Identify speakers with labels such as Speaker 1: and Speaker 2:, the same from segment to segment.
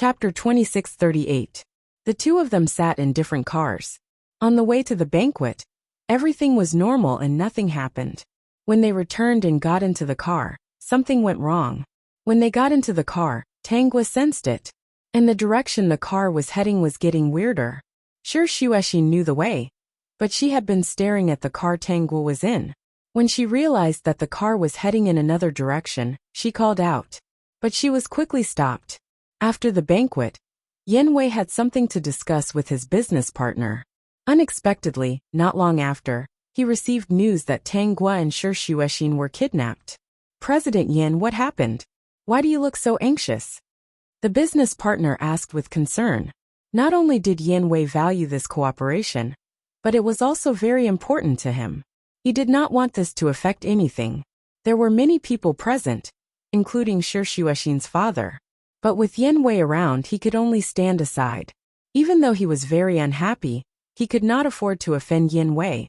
Speaker 1: Chapter 2638. The two of them sat in different cars. On the way to the banquet, everything was normal and nothing happened. When they returned and got into the car, something went wrong. When they got into the car, Tangwa sensed it. And the direction the car was heading was getting weirder. Sure, Shueshi knew the way, but she had been staring at the car Tangwa was in. When she realized that the car was heading in another direction, she called out. But she was quickly stopped. After the banquet, Yanwei had something to discuss with his business partner. Unexpectedly, not long after, he received news that Tangwa and Shi Shueshin were kidnapped. President Yan, what happened? Why do you look so anxious? The business partner asked with concern. Not only did Yanwei value this cooperation, but it was also very important to him. He did not want this to affect anything. There were many people present, including Shi Shueshin's father. But with Yanwei around, he could only stand aside. Even though he was very unhappy, he could not afford to offend Yanwei,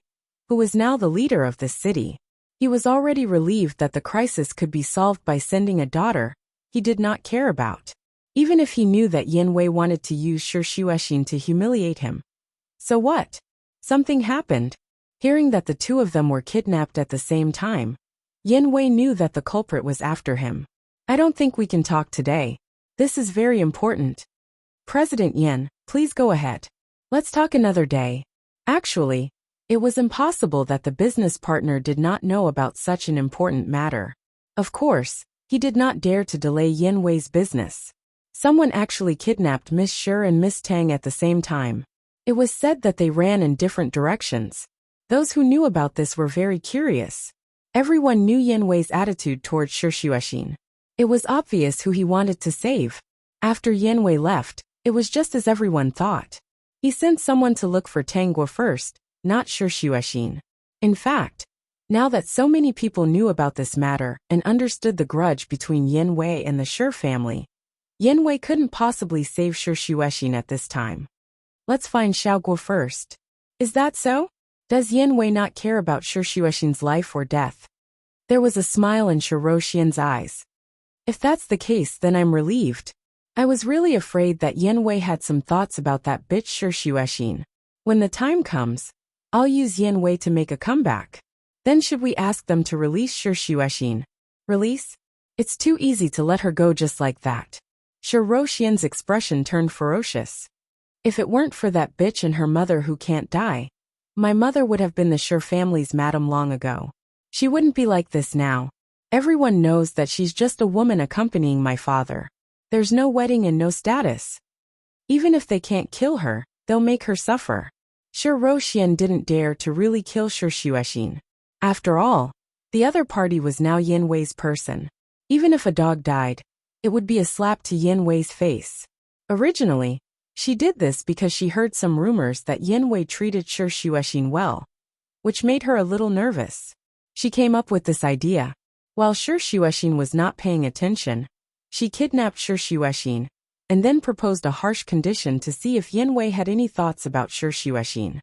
Speaker 1: who was now the leader of this city. He was already relieved that the crisis could be solved by sending a daughter he did not care about, even if he knew that Yanwei wanted to use Shi Shueshin to humiliate him. So what? Something happened. Hearing that the two of them were kidnapped at the same time, Yanwei knew that the culprit was after him. I don't think we can talk today. This is very important. President Yan, please go ahead. Let's talk another day. Actually, it was impossible that the business partner did not know about such an important matter. Of course, he did not dare to delay Yanwei's business. Someone actually kidnapped Miss Shi and Miss Tang at the same time. It was said that they ran in different directions. Those who knew about this were very curious. Everyone knew Yanwei's attitude towards Shi Shueshin. It was obvious who he wanted to save. After Yanwei left, it was just as everyone thought. He sent someone to look for Tangwa first, not Shi Shueshin. In fact, now that so many people knew about this matter and understood the grudge between Yanwei and the Shi family, Yanwei couldn't possibly save Shi Shueshin at this time. Let's find Xiaoguo first. Is that so? Does Yanwei not care about Shi Shueshin's life or death? There was a smile in Shi Xian's eyes. If that's the case, then I'm relieved. I was really afraid that Yanwei had some thoughts about that bitch Shi Shueshin. When the time comes, I'll use Yanwei to make a comeback. Then should we ask them to release Shi Shueshin? Release? It's too easy to let her go just like that. Shi Xian's expression turned ferocious. If it weren't for that bitch and her mother who can't die, my mother would have been the Shi family's madam long ago. She wouldn't be like this now. Everyone knows that she's just a woman accompanying my father. There's no wedding and no status. Even if they can't kill her, they'll make her suffer. Shi Xian didn't dare to really kill Shi Shueshin. After all, the other party was now Yanwei's person. Even if a dog died, it would be a slap to Yanwei's face. Originally, she did this because she heard some rumors that Yanwei treated Shi Shueshin well, which made her a little nervous. She came up with this idea. While Shi Shueshin was not paying attention, she kidnapped Shi Shueshin, and then proposed a harsh condition to see if Yanwei had any thoughts about Shi Shueshin.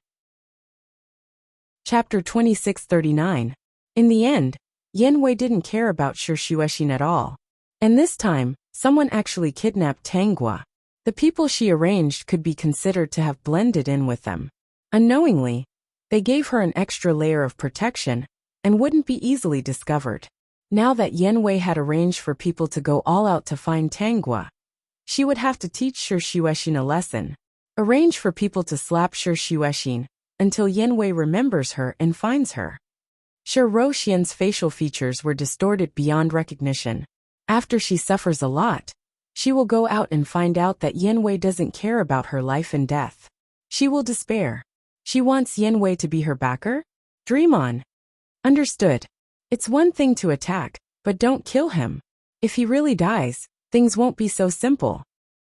Speaker 1: Chapter 2639. In the end, Yanwei didn't care about Shi Shueshin at all. And this time, someone actually kidnapped Tangwa. The people she arranged could be considered to have blended in with them. Unknowingly, they gave her an extra layer of protection and wouldn't be easily discovered. Now that Yanwei had arranged for people to go all out to find Tangwa, she would have to teach Shi Shueshin a lesson. Arrange for people to slap Shi Shueshin until Yanwei remembers her and finds her. Shi Xian's facial features were distorted beyond recognition. After she suffers a lot, she will go out and find out that Yanwei doesn't care about her life and death. She will despair. She wants Yanwei to be her backer? Dream on. Understood. It's one thing to attack, but don't kill him. If he really dies, things won't be so simple.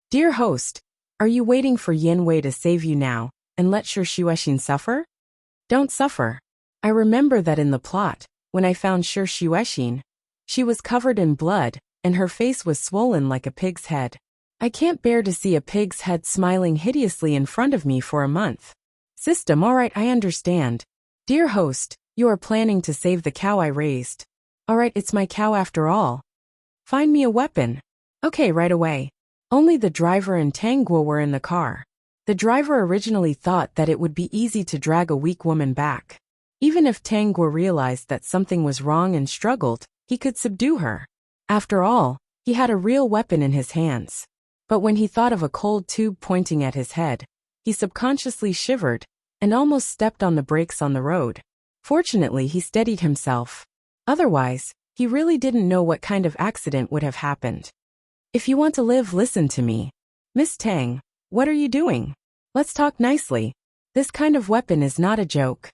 Speaker 1: Dear host, are you waiting for Yanwei to save you now and let Shi Shueshin suffer? Don't suffer. I remember that in the plot, when I found Shi Shueshin, she was covered in blood, and her face was swollen like a pig's head. I can't bear to see a pig's head smiling hideously in front of me for a month. System, alright, I understand. Dear host, you are planning to save the cow I raised. Alright, it's my cow after all. Find me a weapon. Okay, right away. Only the driver and Tang Guo were in the car. The driver originally thought that it would be easy to drag a weak woman back. Even if Tang Guo realized that something was wrong and struggled, he could subdue her. After all, he had a real weapon in his hands. But when he thought of a cold tube pointing at his head, he subconsciously shivered and almost stepped on the brakes on the road. Fortunately, he steadied himself. Otherwise, he really didn't know what kind of accident would have happened. If you want to live, listen to me. Miss Tang, what are you doing? Let's talk nicely. This kind of weapon is not a joke.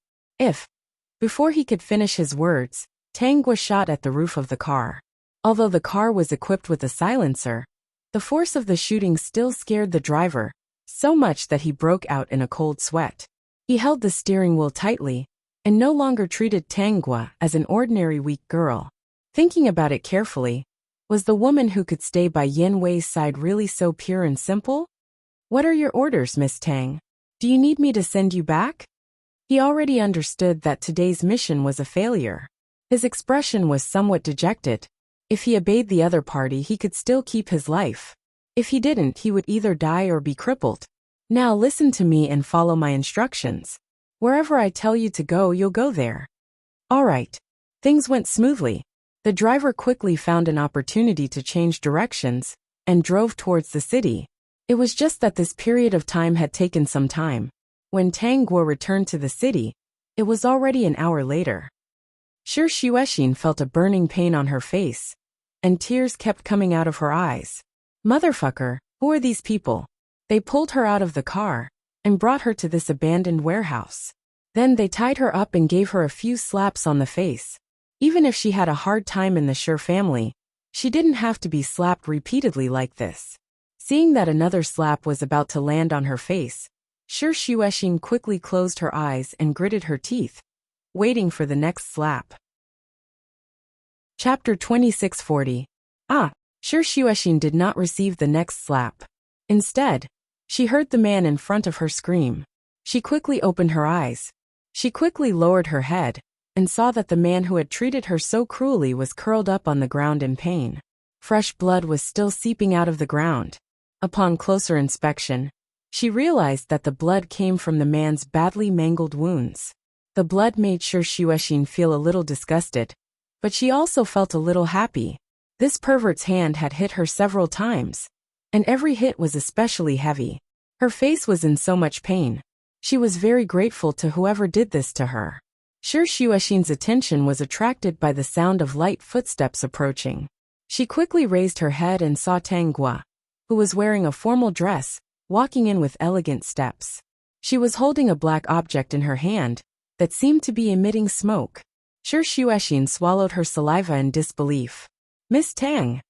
Speaker 1: Before he could finish his words, Tang was shot at the roof of the car. Although the car was equipped with a silencer, the force of the shooting still scared the driver, so much that he broke out in a cold sweat. He held the steering wheel tightly, and no longer treated Tang Guo as an ordinary weak girl. Thinking about it carefully, was the woman who could stay by Yin Wei's side really so pure and simple? What are your orders, Miss Tang? Do you need me to send you back? He already understood that today's mission was a failure. His expression was somewhat dejected. If he obeyed the other party, he could still keep his life. If he didn't, he would either die or be crippled. Now listen to me and follow my instructions. Wherever I tell you to go, you'll go there. All right. Things went smoothly. The driver quickly found an opportunity to change directions and drove towards the city. It was just that this period of time had taken some time. When Tang Guo returned to the city, it was already an hour later. Shi Xuexin felt a burning pain on her face, and tears kept coming out of her eyes. Motherfucker, who are these people? They pulled her out of the car and brought her to this abandoned warehouse. Then they tied her up and gave her a few slaps on the face. Even if she had a hard time in the Shi family, she didn't have to be slapped repeatedly like this. Seeing that another slap was about to land on her face, Shi Xuexin quickly closed her eyes and gritted her teeth, waiting for the next slap. Chapter 2640. Shi Xuexin did not receive the next slap. Instead, she heard the man in front of her scream. She quickly opened her eyes. She quickly lowered her head and saw that the man who had treated her so cruelly was curled up on the ground in pain. Fresh blood was still seeping out of the ground. Upon closer inspection, she realized that the blood came from the man's badly mangled wounds. The blood made Shi Xuexin feel a little disgusted, but she also felt a little happy. This pervert's hand had hit her several times, and every hit was especially heavy. Her face was in so much pain. She was very grateful to whoever did this to her. Shi Xuexin's attention was attracted by the sound of light footsteps approaching. She quickly raised her head and saw Tang Guo, who was wearing a formal dress, walking in with elegant steps. She was holding a black object in her hand that seemed to be emitting smoke. Shi Xuexin swallowed her saliva in disbelief. Miss Tang.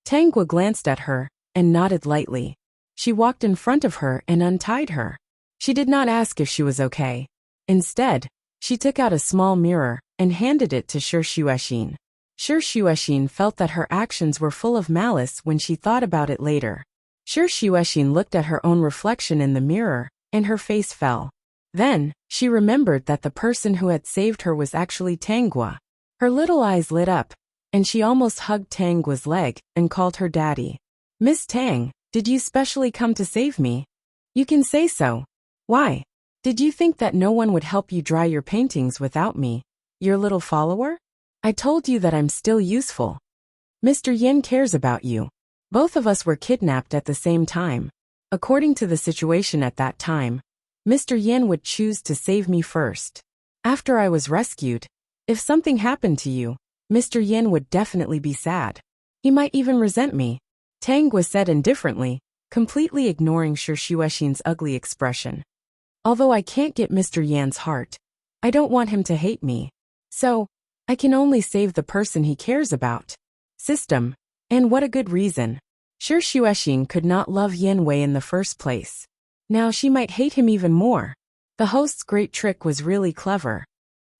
Speaker 1: Tang Guo glanced at her and nodded lightly. She walked in front of her and untied her. She did not ask if she was okay. Instead, she took out a small mirror and handed it to Shi Xuexin. Shi Xuexin felt that her actions were full of malice when she thought about it later. Shi Xuexin looked at her own reflection in the mirror, and her face fell. Then, she remembered that the person who had saved her was actually Tang Guo. Her little eyes lit up, and she almost hugged Tang Guo's leg and called her daddy. Miss Tang, did you specially come to save me? You can say so. Why? Did you think that no one would help you dry your paintings without me, your little follower? I told you that I'm still useful. Mr. Yin cares about you. Both of us were kidnapped at the same time. According to the situation at that time, Mr. Yin would choose to save me first. After I was rescued, if something happened to you, Mr. Yin would definitely be sad. He might even resent me. Tang Guo said indifferently, completely ignoring Shi Xuexin's ugly expression. Although I can't get Mr. Yan's heart, I don't want him to hate me. So, I can only save the person he cares about. System. And what a good reason. Shi Xuexin could not love Yin Wei in the first place. Now she might hate him even more. The host's great trick was really clever.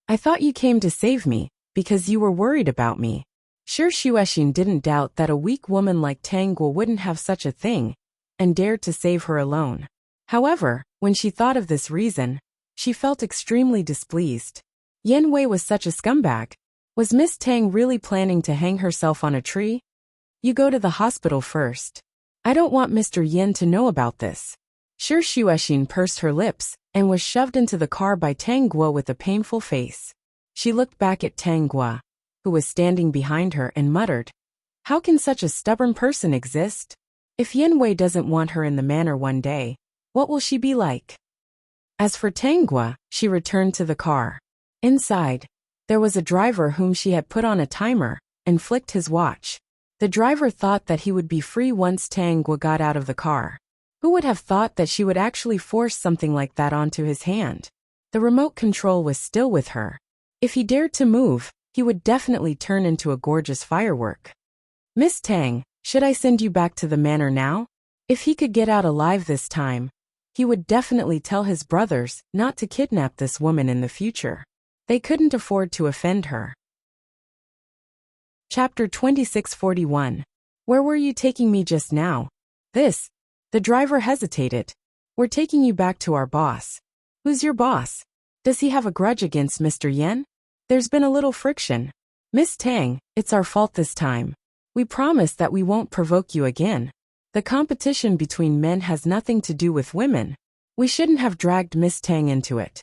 Speaker 1: I thought you came to save me, because you were worried about me. Shi Xuexin didn't doubt that a weak woman like Tang Guo wouldn't have such a thing, and dared to save her alone. However, when she thought of this reason, she felt extremely displeased. Yin Wei was such a scumbag. Was Miss Tang really planning to hang herself on a tree? You go to the hospital first. I don't want Mr. Yin to know about this. Shi Shuexin pursed her lips and was shoved into the car by Tang Guo with a painful face. She looked back at Tang Guo, who was standing behind her, and muttered, "How can such a stubborn person exist? If Yin Wei doesn't want her in the manor one day, what will she be like?" As for Tang Guo, she returned to the car. Inside, there was a driver whom she had put on a timer and flicked his watch. The driver thought that he would be free once Tang Guo got out of the car. Who would have thought that she would actually force something like that onto his hand? The remote control was still with her. If he dared to move, he would definitely turn into a gorgeous firework. "Miss Tang, should I send you back to the manor now?" If he could get out alive this time, he would definitely tell his brothers not to kidnap this woman in the future. They couldn't afford to offend her. Chapter 2641. Where were you taking me just now? This. The driver hesitated. We're taking you back to our boss. Who's your boss? Does he have a grudge against Mr. Yen? There's been a little friction. Miss Tang, it's our fault this time. We promise that we won't provoke you again. The competition between men has nothing to do with women. We shouldn't have dragged Miss Tang into it.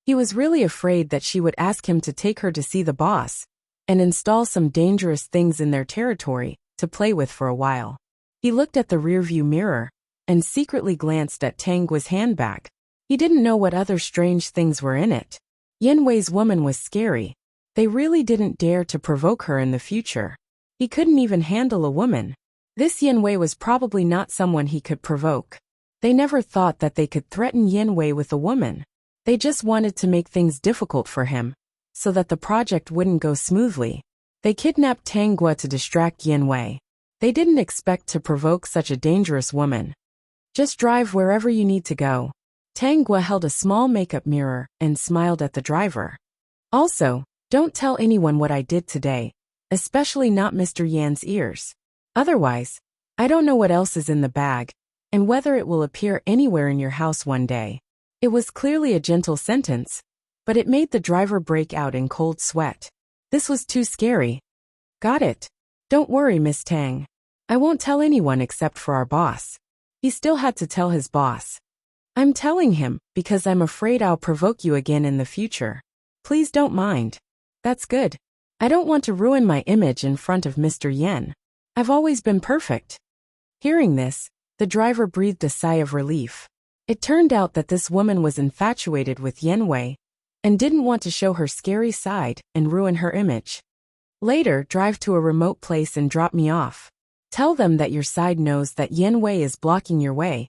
Speaker 1: He was really afraid that she would ask him to take her to see the boss and install some dangerous things in their territory to play with for a while. He looked at the rearview mirror and secretly glanced at Tang Guo's handbag. He didn't know what other strange things were in it. Yin Wei's woman was scary. They really didn't dare to provoke her in the future. He couldn't even handle a woman. This Yin Wei was probably not someone he could provoke. They never thought that they could threaten Yin Wei with a woman. They just wanted to make things difficult for him, so that the project wouldn't go smoothly. They kidnapped Tang Guo to distract Yin Wei. They didn't expect to provoke such a dangerous woman. Just drive wherever you need to go. Tang Guo held a small makeup mirror and smiled at the driver. Also, don't tell anyone what I did today, especially not Mr. Yan's ears. Otherwise, I don't know what else is in the bag, and whether it will appear anywhere in your house one day. It was clearly a gentle sentence, but it made the driver break out in cold sweat. This was too scary. Got it. Don't worry, Miss Tang. I won't tell anyone except for our boss. He still had to tell his boss. I'm telling him because I'm afraid I'll provoke you again in the future. Please don't mind. That's good. I don't want to ruin my image in front of Mr. Yen. I've always been perfect. Hearing this, the driver breathed a sigh of relief. It turned out that this woman was infatuated with Yin Wei and didn't want to show her scary side and ruin her image. Later, drive to a remote place and drop me off. Tell them that your side knows that Yin Wei is blocking your way,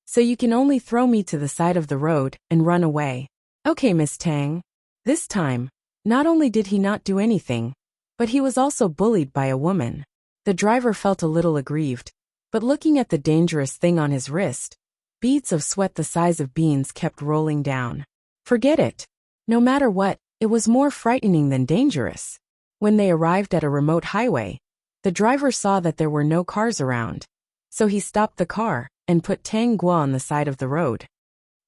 Speaker 1: so you can only throw me to the side of the road and run away. Okay, Miss Tang. This time, not only did he not do anything, but he was also bullied by a woman. The driver felt a little aggrieved, but looking at the dangerous thing on his wrist, beads of sweat the size of beans kept rolling down. Forget it. No matter what, it was more frightening than dangerous. When they arrived at a remote highway, the driver saw that there were no cars around, so he stopped the car and put Tang Guo on the side of the road.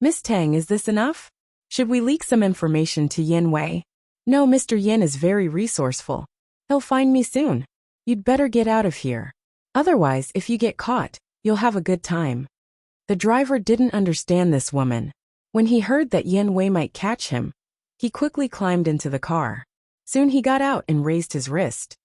Speaker 1: Miss Tang, is this enough? Should we leak some information to Yin Wei? No, Mr. Yin is very resourceful. He'll find me soon. You'd better get out of here. Otherwise, if you get caught, you'll have a good time. The driver didn't understand this woman. When he heard that Yin Wei might catch him, he quickly climbed into the car. Soon he got out and raised his wrist.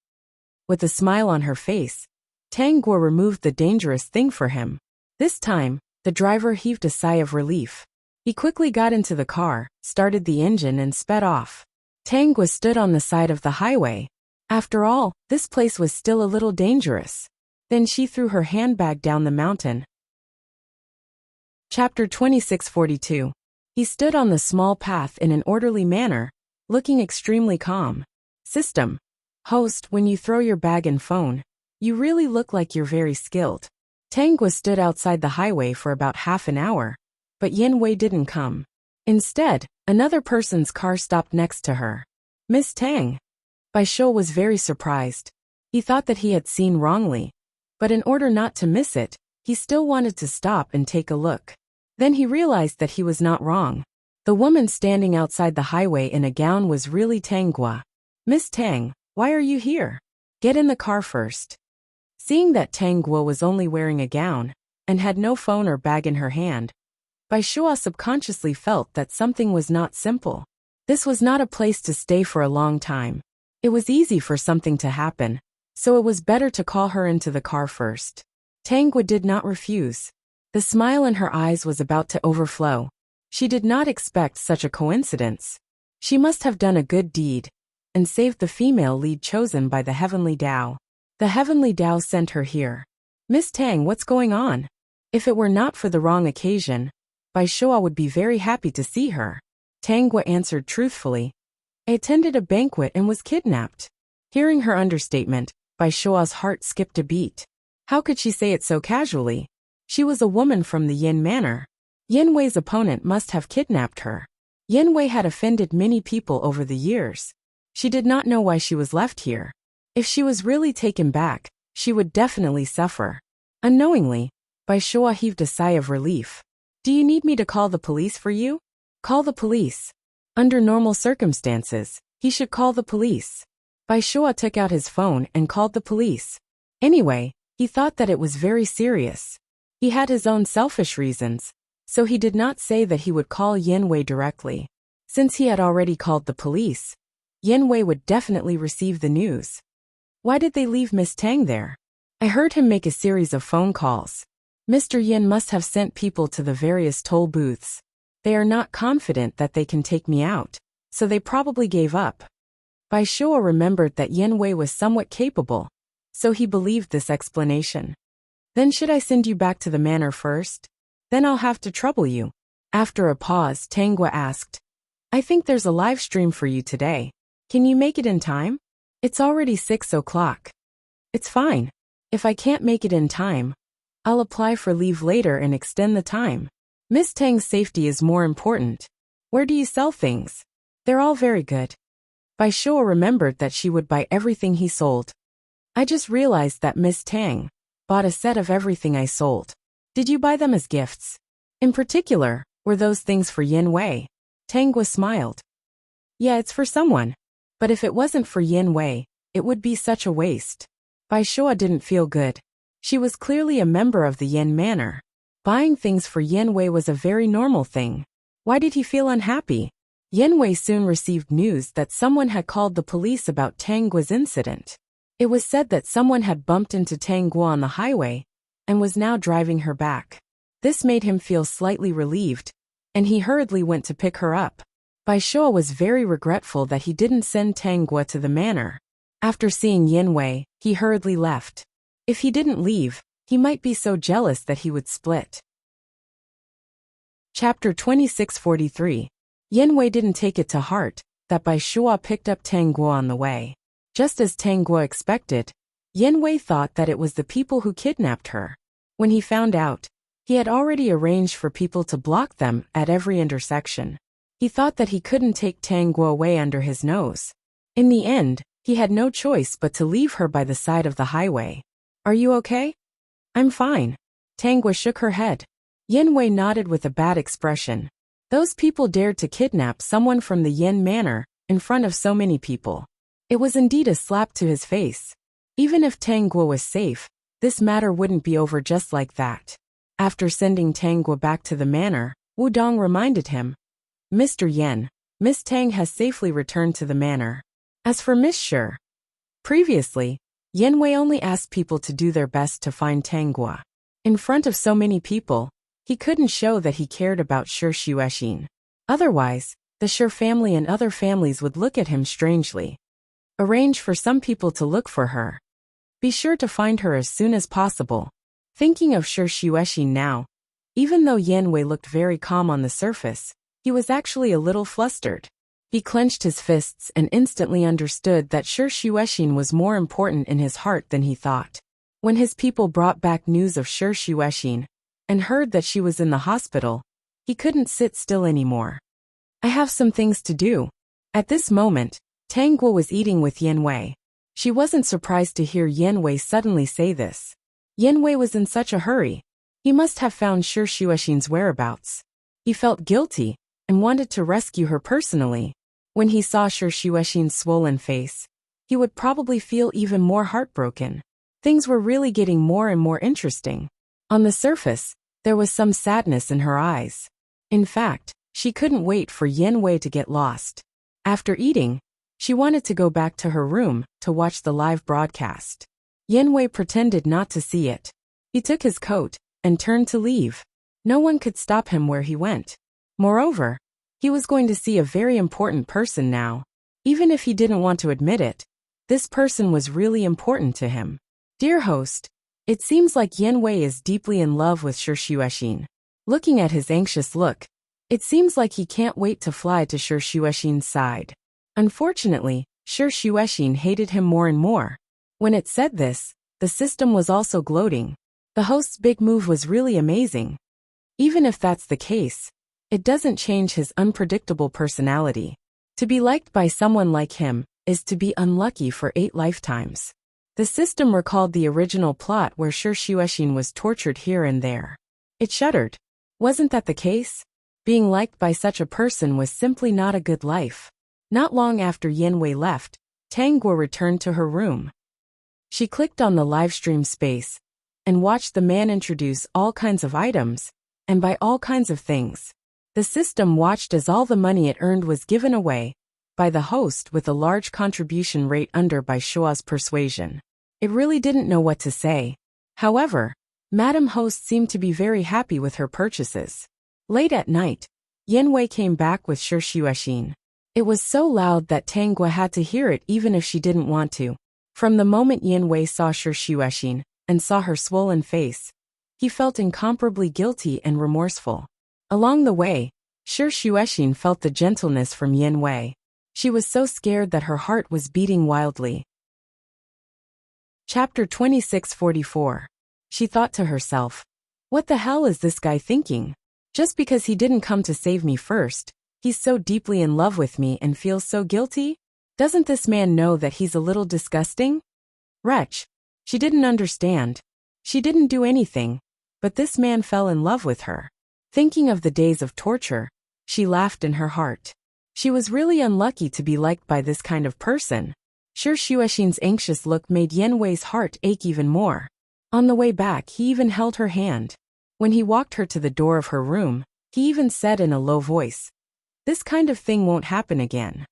Speaker 1: With a smile on her face, Tang Guo removed the dangerous thing for him. This time, the driver heaved a sigh of relief. He quickly got into the car, started the engine and sped off. Tang Guo stood on the side of the highway. After all, this place was still a little dangerous. Then she threw her handbag down the mountain. Chapter 2642. He stood on the small path in an orderly manner, looking extremely calm. System. Host, when you throw your bag and phone, you really look like you're very skilled. Tang Guo stood outside the highway for about half an hour, but Yin Wei didn't come. Instead, another person's car stopped next to her. Miss Tang. Bai Shou was very surprised. He thought that he had seen wrongly, but in order not to miss it, he still wanted to stop and take a look. Then he realized that he was not wrong. The woman standing outside the highway in a gown was really Tang Guo. Miss Tang, why are you here? Get in the car first. Seeing that Tang Guo was only wearing a gown and had no phone or bag in her hand, Bai Shuo subconsciously felt that something was not simple. This was not a place to stay for a long time. It was easy for something to happen, so it was better to call her into the car first. Tang Guo did not refuse. The smile in her eyes was about to overflow. She did not expect such a coincidence. She must have done a good deed and saved the female lead chosen by the Heavenly Tao. The Heavenly Tao sent her here. Miss Tang, what's going on? If it were not for the wrong occasion, Bai Shuo would be very happy to see her. Tang Guo answered truthfully. I attended a banquet and was kidnapped. Hearing her understatement, Bai Shuo's heart skipped a beat. How could she say it so casually? She was a woman from the Yin Manor. Yin Wei's opponent must have kidnapped her. Yin Wei had offended many people over the years. She did not know why she was left here. If she was really taken back, she would definitely suffer. Unknowingly, Bai Shuo heaved a sigh of relief. Do you need me to call the police for you? Call the police. Under normal circumstances, he should call the police. Bai Shuo took out his phone and called the police. Anyway, he thought that it was very serious. He had his own selfish reasons, so he did not say that he would call Yin Wei directly. Since he had already called the police, Yin Wei would definitely receive the news. Why did they leave Miss Tang there? I heard him make a series of phone calls. Mr. Yin must have sent people to the various toll booths. They are not confident that they can take me out, so they probably gave up. Bai Shuo remembered that Yin Wei was somewhat capable, so he believed this explanation. Then should I send you back to the manor first? Then I'll have to trouble you. After a pause, Tang Guo asked, I think there's a live stream for you today. Can you make it in time? It's already 6 o'clock. It's fine. If I can't make it in time, I'll apply for leave later and extend the time. Miss Tang's safety is more important. Where do you sell things? They're all very good. Bai Shuo remembered that she would buy everything he sold. I just realized that Miss Tang bought a set of everything I sold. Did you buy them as gifts? In particular, were those things for Yin Wei? Tang Guo smiled. Yeah, it's for someone. But if it wasn't for Yin Wei, it would be such a waste. Bai Shuo didn't feel good. She was clearly a member of the Yin Manor. Buying things for Yin Wei was a very normal thing. Why did he feel unhappy? Yin Wei soon received news that someone had called the police about Tang Guo's incident. It was said that someone had bumped into Tang Guo on the highway and was now driving her back. This made him feel slightly relieved, and he hurriedly went to pick her up. Bai Shuo was very regretful that he didn't send Tang Guo to the manor. After seeing Yin Wei, he hurriedly left. If he didn't leave, he might be so jealous that he would split. Chapter 2643. Yin Wei didn't take it to heart that Bai Shuo picked up Tang Guo on the way. Just as Tang Guo expected, Yin Wei thought that it was the people who kidnapped her. When he found out, he had already arranged for people to block them at every intersection. He thought that he couldn't take Tang Guo away under his nose. In the end, he had no choice but to leave her by the side of the highway. Are you okay? I'm fine. Tang Guo shook her head. Yin Wei nodded with a bad expression. Those people dared to kidnap someone from the Yin Manor in front of so many people. It was indeed a slap to his face. Even if Tang Guo was safe, this matter wouldn't be over just like that. After sending Tang Guo back to the manor, Wu Dong reminded him, Mr. Yen, Miss Tang has safely returned to the manor. As for Miss Shi, previously, Yin Wei only asked people to do their best to find Tang Guo. In front of so many people, he couldn't show that he cared about Shi Xuexin. Otherwise, the Shi family and other families would look at him strangely. Arrange for some people to look for her. Be sure to find her as soon as possible. Thinking of Shi Xuexin now, even though Yin Wei looked very calm on the surface, he was actually a little flustered. He clenched his fists and instantly understood that Shi Xuexin was more important in his heart than he thought. When his people brought back news of Shi Xuexin and heard that she was in the hospital, he couldn't sit still anymore. I have some things to do. At this moment, Tang Guo was eating with Yin Wei. She wasn't surprised to hear Yin Wei suddenly say this. Yin Wei was in such a hurry. He must have found Shi Xuexin's whereabouts. He felt guilty and wanted to rescue her personally. When he saw Shi Xuexin's swollen face, he would probably feel even more heartbroken. Things were really getting more and more interesting. On the surface, there was some sadness in her eyes. In fact, she couldn't wait for Yin Wei to get lost. After eating, she wanted to go back to her room to watch the live broadcast. Yin Wei pretended not to see it. He took his coat and turned to leave. No one could stop him where he went. Moreover, he was going to see a very important person now. Even if he didn't want to admit it, this person was really important to him. Dear host, it seems like Yin Wei is deeply in love with Shi Xuexin. Looking at his anxious look, it seems like he can't wait to fly to Shi Xuexin's side. Unfortunately, Shi Xuexin hated him more and more. When it said this, the system was also gloating. The host's big move was really amazing. Even if that's the case, it doesn't change his unpredictable personality. To be liked by someone like him is to be unlucky for 8 lifetimes. The system recalled the original plot where Shi Xuexin was tortured here and there. It shuddered. Wasn't that the case? Being liked by such a person was simply not a good life. Not long after Yin Wei left, Tang Guo returned to her room. She clicked on the livestream space and watched the man introduce all kinds of items and buy all kinds of things. The system watched as all the money it earned was given away by the host with a large contribution rate under by Shua's persuasion. It really didn't know what to say. However, Madam Host seemed to be very happy with her purchases. Late at night, Yin Wei came back with Shi Xuexin. It was so loud that Tang Guo had to hear it even if she didn't want to. From the moment Yin Wei saw Shi Xuexin and saw her swollen face, he felt incomparably guilty and remorseful. Along the way, Shi Xuexin felt the gentleness from Yin Wei. She was so scared that her heart was beating wildly. Chapter 2644. She thought to herself, what the hell is this guy thinking? Just because he didn't come to save me first, he's so deeply in love with me and feels so guilty? Doesn't this man know that he's a little disgusting? Wretch. She didn't understand. She didn't do anything, but this man fell in love with her. Thinking of the days of torture, she laughed in her heart. She was really unlucky to be liked by this kind of person. Shi Xuexin's anxious look made Yin Wei's heart ache even more. On the way back, he even held her hand. When he walked her to the door of her room, he even said in a low voice, "This kind of thing won't happen again."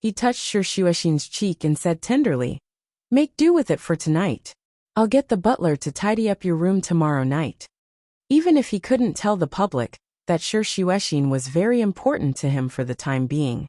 Speaker 1: He touched Shi Xuexin's cheek and said tenderly, "Make do with it for tonight. I'll get the butler to tidy up your room tomorrow night." Even if he couldn't tell the public that Shi Xuexin was very important to him for the time being,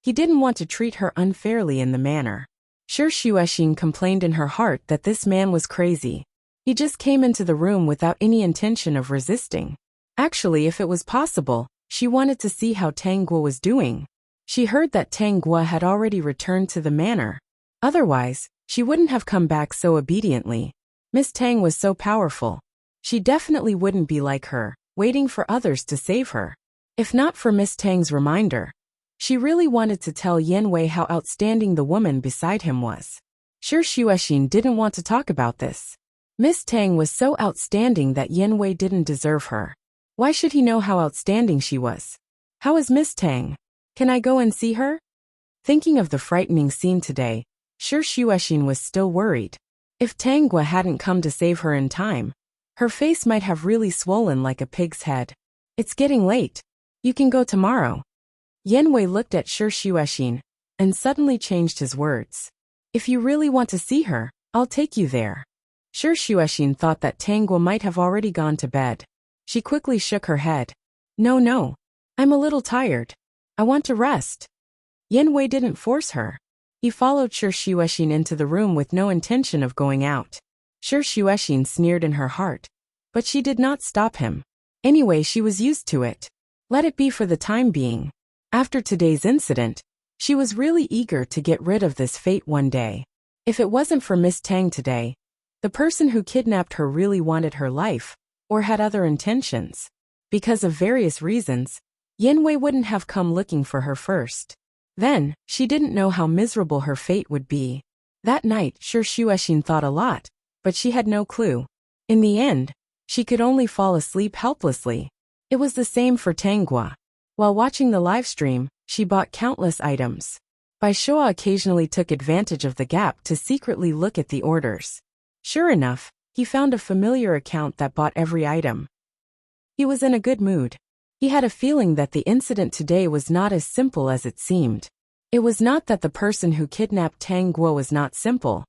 Speaker 1: he didn't want to treat her unfairly in the manner. Shi Xuexin complained in her heart that this man was crazy. He just came into the room without any intention of resisting. Actually, if it was possible, she wanted to see how Tang Guo was doing. She heard that Tang Guo had already returned to the manor. Otherwise, she wouldn't have come back so obediently. Miss Tang was so powerful. She definitely wouldn't be like her, waiting for others to save her. If not for Miss Tang's reminder, she really wanted to tell Yin Wei how outstanding the woman beside him was. Shi Xuexin didn't want to talk about this. Miss Tang was so outstanding that Yin Wei didn't deserve her. Why should he know how outstanding she was? How is Miss Tang? Can I go and see her? Thinking of the frightening scene today, Shi Xuexin was still worried. If Tang Guo hadn't come to save her in time, her face might have really swollen like a pig's head. It's getting late. You can go tomorrow. Yin Wei looked at Shi Xuexin and suddenly changed his words. If you really want to see her, I'll take you there. Shi Xuexin thought that Tang Guo might have already gone to bed. She quickly shook her head. No. I'm a little tired. I want to rest. Yin Wei didn't force her. He followed Shi Xuexin into the room with no intention of going out. Shi Xuexin sneered in her heart, but she did not stop him. Anyway, she was used to it. Let it be for the time being. After today's incident, she was really eager to get rid of this fate one day. If it wasn't for Miss Tang today, the person who kidnapped her really wanted her life, or had other intentions. Because of various reasons, Yin Wei wouldn't have come looking for her first. Then, she didn't know how miserable her fate would be. That night, Shi Xuexin thought a lot, but she had no clue. In the end, she could only fall asleep helplessly. It was the same for Tang Guo. While watching the live stream, she bought countless items. Bai Shua occasionally took advantage of the gap to secretly look at the orders. Sure enough, he found a familiar account that bought every item. He was in a good mood. He had a feeling that the incident today was not as simple as it seemed. It was not that the person who kidnapped Tang Guo was not simple,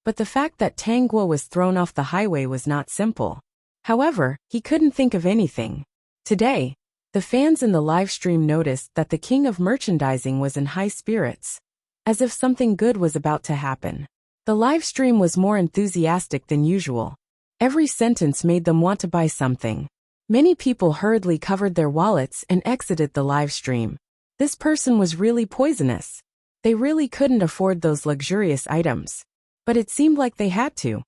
Speaker 1: but the fact that Tang Guo was thrown off the highway was not simple. However, he couldn't think of anything. Today, the fans in the live stream noticed that the king of merchandising was in high spirits, as if something good was about to happen. The live stream was more enthusiastic than usual. Every sentence made them want to buy something. Many people hurriedly covered their wallets and exited the live stream. This person was really poisonous. They really couldn't afford those luxurious items. But it seemed like they had to.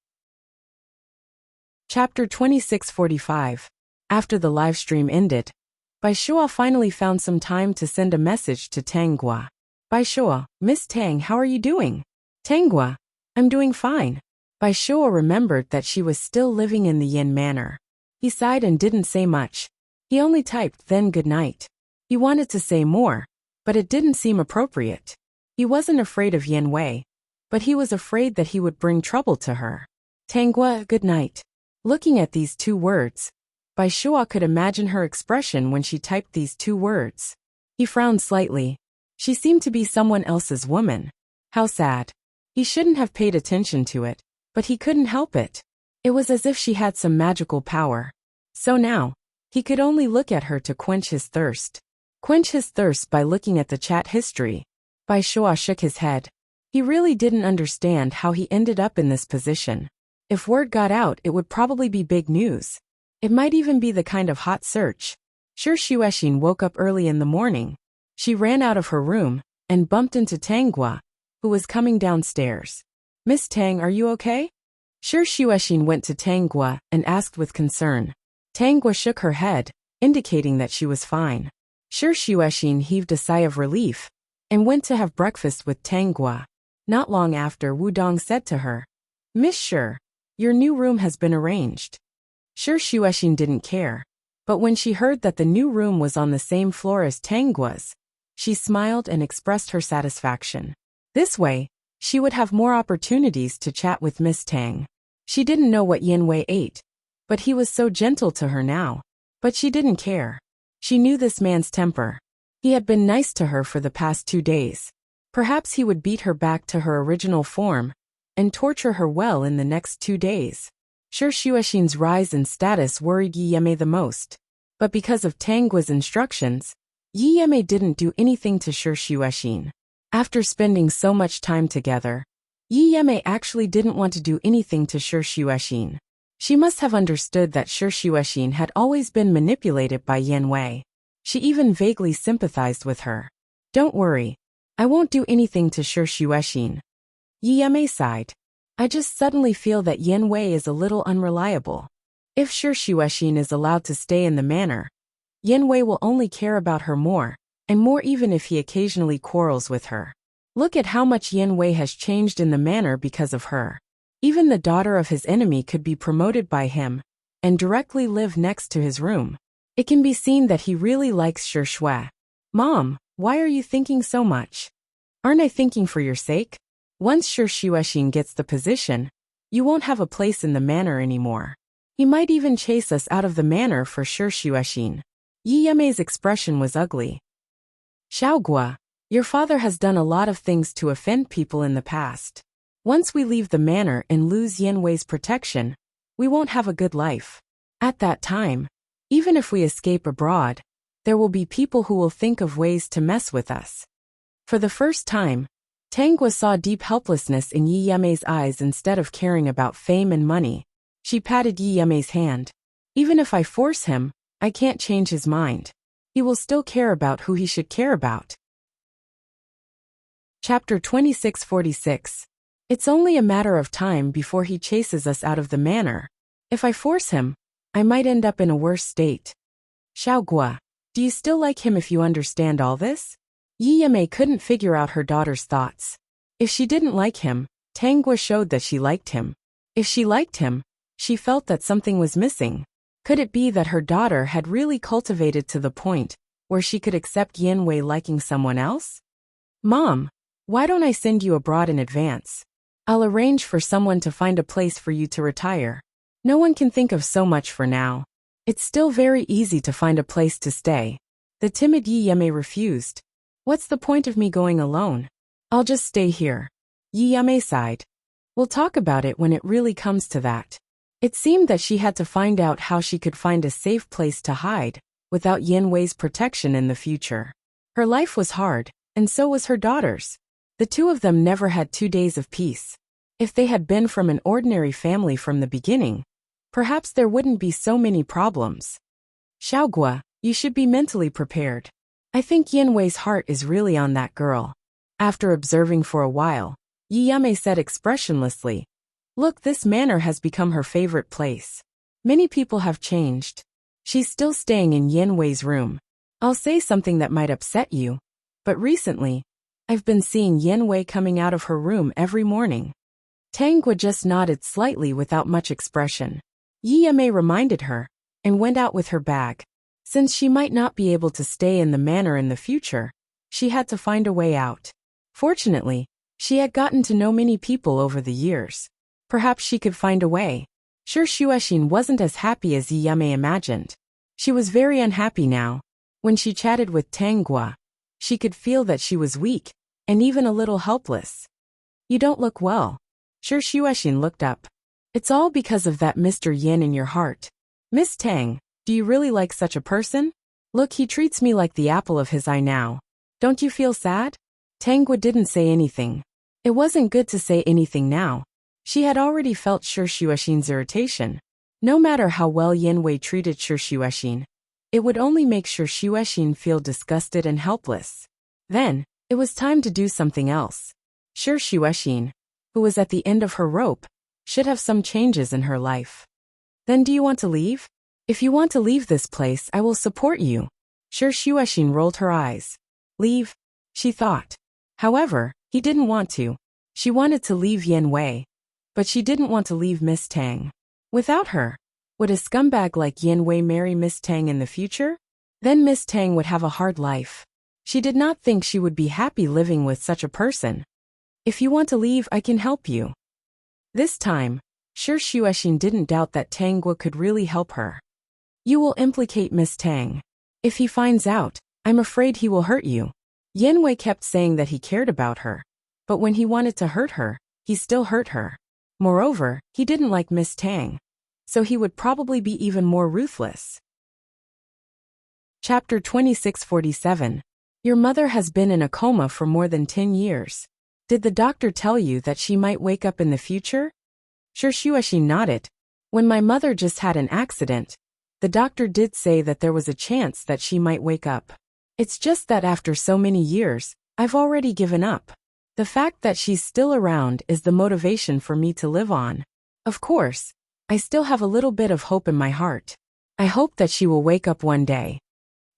Speaker 1: Chapter 2645. After the live stream ended, Bai Shua finally found some time to send a message to Tang Guo. Bai Shua, Miss Tang, how are you doing? Tang Guo, I'm doing fine. Bai Shua remembered that she was still living in the Yin Manor. He sighed and didn't say much. He only typed then good night. He wanted to say more, but it didn't seem appropriate. He wasn't afraid of Yin Wei, but he was afraid that he would bring trouble to her. Tang Guo, good night. Looking at these two words, Bai Shua could imagine her expression when she typed these two words. He frowned slightly. She seemed to be someone else's woman. How sad. He shouldn't have paid attention to it, but he couldn't help it. It was as if she had some magical power. So now, he could only look at her to quench his thirst. Quench his thirst by looking at the chat history. Bai Shua shook his head. He really didn't understand how he ended up in this position. If word got out, it would probably be big news. It might even be the kind of hot search. Shi Xuexin woke up early in the morning. She ran out of her room and bumped into Tang Guo, who was coming downstairs. Miss Tang, are you okay? Shi Xuexin went to Tang Guo and asked with concern. Tang Guo shook her head, indicating that she was fine. Shi Xuexin heaved a sigh of relief and went to have breakfast with Tang Guo. Not long after, Wu Dong said to her, Miss Shi, your new room has been arranged. Shi Xuexin didn't care, but when she heard that the new room was on the same floor as Tang Guo's, she smiled and expressed her satisfaction. This way, she would have more opportunities to chat with Miss Tang. She didn't know what Yin Wei ate, but he was so gentle to her now. But she didn't care. She knew this man's temper. He had been nice to her for the past 2 days. Perhaps he would beat her back to her original form and torture her well in the next 2 days. Shi Xuexin's rise in status worried Yi Yeme the most. But because of Tang Guo's instructions, Yi Yeme didn't do anything to Shi Xuexin. After spending so much time together, Yi Yeme actually didn't want to do anything to Shi Xuexin. She must have understood that Shi Xuexin had always been manipulated by Yin Wei. She even vaguely sympathized with her. Don't worry. I won't do anything to Shi Xuexin. Yi Yeme sighed. I just suddenly feel that Yin Wei is a little unreliable. If Shi Xuexin is allowed to stay in the manor, Yin Wei will only care about her more, and more even if he occasionally quarrels with her. Look at how much Yin Wei has changed in the manor because of her. Even the daughter of his enemy could be promoted by him and directly live next to his room. It can be seen that he really likes Shi Shui. Mom, why are you thinking so much? Aren't I thinking for your sake? Once Shi Xuexin gets the position, you won't have a place in the manor anymore. He might even chase us out of the manor for Shi Xuexin. Yi Yame's expression was ugly. Xiaoguo, your father has done a lot of things to offend people in the past. Once we leave the manor and lose Yin Wei's protection, we won't have a good life. At that time, even if we escape abroad, there will be people who will think of ways to mess with us. For the first time, Tang Guo saw deep helplessness in Yi Yame's eyes instead of caring about fame and money. She patted Yi Yame's hand. Even if I force him, I can't change his mind. He will still care about who he should care about. Chapter 2646. It's only a matter of time before he chases us out of the manor. If I force him, I might end up in a worse state. Xiaoguo, do you still like him if you understand all this? Yi Yame couldn't figure out her daughter's thoughts. If she didn't like him, Tang Guo showed that she liked him. If she liked him, she felt that something was missing. Could it be that her daughter had really cultivated to the point where she could accept Yin Wei liking someone else? Mom, why don't I send you abroad in advance? I'll arrange for someone to find a place for you to retire. No one can think of so much for now. It's still very easy to find a place to stay. The timid Yi Yame refused. What's the point of me going alone? I'll just stay here. Yi Yame sighed. We'll talk about it when it really comes to that. It seemed that she had to find out how she could find a safe place to hide, without Yanwei's protection in the future. Her life was hard, and so was her daughter's. The two of them never had 2 days of peace. If they had been from an ordinary family from the beginning, perhaps there wouldn't be so many problems. Xiaogua, you should be mentally prepared. I think Yanwei's heart is really on that girl. After observing for a while, Yi Yame said expressionlessly, Look, this manor has become her favorite place. Many people have changed. She's still staying in Yanwei's room. I'll say something that might upset you, but recently, I've been seeing Yanwei coming out of her room every morning. Tanggua just nodded slightly without much expression. Yi Yame reminded her, and went out with her bag. Since she might not be able to stay in the manor in the future, she had to find a way out. Fortunately, she had gotten to know many people over the years. Perhaps she could find a way. Sure, Shuexin wasn't as happy as Yi Yame imagined. She was very unhappy now. When she chatted with Tanggua, she could feel that she was weak, and even a little helpless. You don't look well. Sure, Shuexin looked up. It's all because of that Mr. Yin in your heart. Miss Tang, do you really like such a person? Look, he treats me like the apple of his eye now. Don't you feel sad? Tanggua didn't say anything. It wasn't good to say anything now. She had already felt Sure Shuexin's irritation. No matter how well Yanwei treated Sure Shuexin, it would only make Sure Shuexin feel disgusted and helpless. Then, it was time to do something else. Sure Shuexin, who was at the end of her rope, should have some changes in her life. Then do you want to leave? If you want to leave this place, I will support you. Sure Shuexin rolled her eyes. Leave? She thought. However, he didn't want to. She wanted to leave Yanwei, but she didn't want to leave Miss Tang. Without her, would a scumbag like Yanwei marry Miss Tang in the future? Then Miss Tang would have a hard life. She did not think she would be happy living with such a person. If you want to leave, I can help you. This time, Sure Shuexin didn't doubt that Tanggua could really help her. You will implicate Miss Tang. If he finds out, I'm afraid he will hurt you. Yanwei kept saying that he cared about her, but when he wanted to hurt her, he still hurt her. Moreover, he didn't like Miss Tang, so he would probably be even more ruthless. Chapter 2647. Your mother has been in a coma for more than 10 years. Did the doctor tell you that she might wake up in the future? Sure Shuexin nodded. When my mother just had an accident, the doctor did say that there was a chance that she might wake up. It's just that after so many years, I've already given up. The fact that she's still around is the motivation for me to live on. Of course, I still have a little bit of hope in my heart. I hope that she will wake up one day.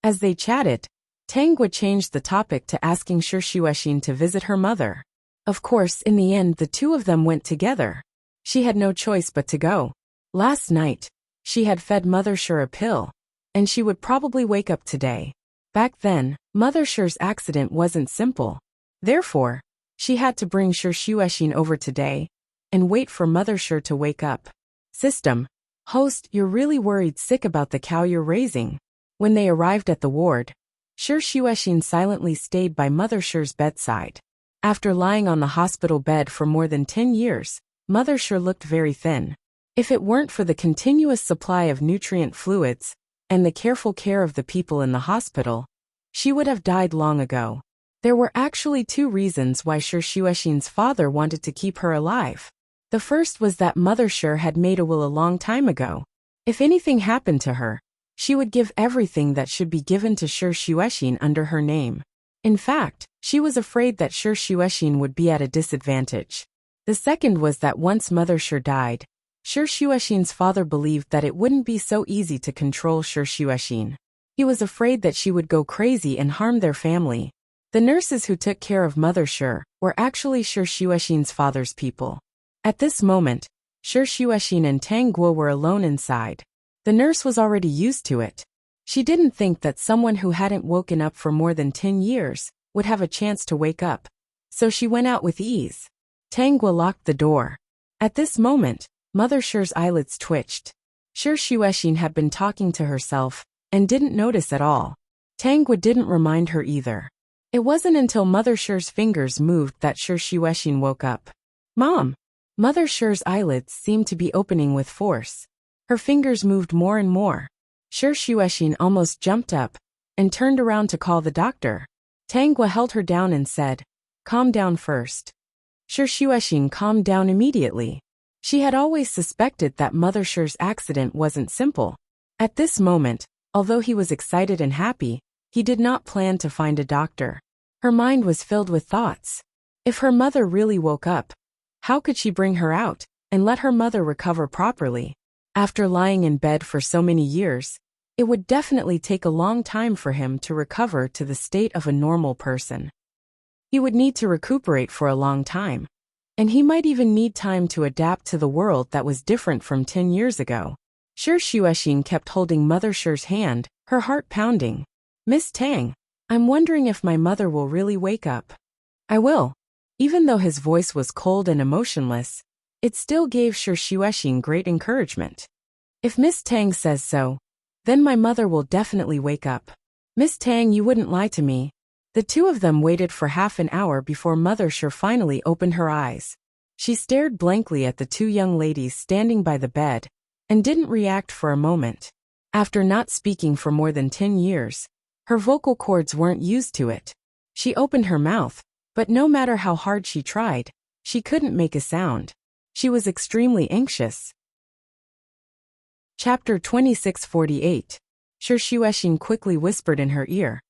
Speaker 1: As they chatted, Tanggua changed the topic to asking Sure Shuexin to visit her mother. Of course, in the end, the two of them went together. She had no choice but to go. Last night, she had fed Mother Sure a pill, and she would probably wake up today. Back then, Mother Sure's accident wasn't simple. Therefore, she had to bring Sure Shuexin over today, and wait for Mother Sure to wake up. System. Host, you're really worried sick about the cow you're raising. When they arrived at the ward, Sure Shuexin silently stayed by Mother Sure's bedside. After lying on the hospital bed for more than 10 years, Mother Sure looked very thin. If it weren't for the continuous supply of nutrient fluids, and the careful care of the people in the hospital, she would have died long ago. There were actually 2 reasons why Sure Shuexin's father wanted to keep her alive. The first was that Mother Sure had made a will a long time ago. If anything happened to her, she would give everything that should be given to Sure Shuexin under her name. In fact, she was afraid that Sure Shuexin would be at a disadvantage. The second was that once Mother Sure died, Sure Shuexin's father believed that it wouldn't be so easy to control Sure Shuexin. He was afraid that she would go crazy and harm their family. The nurses who took care of Mother Sure were actually Sure Shuexin's father's people. At this moment, Sure Shuexin and Tanggua were alone inside. The nurse was already used to it. She didn't think that someone who hadn't woken up for more than 10 years would have a chance to wake up, so she went out with ease. Tangwa locked the door. At this moment, Mother Sher's eyelids twitched. Sher Shueshin had been talking to herself and didn't notice at all. Tangwa didn't remind her either. It wasn't until Mother Sher's fingers moved that Sher Shueshin woke up. Mom! Mother Sher's eyelids seemed to be opening with force. Her fingers moved more and more. Sher Shueshin almost jumped up and turned around to call the doctor. Tangwa held her down and said, "Calm down first." Sher Shueshin calmed down immediately. She had always suspected that Mother Sher's accident wasn't simple. At this moment, although he was excited and happy, he did not plan to find a doctor. Her mind was filled with thoughts. If her mother really woke up, how could she bring her out and let her mother recover properly? After lying in bed for so many years, it would definitely take a long time for him to recover to the state of a normal person. He would need to recuperate for a long time. And he might even need time to adapt to the world that was different from 10 years ago. Sher Shueshin kept holding Mother Sher's hand, her heart pounding. "Miss Tang, I'm wondering if my mother will really wake up." "I will." Even though his voice was cold and emotionless, it still gave Sher Shueshin great encouragement. "If Miss Tang says so, then my mother will definitely wake up." "Miss Tang, you wouldn't lie to me." The two of them waited for half an hour before Mother Sher finally opened her eyes. She stared blankly at the two young ladies standing by the bed and didn't react for a moment. After not speaking for more than 10 years, her vocal cords weren't used to it. She opened her mouth, but no matter how hard she tried, she couldn't make a sound. She was extremely anxious. Chapter 2648. Sher Shueshin quickly whispered in her ear.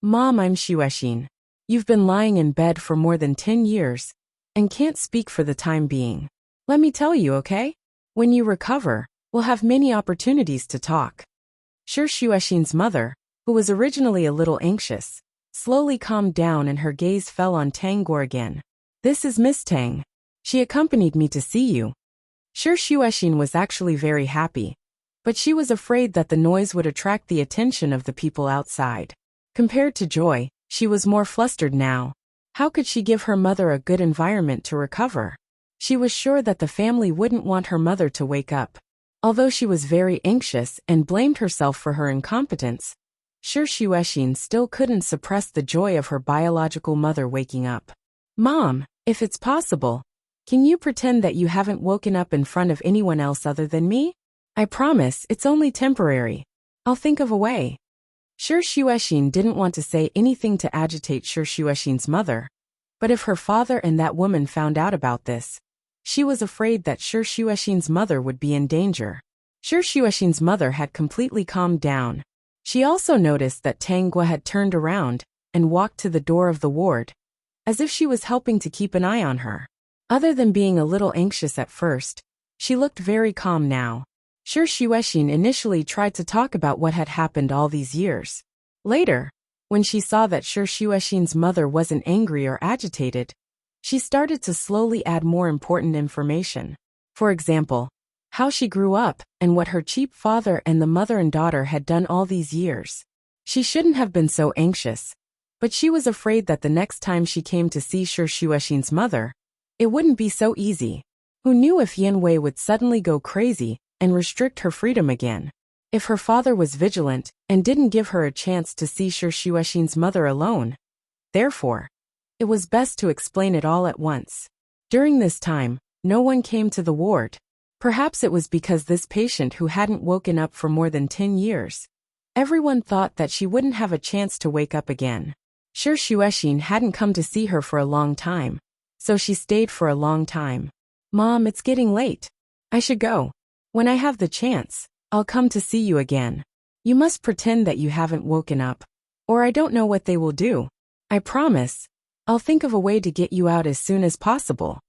Speaker 1: "Mom, I'm Shueshin. You've been lying in bed for more than 10 years and can't speak for the time being. Let me tell you, okay? When you recover, we'll have many opportunities to talk." Sher Shueshin's mother, who was originally a little anxious, slowly calmed down and her gaze fell on Tangwa again. "This is Miss Tang. She accompanied me to see you." Sher Shueshin was actually very happy, but she was afraid that the noise would attract the attention of the people outside. Compared to joy, she was more flustered now. How could she give her mother a good environment to recover? She was sure that the family wouldn't want her mother to wake up. Although she was very anxious and blamed herself for her incompetence, Sher Shueshin still couldn't suppress the joy of her biological mother waking up. "Mom, if it's possible, can you pretend that you haven't woken up in front of anyone else other than me? I promise it's only temporary. I'll think of a way." Sher Shueshin didn't want to say anything to agitate Sher Shueshin's mother, but if her father and that woman found out about this, she was afraid that Sher Shueshin's mother would be in danger. Sher Shueshin's mother had completely calmed down. She also noticed that Tangwa had turned around and walked to the door of the ward, as if she was helping to keep an eye on her. Other than being a little anxious at first, she looked very calm now. Sher Shueshin initially tried to talk about what had happened all these years. Later, when she saw that Sher Shueshin's mother wasn't angry or agitated, she started to slowly add more important information. For example, how she grew up and what her cheap father and the mother and daughter had done all these years. She shouldn't have been so anxious, but she was afraid that the next time she came to see Sher Shueshin's mother, it wouldn't be so easy. Who knew if Yanwei would suddenly go crazy and restrict her freedom again? If her father was vigilant and didn't give her a chance to see Sher Shueshin's mother alone. Therefore, it was best to explain it all at once. During this time, no one came to the ward. Perhaps it was because this patient who hadn't woken up for more than 10 years. Everyone thought that she wouldn't have a chance to wake up again. Sher Shueshin hadn't come to see her for a long time, so she stayed for a long time. "Mom, it's getting late. I should go. When I have the chance, I'll come to see you again. You must pretend that you haven't woken up, or I don't know what they will do. I promise, I'll think of a way to get you out as soon as possible."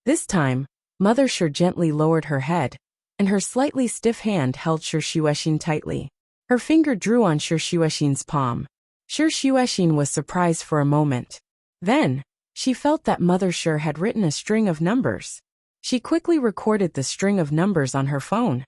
Speaker 1: This time, Mother Sher gently lowered her head, and her slightly stiff hand held Sher Shueshin tightly. Her finger drew on Sher Shueshin's palm. Sher Shueshin was surprised for a moment. Then, she felt that Mother Sher had written a string of numbers. She quickly recorded the string of numbers on her phone.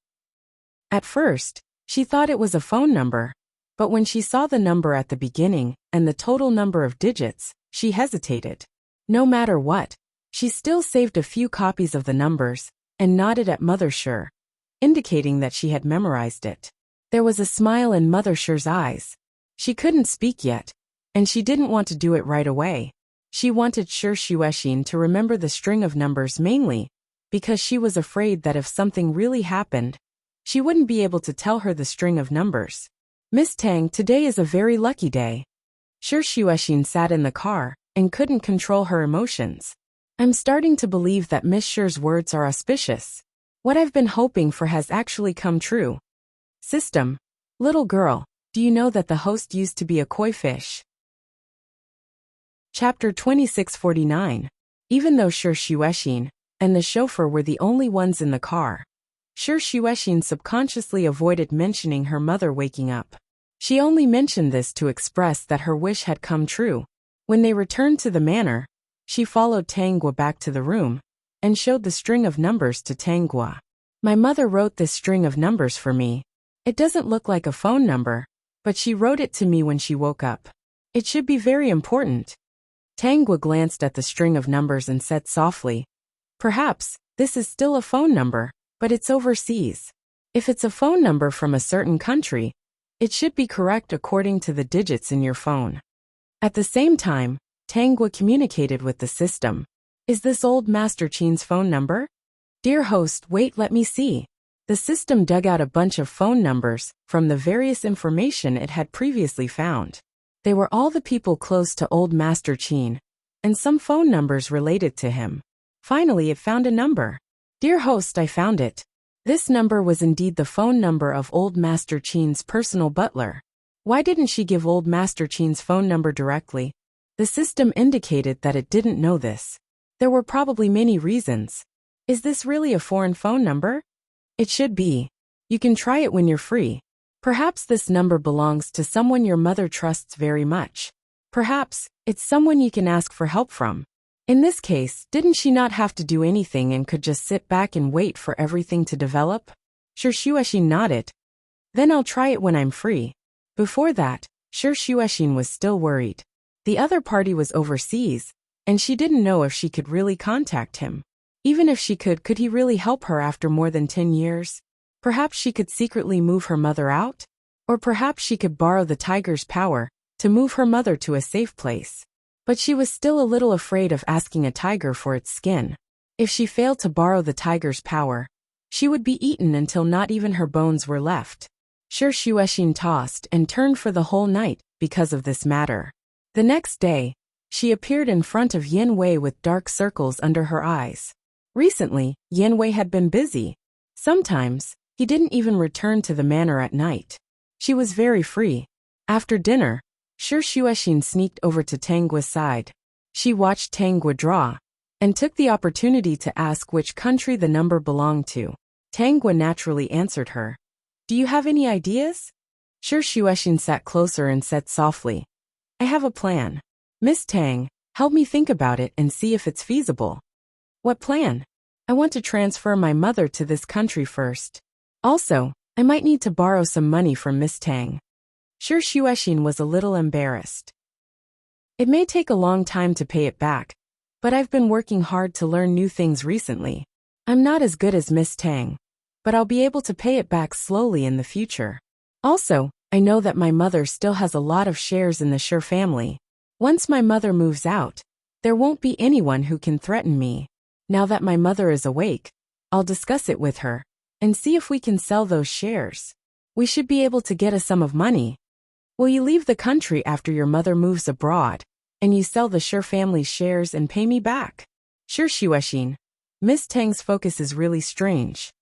Speaker 1: At first, she thought it was a phone number, but when she saw the number at the beginning and the total number of digits, she hesitated. No matter what, She still saved a few copies of the numbers and nodded at Mother Sure, indicating that she had memorized it. There was a smile in Mother Sure's eyes. She couldn't speak yet, and she didn't want to do it right away. She wanted Sure Shueshin to remember the string of numbers mainly because she was afraid that if something really happened, she wouldn't be able to tell her the string of numbers. Miss Tang, today is a very lucky day. Sure Shueshin sat in the car and couldn't control her emotions. I'm starting to believe that Miss Sure's words are auspicious. What I've been hoping for has actually come true. System. Little girl, do you know that the host used to be a koi fish? Chapter 2649. Even though Sure Shueshin and the chauffeur were the only ones in the car, Sure Shueshin subconsciously avoided mentioning her mother waking up. She only mentioned this to express that her wish had come true. When they returned to the manor, she followed Tanggua back to the room and showed the string of numbers to Tanggua. My mother wrote this string of numbers for me. It doesn't look like a phone number, but she wrote it to me when she woke up. It should be very important. Tanggua glanced at the string of numbers and said softly, perhaps this is still a phone number, but it's overseas. If it's a phone number from a certain country, it should be correct according to the digits in your phone. At the same time, Tanggua communicated with the system. Is this old Master Qin's phone number? Dear host, wait, let me see. The system dug out a bunch of phone numbers from the various information it had previously found. They were all the people close to old Master Qin, and some phone numbers related to him. Finally, it found a number. Dear host, I found it. This number was indeed the phone number of old Master Qin's personal butler. Why didn't she give old Master Qin's phone number directly? The system indicated that it didn't know this. There were probably many reasons. Is this really a foreign phone number? It should be. You can try it when you're free. Perhaps this number belongs to someone your mother trusts very much. Perhaps it's someone you can ask for help from. In this case, didn't she not have to do anything and could just sit back and wait for everything to develop? Sure Shueshin nodded. Then I'll try it when I'm free. Before that, Sure Shueshin was still worried. The other party was overseas, and she didn't know if she could really contact him. Even if she could he really help her after more than 10 years? Perhaps she could secretly move her mother out? Or perhaps she could borrow the tiger's power to move her mother to a safe place. But she was still a little afraid of asking a tiger for its skin. If she failed to borrow the tiger's power, she would be eaten until not even her bones were left. Sure Shueshin tossed and turned for the whole night because of this matter. The next day, she appeared in front of Yin Wei with dark circles under her eyes. Recently, Yin Wei had been busy. Sometimes, he didn't even return to the manor at night. She was very free. After dinner, Sure Shueshin sneaked over to Tanggua's side. She watched Tanggua draw and took the opportunity to ask which country the number belonged to. Tanggua naturally answered her. Do you have any ideas? Sure Shueshin sat closer and said softly, I have a plan. Miss Tang, help me think about it and see if it's feasible. What plan? I want to transfer my mother to this country first. Also, I might need to borrow some money from Miss Tang. Sure Shueshin was a little embarrassed. It may take a long time to pay it back, but I've been working hard to learn new things recently. I'm not as good as Miss Tang, but I'll be able to pay it back slowly in the future. Also, I know that my mother still has a lot of shares in the Sure family. Once my mother moves out, there won't be anyone who can threaten me. Now that my mother is awake, I'll discuss it with her and see if we can sell those shares. We should be able to get a sum of money. Will you leave the country after your mother moves abroad, and you sell the Sure family's shares and pay me back? Sure Shueshin, Miss Tang's focus is really strange.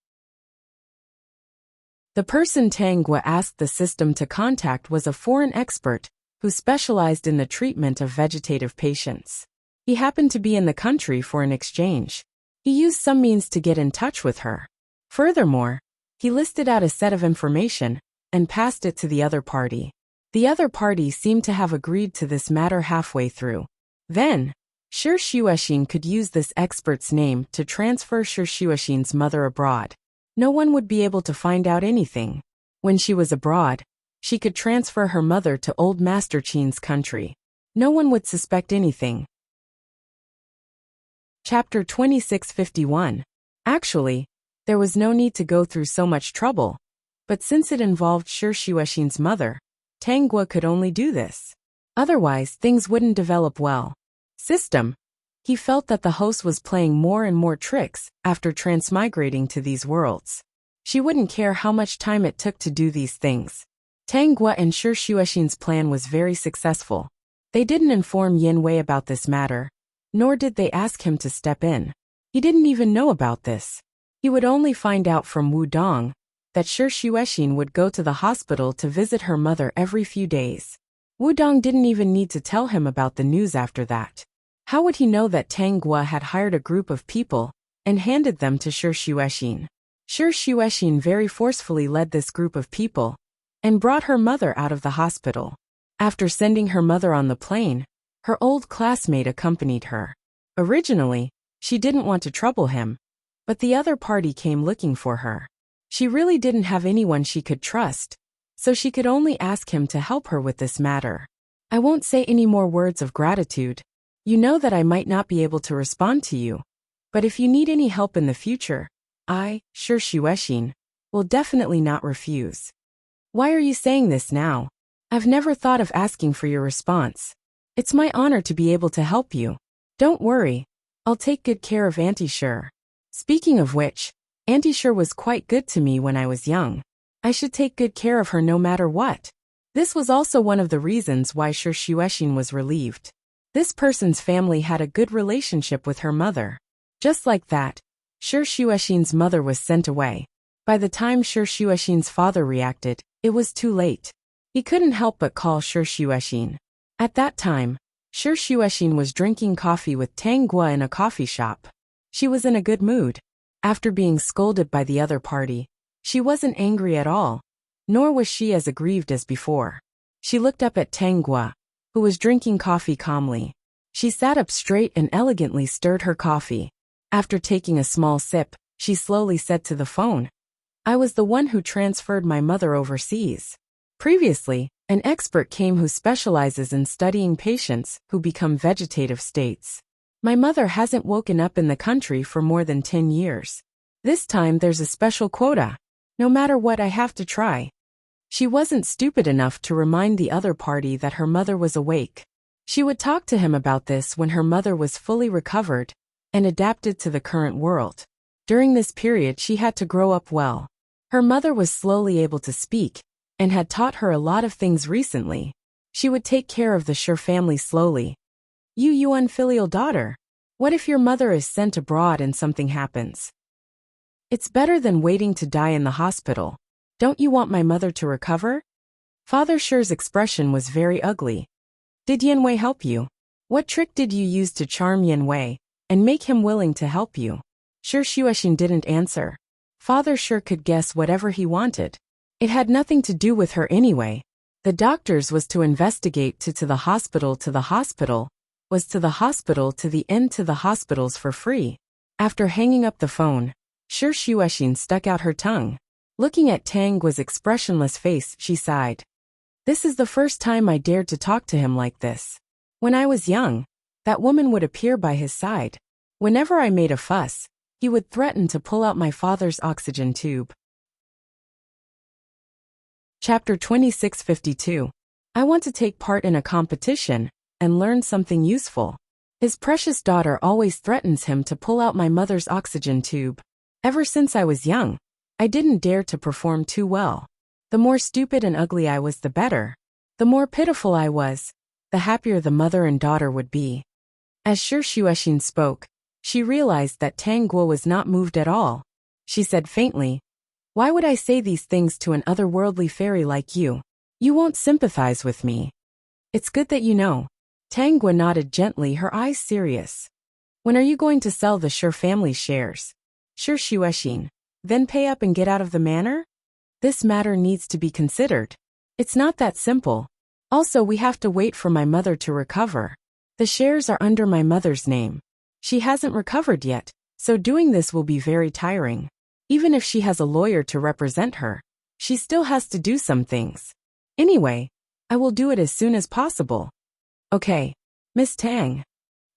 Speaker 1: The person Tanggua asked the system to contact was a foreign expert who specialized in the treatment of vegetative patients. He happened to be in the country for an exchange. He used some means to get in touch with her. Furthermore, he listed out a set of information and passed it to the other party. The other party seemed to have agreed to this matter halfway through. Then, Sure Shueshin could use this expert's name to transfer Sure Shueshin's mother abroad. No one would be able to find out anything. When she was abroad, she could transfer her mother to old Master Qin's country. No one would suspect anything. Chapter 2651. Actually, there was no need to go through so much trouble. But since it involved Shuexin's mother, Tang Guo could only do this. Otherwise, things wouldn't develop well. System. He felt that the host was playing more and more tricks after transmigrating to these worlds. She wouldn't care how much time it took to do these things. Tang Guo and Shuexin's plan was very successful. They didn't inform Yin Wei about this matter, nor did they ask him to step in. He didn't even know about this. He would only find out from Wu Dong that Shuexin would go to the hospital to visit her mother every few days. Wu Dong didn't even need to tell him about the news after that. How would he know that Tang Guo had hired a group of people and handed them to Shuexin? Shuexin very forcefully led this group of people and brought her mother out of the hospital. After sending her mother on the plane, her old classmate accompanied her. Originally, she didn't want to trouble him, but the other party came looking for her. She really didn't have anyone she could trust, so she could only ask him to help her with this matter. I won't say any more words of gratitude. You know that I might not be able to respond to you, but if you need any help in the future, I, Shuexin, will definitely not refuse. Why are you saying this now? I've never thought of asking for your response. It's my honor to be able to help you. Don't worry, I'll take good care of Auntie Sure. Speaking of which, Auntie Sure was quite good to me when I was young. I should take good care of her no matter what. This was also one of the reasons why Shuexin was relieved. This person's family had a good relationship with her mother. Just like that, Shuexin's mother was sent away. By the time Shuexin's father reacted, it was too late. He couldn't help but call Shuexin. At that time, Shuexin was drinking coffee with Tang Guo in a coffee shop. She was in a good mood. After being scolded by the other party, she wasn't angry at all, nor was she as aggrieved as before. She looked up at Tang Guo, who was drinking coffee calmly. She sat up straight and elegantly stirred her coffee. After taking a small sip, she slowly said to the phone, I was the one who transferred my mother overseas. Previously, an expert came who specializes in studying patients who become vegetative states. My mother hasn't woken up in the country for more than 10 years. This time there's a special quota. No matter what, I have to try. She wasn't stupid enough to remind the other party that her mother was awake. She would talk to him about this when her mother was fully recovered and adapted to the current world. During this period she had to grow up well. Her mother was slowly able to speak and had taught her a lot of things recently. She would take care of the Sure family slowly. You unfilial daughter. What if your mother is sent abroad and something happens? It's better than waiting to die in the hospital. Don't you want my mother to recover? Father Sure's expression was very ugly. Did Yin Wei help you? What trick did you use to charm Yin Wei and make him willing to help you? Shuexin didn't answer. Father Sure could guess whatever he wanted. It had nothing to do with her anyway. The doctors was to investigate to the hospital was to the hospital to the end to the hospitals for free. After hanging up the phone, Shuexin stuck out her tongue. Looking at Tang Guo's expressionless face, she sighed. This is the first time I dared to talk to him like this. When I was young, that woman would appear by his side. Whenever I made a fuss, he would threaten to pull out my father's oxygen tube. Chapter 2652. I want to take part in a competition and learn something useful. His precious daughter always threatens him to pull out my mother's oxygen tube. Ever since I was young, I didn't dare to perform too well. The more stupid and ugly I was, the better. The more pitiful I was, the happier the mother and daughter would be. As Shuexin spoke, she realized that Tang Guo was not moved at all. She said faintly, Why would I say these things to an otherworldly fairy like you? You won't sympathize with me. It's good that you know. Tang Guo nodded gently, her eyes serious. When are you going to sell the Sure family shares? Shuexin. Then pay up and get out of the manor? This matter needs to be considered. It's not that simple. Also, we have to wait for my mother to recover. The shares are under my mother's name. She hasn't recovered yet, so doing this will be very tiring. Even if she has a lawyer to represent her, she still has to do some things. Anyway, I will do it as soon as possible. Okay, Miss Tang.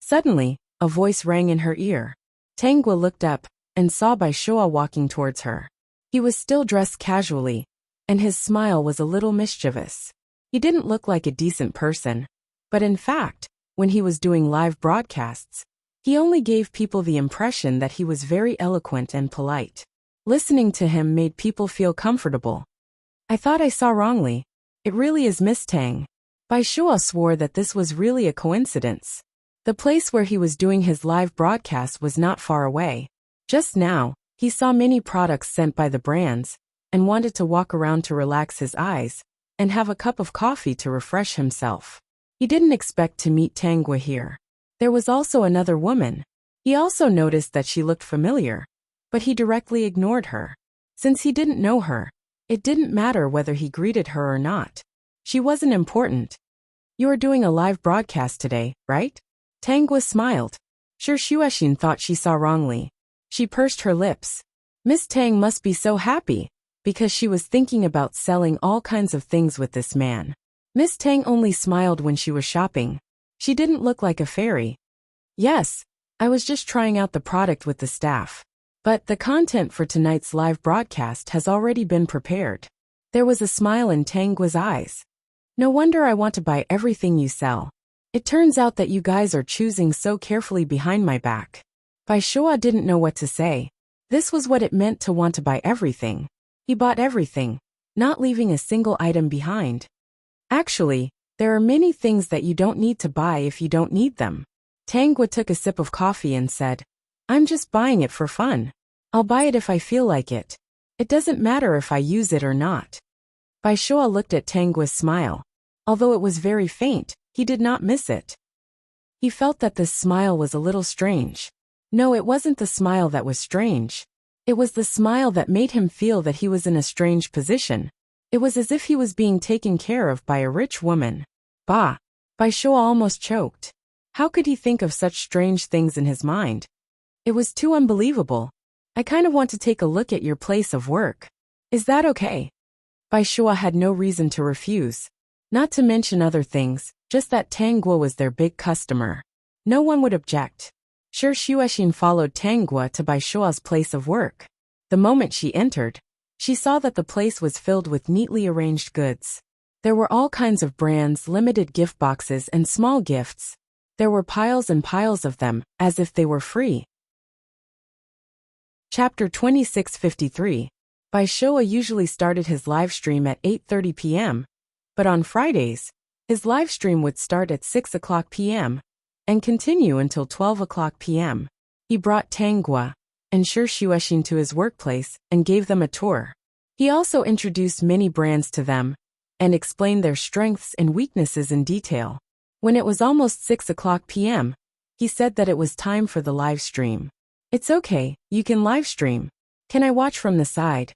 Speaker 1: Suddenly, a voice rang in her ear. Tangwa looked up and saw Bai Shua walking towards her. He was still dressed casually, and his smile was a little mischievous. He didn't look like a decent person, but in fact, when he was doing live broadcasts, he only gave people the impression that he was very eloquent and polite. Listening to him made people feel comfortable. I thought I saw wrongly. It really is Miss Tang. Bai Shua swore that this was really a coincidence. The place where he was doing his live broadcast was not far away. Just now, he saw many products sent by the brands, and wanted to walk around to relax his eyes, and have a cup of coffee to refresh himself. He didn't expect to meet Tangwa here. There was also another woman. He also noticed that she looked familiar, but he directly ignored her. Since he didn't know her, it didn't matter whether he greeted her or not. She wasn't important. You are doing a live broadcast today, right? Tangwa smiled. Sure, Shuexin thought she saw wrongly. She pursed her lips. Miss Tang must be so happy, because she was thinking about selling all kinds of things with this man. Miss Tang only smiled when she was shopping. She didn't look like a fairy. Yes, I was just trying out the product with the staff. But the content for tonight's live broadcast has already been prepared. There was a smile in Tangwa's eyes. No wonder I want to buy everything you sell. It turns out that you guys are choosing so carefully behind my back. Bai Shua didn't know what to say. This was what it meant to want to buy everything. He bought everything, not leaving a single item behind. Actually, there are many things that you don't need to buy if you don't need them. Tangwa took a sip of coffee and said, I'm just buying it for fun. I'll buy it if I feel like it. It doesn't matter if I use it or not. Bai Shua looked at Tangwa's smile. Although it was very faint, he did not miss it. He felt that this smile was a little strange. No, it wasn't the smile that was strange. It was the smile that made him feel that he was in a strange position. It was as if he was being taken care of by a rich woman. Bah! Bai Shua almost choked. How could he think of such strange things in his mind? It was too unbelievable. I kind of want to take a look at your place of work. Is that okay? Bai Shua had no reason to refuse. Not to mention other things, just that Tangwa was their big customer. No one would object. Sure, Shuexin followed Tangwa to Bai Shua's place of work. The moment she entered, she saw that the place was filled with neatly arranged goods. There were all kinds of brands, limited gift boxes, and small gifts. There were piles and piles of them, as if they were free. Chapter 2653. Bai Shua usually started his live stream at 8:30 p.m., but on Fridays, his live stream would start at 6 o'clock p.m. and continue until 12 o'clock p.m. He brought Tangwa and Shuexin to his workplace and gave them a tour. He also introduced many brands to them and explained their strengths and weaknesses in detail. When it was almost 6 o'clock p.m., he said that it was time for the live stream. It's okay, you can live stream. Can I watch from the side?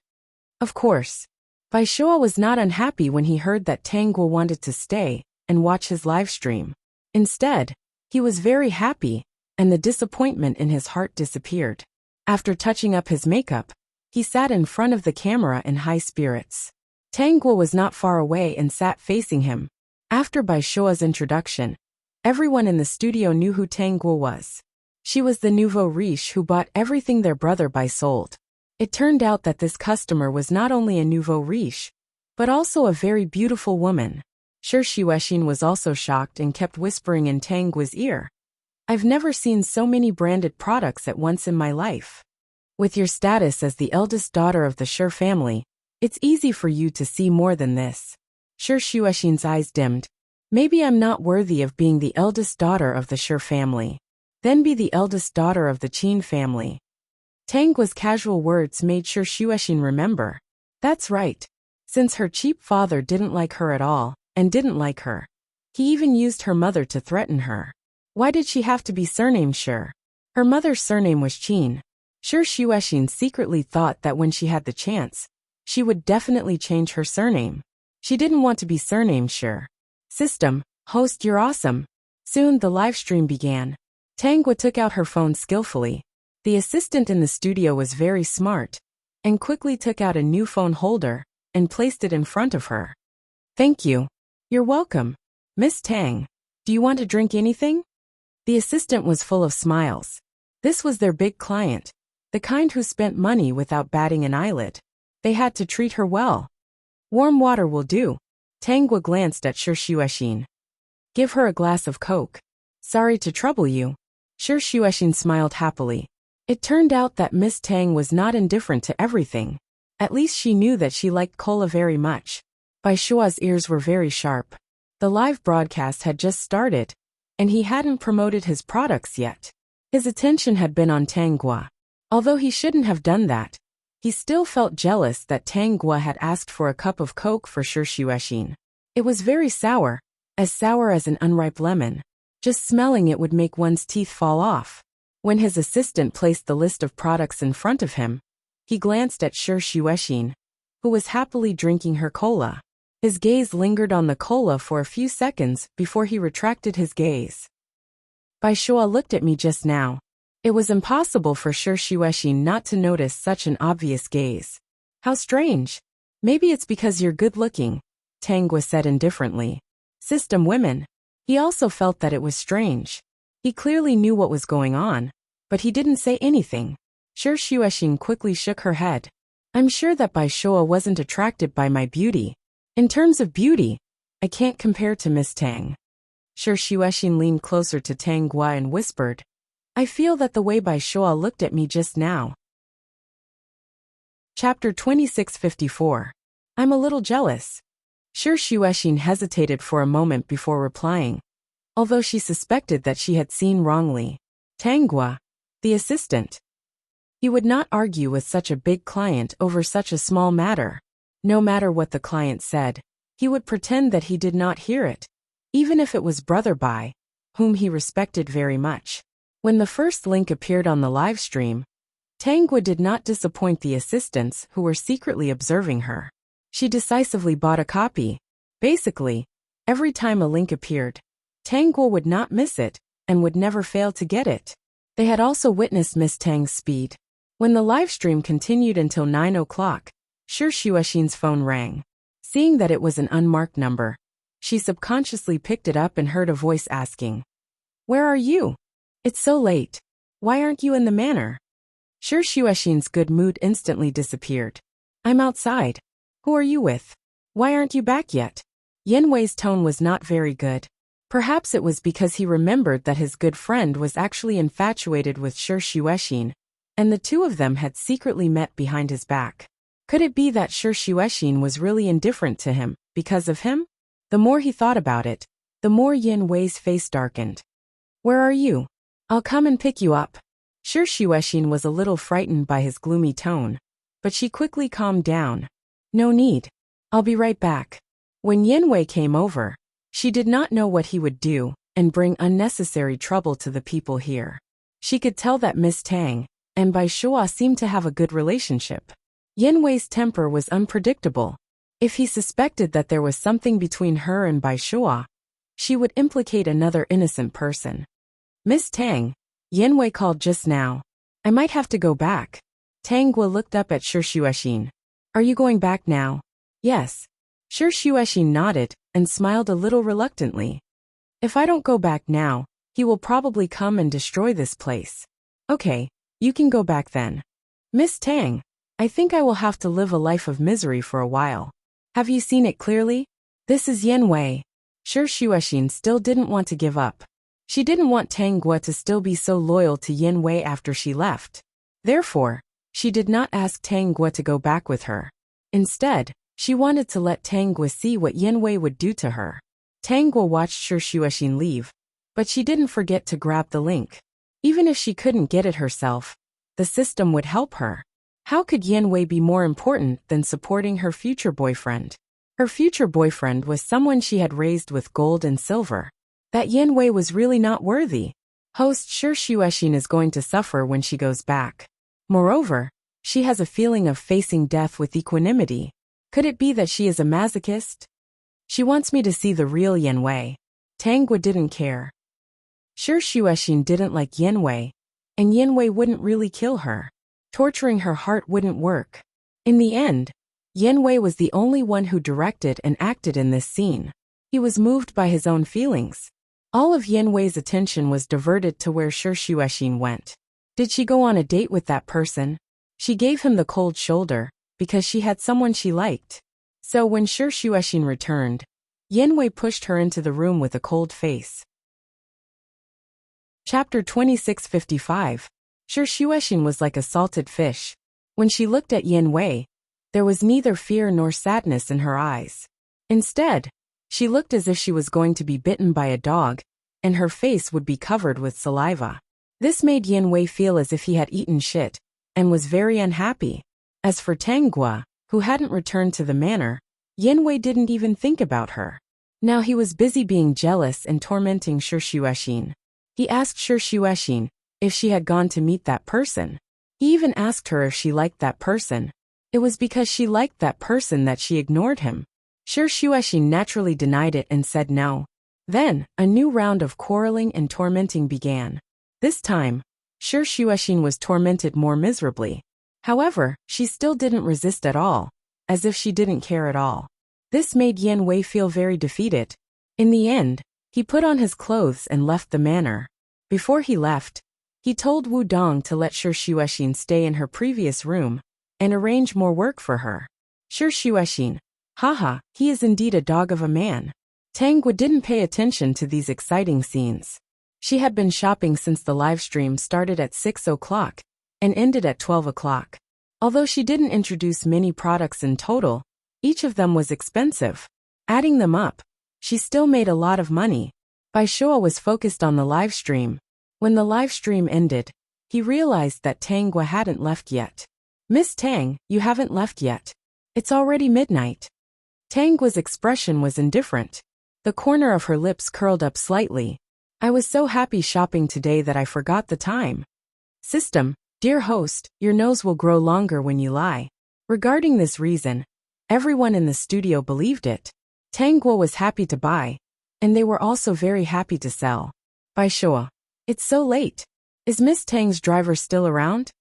Speaker 1: Of course. Bai Shua was not unhappy when he heard that Tangwa wanted to stay and watch his live stream. Instead, he was very happy, and the disappointment in his heart disappeared. After touching up his makeup, he sat in front of the camera in high spirits. Tangwa was not far away and sat facing him. After Bai Shua's introduction, everyone in the studio knew who Tangwa was. She was the nouveau riche who bought everything their brother Bai sold. It turned out that this customer was not only a nouveau riche, but also a very beautiful woman. Sure, Shuexin was also shocked and kept whispering in Tangwa's ear. I've never seen so many branded products at once in my life. With your status as the eldest daughter of the Sure family, it's easy for you to see more than this. Sure, Shuexin's eyes dimmed. Maybe I'm not worthy of being the eldest daughter of the Sure family. Then be the eldest daughter of the Qin family. Tangwa's casual words made Sure Shuexin remember. That's right. Since her cheap father didn't like her at all, and didn't like her, he even used her mother to threaten her. Why did she have to be surnamed Sure? Her mother's surname was Qin. Sure, Shuexin secretly thought that when she had the chance, she would definitely change her surname. She didn't want to be surnamed Sure. System, host, you're awesome. Soon the live stream began. Tangwa took out her phone skillfully. The assistant in the studio was very smart, and quickly took out a new phone holder and placed it in front of her. Thank you. You're welcome. Miss Tang, do you want to drink anything? The assistant was full of smiles. This was their big client, the kind who spent money without batting an eyelid. They had to treat her well. Warm water will do. Tanggwa glanced at Shi Xuexin. Give her a glass of Coke. Sorry to trouble you. Shi Xuexin smiled happily. It turned out that Miss Tang was not indifferent to everything. At least she knew that she liked cola very much. Bai Shua's ears were very sharp. The live broadcast had just started, and he hadn't promoted his products yet. His attention had been on Tanggwa. Although he shouldn't have done that, he still felt jealous that Tanggwa had asked for a cup of Coke for Shi Xuexin. It was very sour as an unripe lemon. Just smelling it would make one's teeth fall off. When his assistant placed the list of products in front of him, he glanced at Shi Xuexin, who was happily drinking her cola. His gaze lingered on the cola for a few seconds before he retracted his gaze. Bai Shua looked at me just now. It was impossible for Shi Xuexin not to notice such an obvious gaze. How strange. Maybe it's because you're good-looking, Tanggwa said indifferently. System women. He also felt that it was strange. He clearly knew what was going on, but he didn't say anything. Shi Xuexin quickly shook her head. I'm sure that Bai Shua wasn't attracted by my beauty. In terms of beauty, I can't compare to Miss Tang. Shi Xuexin leaned closer to Tanggwa and whispered, I feel that the way Bai Shua looked at me just now. Chapter 2654. I'm a little jealous. Shi Xuexin hesitated for a moment before replying, although she suspected that she had seen wrongly. Tanggwa, the assistant. He would not argue with such a big client over such a small matter. No matter what the client said, he would pretend that he did not hear it, even if it was Brother Bai, whom he respected very much. When the first link appeared on the live stream, Tanggwa did not disappoint the assistants who were secretly observing her. She decisively bought a copy. Basically, every time a link appeared, Tanggwa would not miss it and would never fail to get it. They had also witnessed Miss Tang's speed. When the live stream continued until 9 o'clock, Shi Xuexin's phone rang. Seeing that it was an unmarked number, she subconsciously picked it up and heard a voice asking, Where are you? It's so late. Why aren't you in the manor? Shi Xuexin's good mood instantly disappeared. I'm outside. Who are you with? Why aren't you back yet? Yin Wei's tone was not very good. Perhaps it was because he remembered that his good friend was actually infatuated with Shi Xuexin, and the two of them had secretly met behind his back. Could it be that Shi Xuexin was really indifferent to him, because of him? The more he thought about it, the more Yin Wei's face darkened. Where are you? I'll come and pick you up. Shi Xuexin was a little frightened by his gloomy tone, but she quickly calmed down. No need. I'll be right back. When Yin Wei came over, she did not know what he would do and bring unnecessary trouble to the people here. She could tell that Miss Tang and Bai Shua seemed to have a good relationship. Yin Wei's temper was unpredictable. If he suspected that there was something between her and Bai Shua, she would implicate another innocent person. Miss Tang, Yin Wei called just now. I might have to go back. Tanggwa looked up at Shi Xuexin. Are you going back now? Yes. Shi Xuexin nodded and smiled a little reluctantly. If I don't go back now, he will probably come and destroy this place. Okay, you can go back then. Miss Tang, I think I will have to live a life of misery for a while. Have you seen it clearly? This is Yin Wei. Shi Xuexin still didn't want to give up. She didn't want Tanggwa to still be so loyal to Yin Wei after she left. Therefore, she did not ask Tanggwa to go back with her. Instead, she wanted to let Tanggwa see what Yin Wei would do to her. Tanggwa watched Shi Xuexin leave, but she didn't forget to grab the link. Even if she couldn't get it herself, the system would help her. How could Yin Wei be more important than supporting her future boyfriend? Her future boyfriend was someone she had raised with gold and silver. That Yin Wei was really not worthy. Host Shi Xuexin is going to suffer when she goes back. Moreover, she has a feeling of facing death with equanimity. Could it be that she is a masochist? She wants me to see the real Yin Wei. Tanggwa didn't care. Shi Xuexin didn't like Yin Wei, and Yin Wei wouldn't really kill her. Torturing her heart wouldn't work. In the end, Yin Wei was the only one who directed and acted in this scene. He was moved by his own feelings. All of Yin Wei's attention was diverted to where Shi Xuexin went. Did she go on a date with that person? She gave him the cold shoulder, because she had someone she liked. So when Shi Xuexin returned, Yin Wei pushed her into the room with a cold face. Chapter 2655. Shi Xuexin was like a salted fish. When she looked at Yin Wei, there was neither fear nor sadness in her eyes. Instead, she looked as if she was going to be bitten by a dog, and her face would be covered with saliva. This made Yin Wei feel as if he had eaten shit, and was very unhappy. As for Tanggua, who hadn't returned to the manor, Yin Wei didn't even think about her. Now he was busy being jealous and tormenting Shi Xuexin. He asked Shi Xuexin if she had gone to meet that person. He even asked her if she liked that person. It was because she liked that person that she ignored him. Shi Xuexin naturally denied it and said no. Then, a new round of quarreling and tormenting began. This time, Shi Xuexin was tormented more miserably. However, she still didn't resist at all, as if she didn't care at all. This made Yin Wei feel very defeated. In the end, he put on his clothes and left the manor. Before he left, he told Wu Dong to let Shi Xuexin stay in her previous room and arrange more work for her. Shi Xuexin, haha, he is indeed a dog of a man. Tanggua didn't pay attention to these exciting scenes. She had been shopping since the live stream started at 6 o'clock and ended at 12 o'clock. Although she didn't introduce many products in total, each of them was expensive. Adding them up, she still made a lot of money. Bai Shua was focused on the live stream. When the live stream ended, he realized that Tanggua hadn't left yet. Miss Tang, you haven't left yet. It's already midnight. Tanggua's expression was indifferent. The corner of her lips curled up slightly. I was so happy shopping today that I forgot the time. System, dear host, your nose will grow longer when you lie. Regarding this reason, everyone in the studio believed it. Tanggua was happy to buy, and they were also very happy to sell. Bai Shua, it's so late. Is Miss Tang's driver still around?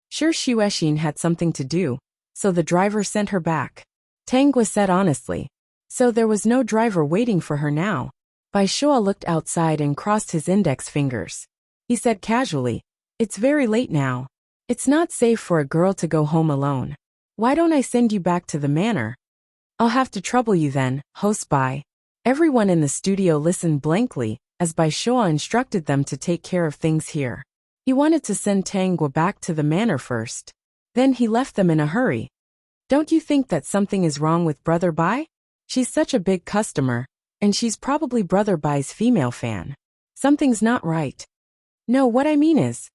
Speaker 1: Shi Xuexin had something to do, so the driver sent her back. Tanggua said honestly. So there was no driver waiting for her now. Bai Shua looked outside and crossed his index fingers. He said casually, it's very late now. It's not safe for a girl to go home alone. Why don't I send you back to the manor? I'll have to trouble you then, host Bai. Everyone in the studio listened blankly, as Bai Shua instructed them to take care of things here. He wanted to send Tanggua back to the manor first. Then he left them in a hurry. Don't you think that something is wrong with Brother Bai? She's such a big customer, and she's probably Brother Bai's female fan. Something's not right. No, what I mean is,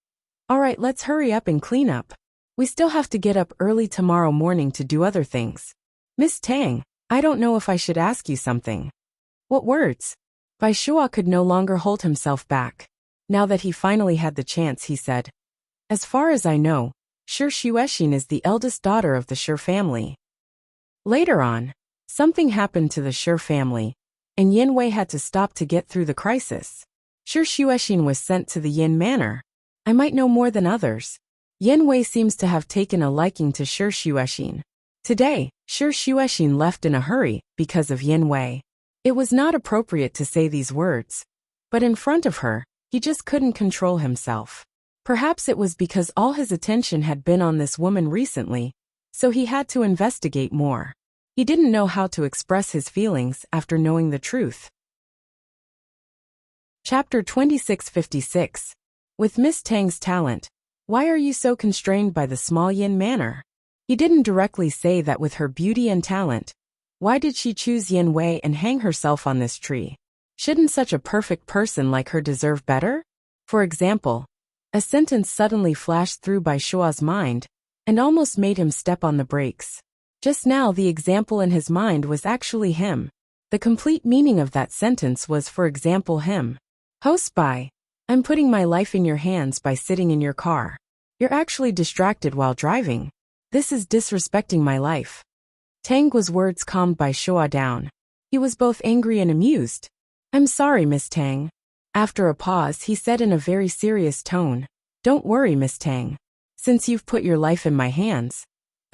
Speaker 1: alright, let's hurry up and clean up. We still have to get up early tomorrow morning to do other things. Miss Tang, I don't know if I should ask you something. What words? Bai Shua could no longer hold himself back. Now that he finally had the chance, he said, as far as I know, Shi Xuexin is the eldest daughter of the Shi family. Later on, something happened to the Shi family, and Yin Wei had to stop to get through the crisis. Shi Xuexin was sent to the Yin Manor. I might know more than others. Yin Wei seems to have taken a liking to Shi Xuexin. Today, Shi Xuexin left in a hurry because of Yin Wei. It was not appropriate to say these words, but in front of her, he just couldn't control himself. Perhaps it was because all his attention had been on this woman recently, so he had to investigate more. He didn't know how to express his feelings after knowing the truth. Chapter 2656. With Miss Tang's talent, why are you so constrained by the small Yin Manor? He didn't directly say that with her beauty and talent. Why did she choose Yin Wei and hang herself on this tree? Shouldn't such a perfect person like her deserve better? For example, a sentence suddenly flashed through Bai Shua's mind and almost made him step on the brakes. Just now the example in his mind was actually him. The complete meaning of that sentence was, for example, him. Host Bai, I'm putting my life in your hands by sitting in your car. You're actually distracted while driving. This is disrespecting my life. Tanggua's words calmed Bai Shua down. He was both angry and amused. I'm sorry, Miss Tang. After a pause, he said in a very serious tone, don't worry, Miss Tang. Since you've put your life in my hands,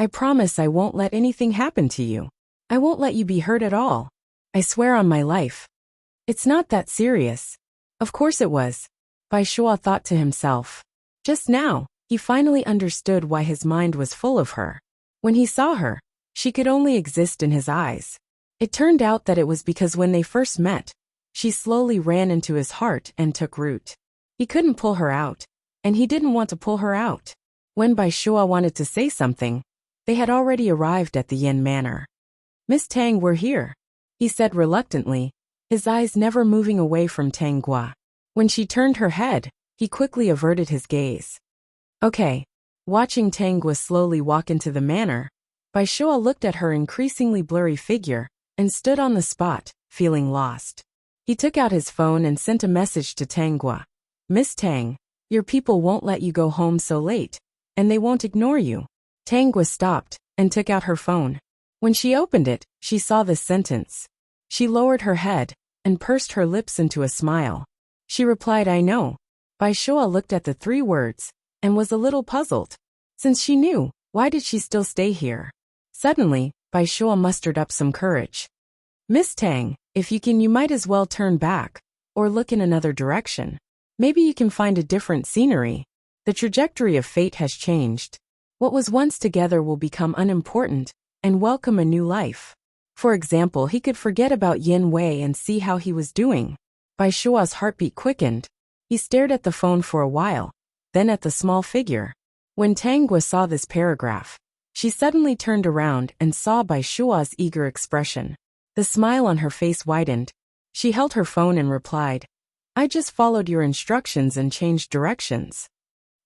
Speaker 1: I promise I won't let anything happen to you. I won't let you be hurt at all. I swear on my life. It's not that serious. Of course it was. Bai Shuo thought to himself. Just now, he finally understood why his mind was full of her. When he saw her, she could only exist in his eyes. It turned out that it was because when they first met, she slowly ran into his heart and took root. He couldn't pull her out, and he didn't want to pull her out. When Bai Shuo wanted to say something, they had already arrived at the Yin Manor. Miss Tang, we're here, he said reluctantly, his eyes never moving away from Tang Gua. When she turned her head, he quickly averted his gaze. Okay. Watching Tang Gua slowly walk into the manor, Bai Shuo looked at her increasingly blurry figure and stood on the spot, feeling lost. He took out his phone and sent a message to Tang Gua. Miss Tang, your people won't let you go home so late, and they won't ignore you. Tang Gua stopped and took out her phone. When she opened it, she saw this sentence. She lowered her head and pursed her lips into a smile. She replied, I know. Bai Shuo looked at the 3 words and was a little puzzled. Since she knew, why did she still stay here? Suddenly, Bai Shuo mustered up some courage. Miss Tang, if you can, you might as well turn back or look in another direction. Maybe you can find a different scenery. The trajectory of fate has changed. What was once together will become unimportant and welcome a new life. For example, he could forget about Yin Wei and see how he was doing. Bai Shuo's heartbeat quickened. He stared at the phone for a while, then at the small figure. When Tang Gua saw this paragraph, she suddenly turned around and saw Bai Shuo's eager expression. The smile on her face widened. She held her phone and replied, I just followed your instructions and changed directions.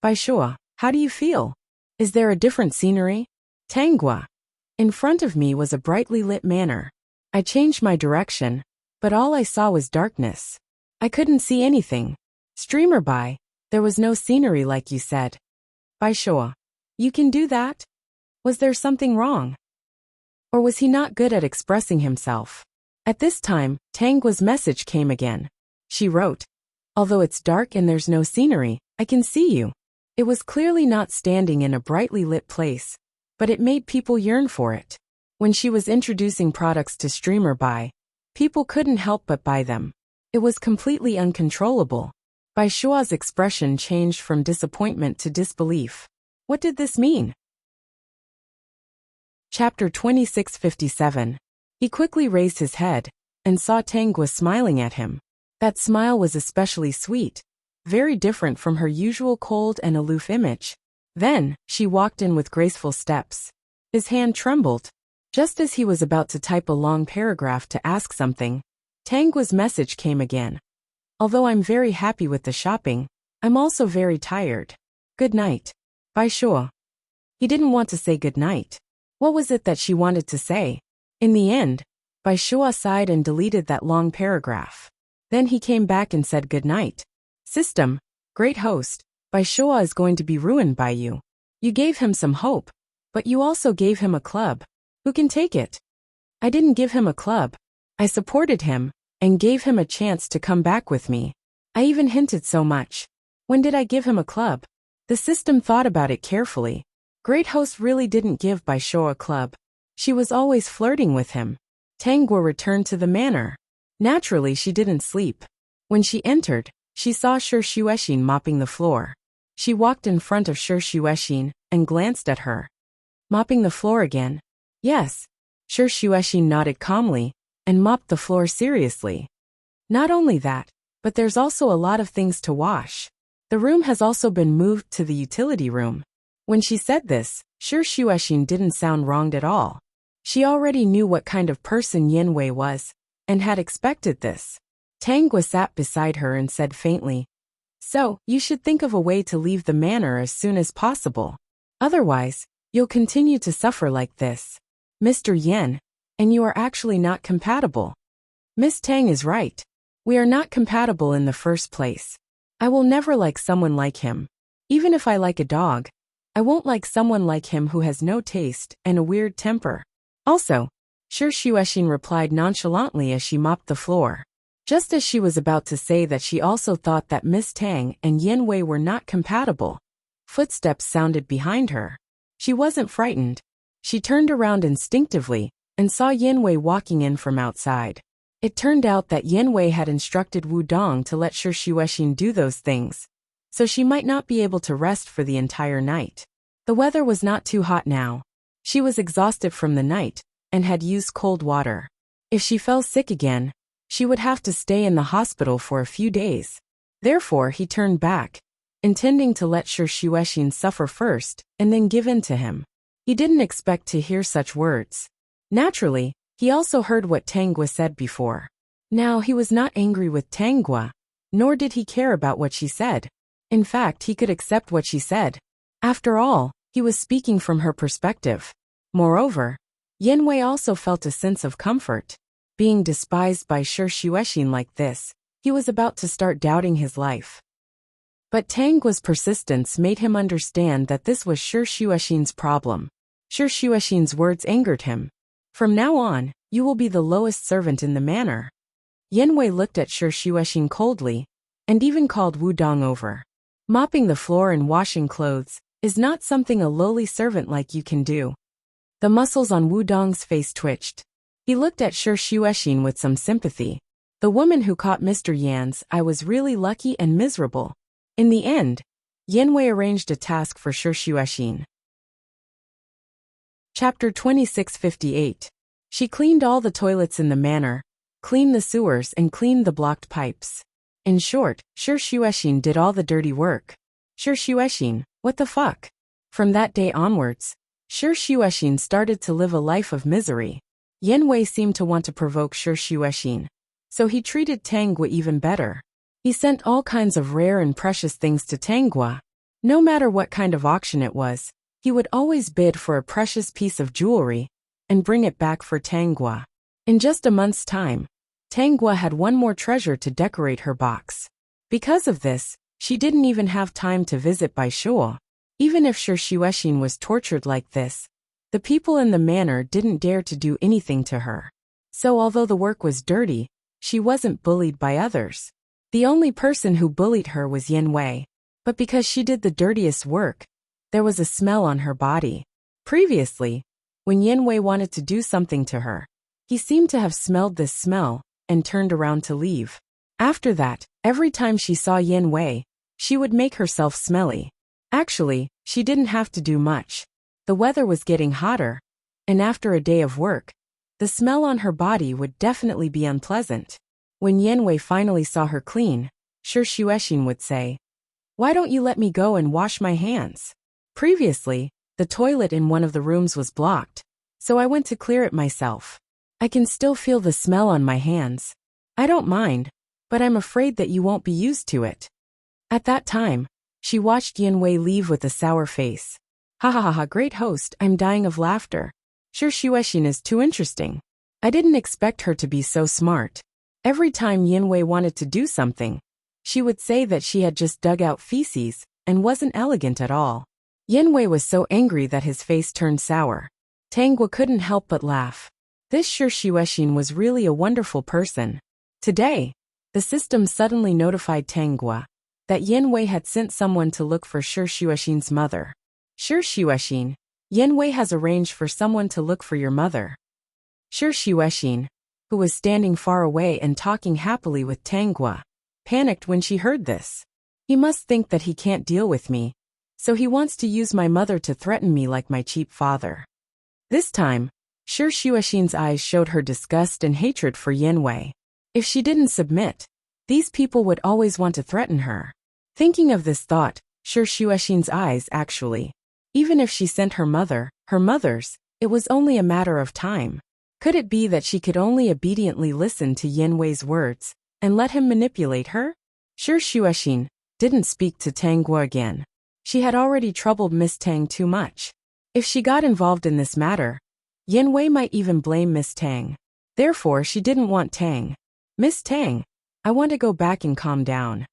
Speaker 1: Bai Shuo, how do you feel? Is there a different scenery? Tang Gua. In front of me was a brightly lit manor. I changed my direction, but all I saw was darkness. I couldn't see anything. Streamer Bai, there was no scenery like you said. Bai Shuo, you can do that? Was there something wrong? Or was he not good at expressing himself? At this time, Tang Gua's message came again. She wrote, although it's dark and there's no scenery, I can see you. It was clearly not standing in a brightly lit place, but it made people yearn for it. When she was introducing products to Streamer Bai, people couldn't help but buy them. It was completely uncontrollable. Bai Shuo's expression changed from disappointment to disbelief. What did this mean? Chapter 2657. He quickly raised his head and saw Tang Gua smiling at him. That smile was especially sweet, very different from her usual cold and aloof image. Then, she walked in with graceful steps. His hand trembled. Just as he was about to type a long paragraph to ask something, Tang Gua's message came again. Although I'm very happy with the shopping, I'm also very tired. Good night. Bai Shuo. He didn't want to say good night. What was it that she wanted to say? In the end, Bai Shuo sighed and deleted that long paragraph. Then he came back and said good night. System, great host, Bai Shuo is going to be ruined by you. You gave him some hope, but you also gave him a club. Who can take it? I didn't give him a club. I supported him and gave him a chance to come back with me. I even hinted so much. When did I give him a club? The system thought about it carefully. Great host really didn't give Bai Shuo a club. She was always flirting with him. Tang Gua returned to the manor. Naturally, she didn't sleep. When she entered, she saw Shi Xuexin mopping the floor. She walked in front of Shi Xuexin and glanced at her. Mopping the floor again? Yes. Shi Xuexin nodded calmly and mopped the floor seriously. Not only that, but there's also a lot of things to wash. The room has also been moved to the utility room. When she said this, Shi Xuexin didn't sound wronged at all. She already knew what kind of person Yin Wei was, and had expected this. Tang Gua sat beside her and said faintly, so, you should think of a way to leave the manor as soon as possible. Otherwise, you'll continue to suffer like this. Mr. Yen, and you are actually not compatible. Miss Tang is right. We are not compatible in the first place. I will never like someone like him. Even if I like a dog, I won't like someone like him who has no taste and a weird temper. Also, Shi Xuexin replied nonchalantly as she mopped the floor. Just as she was about to say that she also thought that Miss Tang and Yin Wei were not compatible, footsteps sounded behind her. She wasn't frightened. She turned around instinctively and saw Yin Wei walking in from outside. It turned out that Yen Wei had instructed Wu Dong to let Shi Xuexin do those things, so she might not be able to rest for the entire night. The weather was not too hot now. She was exhausted from the night, and had used cold water. If she fell sick again, she would have to stay in the hospital for a few days. Therefore he turned back, intending to let Shi Xuexin suffer first, and then give in to him. He didn't expect to hear such words. Naturally, he also heard what Tanggua said before. Now he was not angry with Tanggua, nor did he care about what she said. In fact, he could accept what she said. After all, he was speaking from her perspective. Moreover, Yen Wei also felt a sense of comfort. Being despised by Shi Xuexin like this, he was about to start doubting his life. But Tanggua's persistence made him understand that this was Shi Xuexin's problem. Shi Xuexin's words angered him. From now on, you will be the lowest servant in the manor. Yen Wei looked at Shi Xuexin coldly, and even called Wu Dong over. Mopping the floor and washing clothes is not something a lowly servant like you can do. The muscles on Wu Dong's face twitched. He looked at Shi Xuexin with some sympathy. The woman who caught Mr. Yan's eye was really lucky and miserable. In the end, Yen Wei arranged a task for Shi Xuexin. Chapter 2658. She cleaned all the toilets in the manor, cleaned the sewers and cleaned the blocked pipes. In short, Shi Xuexin did all the dirty work. Shi Xuexin, what the fuck? From that day onwards, Shi Xuexin started to live a life of misery. Yen Wei seemed to want to provoke Shi Xuexin, so he treated Tanggua even better. He sent all kinds of rare and precious things to Tanggua. No matter what kind of auction it was, he would always bid for a precious piece of jewelry and bring it back for Tanggua. In just a month's time, Tanggua had one more treasure to decorate her box. Because of this, she didn't even have time to visit Bai Shuo. Even if Shi Xuexin was tortured like this, the people in the manor didn't dare to do anything to her. So although the work was dirty, she wasn't bullied by others. The only person who bullied her was Yen Wei. But because she did the dirtiest work, there was a smell on her body. Previously, when Yen Wei wanted to do something to her, he seemed to have smelled this smell and turned around to leave. After that, every time she saw Yen Wei, she would make herself smelly. Actually, she didn't have to do much. The weather was getting hotter, and after a day of work, the smell on her body would definitely be unpleasant. When Yen Wei finally saw her clean, Shi Xuexin would say, "Why don't you let me go and wash my hands?" Previously, the toilet in one of the rooms was blocked, so I went to clear it myself. I can still feel the smell on my hands. I don't mind, but I'm afraid that you won't be used to it. At that time, she watched Yen Wei leave with a sour face. Ha ha ha ha, great host, I'm dying of laughter. Shi Xuexin is too interesting. I didn't expect her to be so smart. Every time Yen Wei wanted to do something, she would say that she had just dug out feces and wasn't elegant at all. Yen Wei was so angry that his face turned sour. Tanggua couldn't help but laugh. This Shi Xuexin was really a wonderful person. Today, the system suddenly notified Tanggua that Yen Wei had sent someone to look for Shi Xuexin's mother. Shi Xuexin, Yen Wei has arranged for someone to look for your mother. Shi Xuexin, who was standing far away and talking happily with Tanggua, panicked when she heard this. He must think that he can't deal with me, so he wants to use my mother to threaten me like my cheap father. This time, Shi Xuexin's eyes showed her disgust and hatred for Yen Wei. If she didn't submit, these people would always want to threaten her. Thinking of this thought, Shi Xuexin's eyes actually. Even if she sent her mother's, it was only a matter of time. Could it be that she could only obediently listen to Yen Wei's words and let him manipulate her? Shi Xuexin didn't speak to Tanggua again. She had already troubled Miss Tang too much. If she got involved in this matter, Yen Wei might even blame Miss Tang. Therefore, she didn't want Tang. Miss Tang, I want to go back and calm down.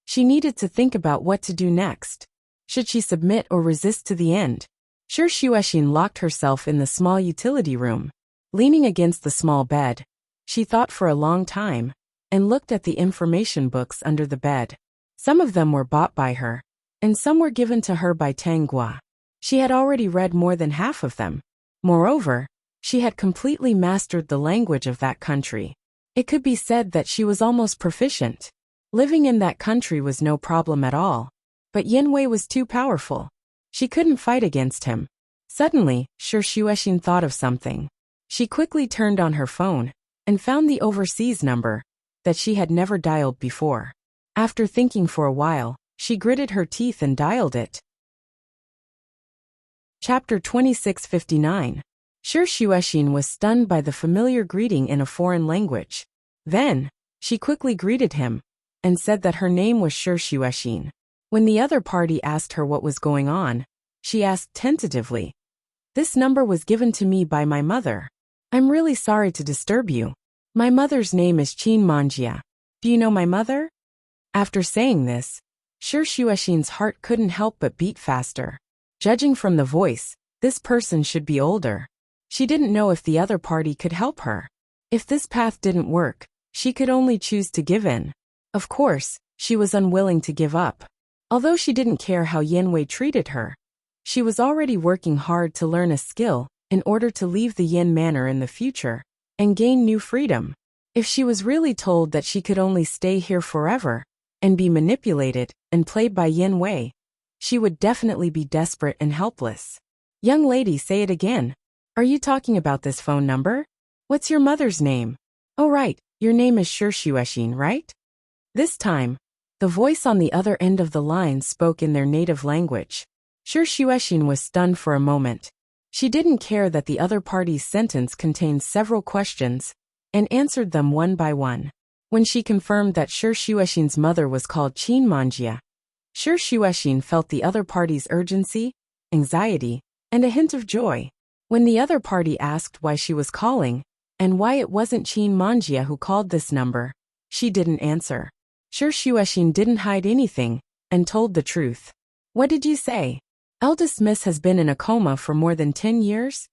Speaker 1: She needed to think about what to do next. Should she submit or resist to the end? Shi Xuexin locked herself in the small utility room. Leaning against the small bed, she thought for a long time and looked at the information books under the bed. Some of them were bought by her, and some were given to her by Tanggua. She had already read more than half of them. Moreover, she had completely mastered the language of that country. It could be said that she was almost proficient. Living in that country was no problem at all. But Yin Wei was too powerful. She couldn't fight against him. Suddenly, Shi Xuexin thought of something. She quickly turned on her phone and found the overseas number that she had never dialed before. After thinking for a while, she gritted her teeth and dialed it. Chapter 2659. Shi Xuexin was stunned by the familiar greeting in a foreign language. Then, she quickly greeted him and said that her name was Shi Xuexin. When the other party asked her what was going on, she asked tentatively, "This number was given to me by my mother. I'm really sorry to disturb you. My mother's name is Qin Manjia. Do you know my mother?" After saying this, Shi Xuexin's heart couldn't help but beat faster. Judging from the voice, this person should be older. She didn't know if the other party could help her. If this path didn't work, she could only choose to give in. Of course, she was unwilling to give up. Although she didn't care how Yin Wei treated her, she was already working hard to learn a skill in order to leave the Yin manor in the future and gain new freedom. If she was really told that she could only stay here forever and be manipulated and played by Yin Wei, she would definitely be desperate and helpless. "Young lady, say it again. Are you talking about this phone number? What's your mother's name?" "Oh right, your name is Shi Xuexin, right?" This time, the voice on the other end of the line spoke in their native language. Shi Xuexin was stunned for a moment. She didn't care that the other party's sentence contained several questions and answered them one by one. When she confirmed that Shi Xuexin's mother was called Qin Manjia, Shi Xuexin felt the other party's urgency, anxiety, and a hint of joy. When the other party asked why she was calling and why it wasn't Qin Manjia who called this number, she didn't answer. Shi Xuexin didn't hide anything and told the truth. "What did you say? Eldest Miss has been in a coma for more than 10 years?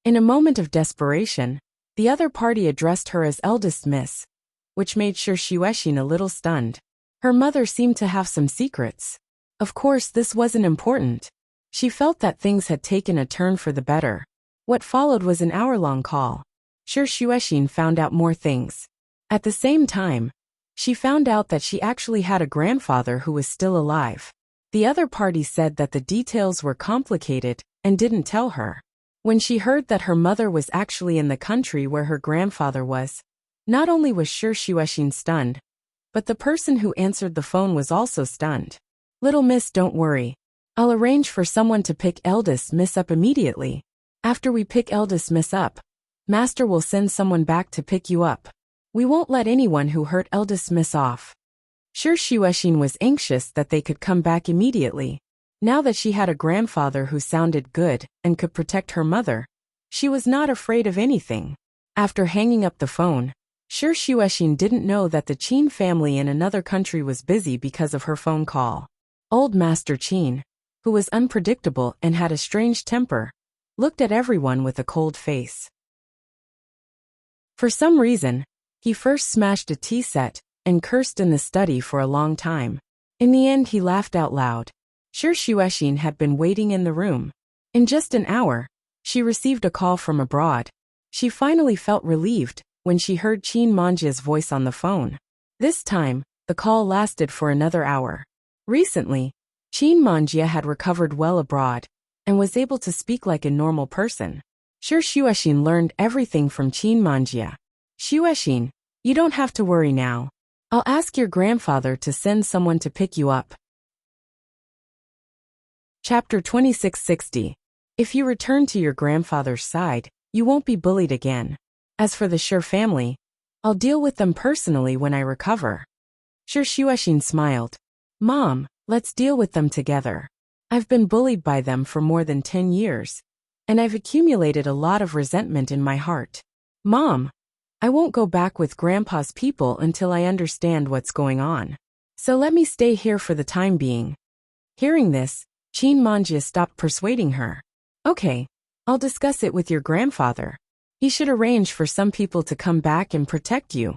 Speaker 1: In a moment of desperation, the other party addressed her as Eldest Miss, which made Shi Xuexin a little stunned. Her mother seemed to have some secrets. Of course, this wasn't important. She felt that things had taken a turn for the better. What followed was an hour-long call. Shi Xuexin found out more things. At the same time, she found out that she actually had a grandfather who was still alive. The other party said that the details were complicated and didn't tell her. When she heard that her mother was actually in the country where her grandfather was, not only was Shi Xuexin stunned, but the person who answered the phone was also stunned. "Little miss, don't worry. I'll arrange for someone to pick Eldest Miss up immediately. After we pick Eldest Miss up, Master will send someone back to pick you up. We won't let anyone who hurt Eldest Miss off." Shi Xuexin was anxious that they could come back immediately. Now that she had a grandfather who sounded good and could protect her mother, she was not afraid of anything. After hanging up the phone, Shi Xuexin didn't know that the Qin family in another country was busy because of her phone call. Old Master Qin, who was unpredictable and had a strange temper, looked at everyone with a cold face. For some reason, he first smashed a tea set and cursed in the study for a long time. In the end, he laughed out loud. Shi Xuexin had been waiting in the room. In just an hour, she received a call from abroad. She finally felt relieved when she heard Qin Manjia's voice on the phone. This time, the call lasted for another hour. Recently, Qin Manjia had recovered well abroad and was able to speak like a normal person. Shi Xuexin learned everything from Qin Manjia. "Xuexin, you don't have to worry now. I'll ask your grandfather to send someone to pick you up." Chapter 2660. If you return to your grandfather's side, you won't be bullied again. As for the Shi family, I'll deal with them personally when I recover. Shi Xuexin smiled. "Mom, let's deal with them together. I've been bullied by them for more than 10 years, and I've accumulated a lot of resentment in my heart. Mom, I won't go back with Grandpa's people until I understand what's going on. So let me stay here for the time being." Hearing this, Qin Manjia stopped persuading her. "Okay, I'll discuss it with your grandfather. He should arrange for some people to come back and protect you."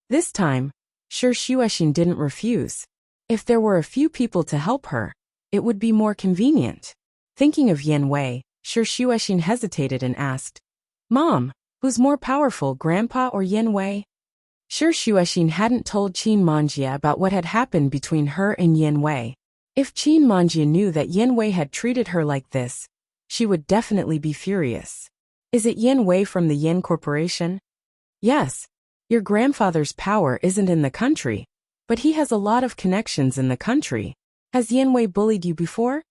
Speaker 1: This time, Shi Xuexin didn't refuse. If there were a few people to help her, it would be more convenient. Thinking of Yin Wei, Shi Xuexin hesitated and asked, "Mom, who's more powerful, Grandpa or Yin Wei?" Sure, Xuexin hadn't told Qin Manjia about what had happened between her and Yin Wei. If Qin Manjia knew that Yin Wei had treated her like this, she would definitely be furious. Is it Yin Wei from the Yin Corporation? Yes. Your grandfather's power isn't in the country, but he has a lot of connections in the country. Has Yin Wei bullied you before?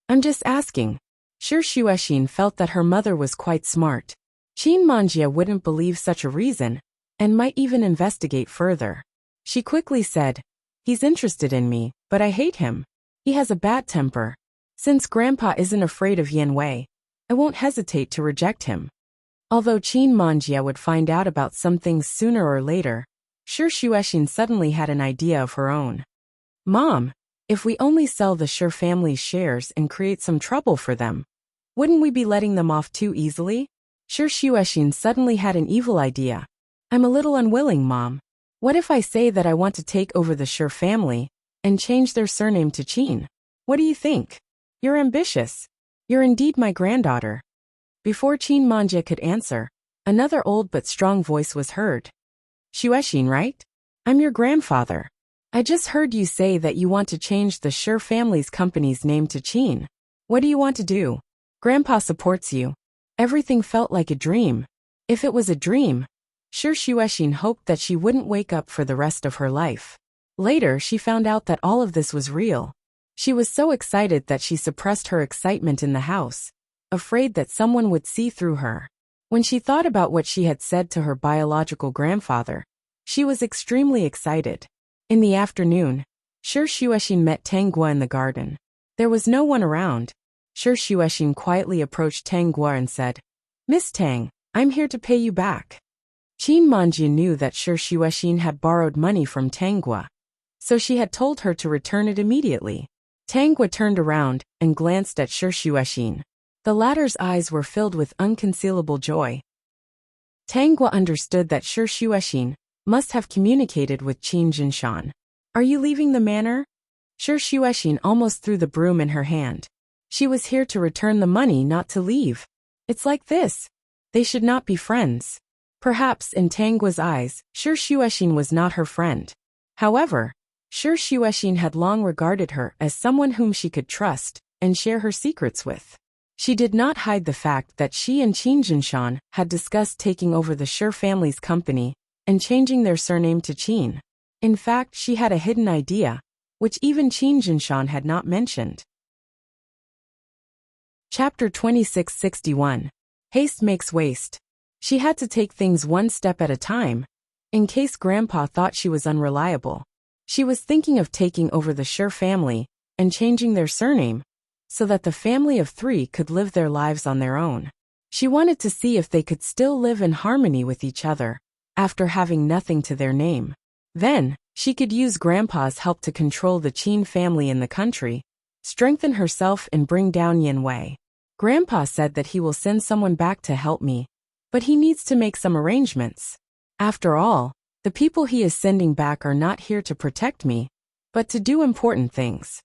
Speaker 1: I'm just asking. Sure, Xuexin felt that her mother was quite smart. Qin Manjia wouldn't believe such a reason, and might even investigate further. She quickly said, he's interested in me, but I hate him. He has a bad temper. Since Grandpa isn't afraid of Yin Wei, I won't hesitate to reject him. Although Qin Manjia would find out about some things sooner or later, Sure Xuexin suddenly had an idea of her own. Mom, if we only sell the Sure family's shares and create some trouble for them, wouldn't we be letting them off too easily? Sure Xuexin suddenly had an evil idea. I'm a little unwilling, Mom. What if I say that I want to take over the Sure family and change their surname to Qin? What do you think? You're ambitious. You're indeed my granddaughter. Before Qin Manjia could answer, another old but strong voice was heard. Xuexin, right? I'm your grandfather. I just heard you say that you want to change the Sure family's company's name to Qin. What do you want to do? Grandpa supports you. Everything felt like a dream. If it was a dream, Sure Xuexin hoped that she wouldn't wake up for the rest of her life. Later, she found out that all of this was real. She was so excited that she suppressed her excitement in the house, afraid that someone would see through her. When she thought about what she had said to her biological grandfather, she was extremely excited. In the afternoon, Sure Xuexin met Tang Guo in the garden. There was no one around. Sure Xuexin quietly approached Tang Guo and said, Miss Tang, I'm here to pay you back. Qin Manjia knew that Sure Xuexin had borrowed money from Tang Guo, so she had told her to return it immediately. Tang Guo turned around and glanced at Sure Xuexin. The latter's eyes were filled with unconcealable joy. Tang Guo understood that Sure Xuexin must have communicated with Qin Jinshan. Are you leaving the manor? Sure Xuexin almost threw the broom in her hand. She was here to return the money, not to leave. It's like this. They should not be friends. Perhaps in Tang Guo's eyes, Sure Xuexin was not her friend. However, Sure Xuexin had long regarded her as someone whom she could trust and share her secrets with. She did not hide the fact that she and Qin Jinshan had discussed taking over the Sure family's company and changing their surname to Qin. In fact, she had a hidden idea, which even Qin Jinshan had not mentioned. Chapter 2661. Haste makes waste. She had to take things one step at a time, in case Grandpa thought she was unreliable. She was thinking of taking over the Sure family and changing their surname, so that the family of three could live their lives on their own. She wanted to see if they could still live in harmony with each other, after having nothing to their name. Then, she could use Grandpa's help to control the Qin family in the country, strengthen herself and bring down Yin Wei. Grandpa said that he will send someone back to help me, but he needs to make some arrangements. After all, the people he is sending back are not here to protect me, but to do important things.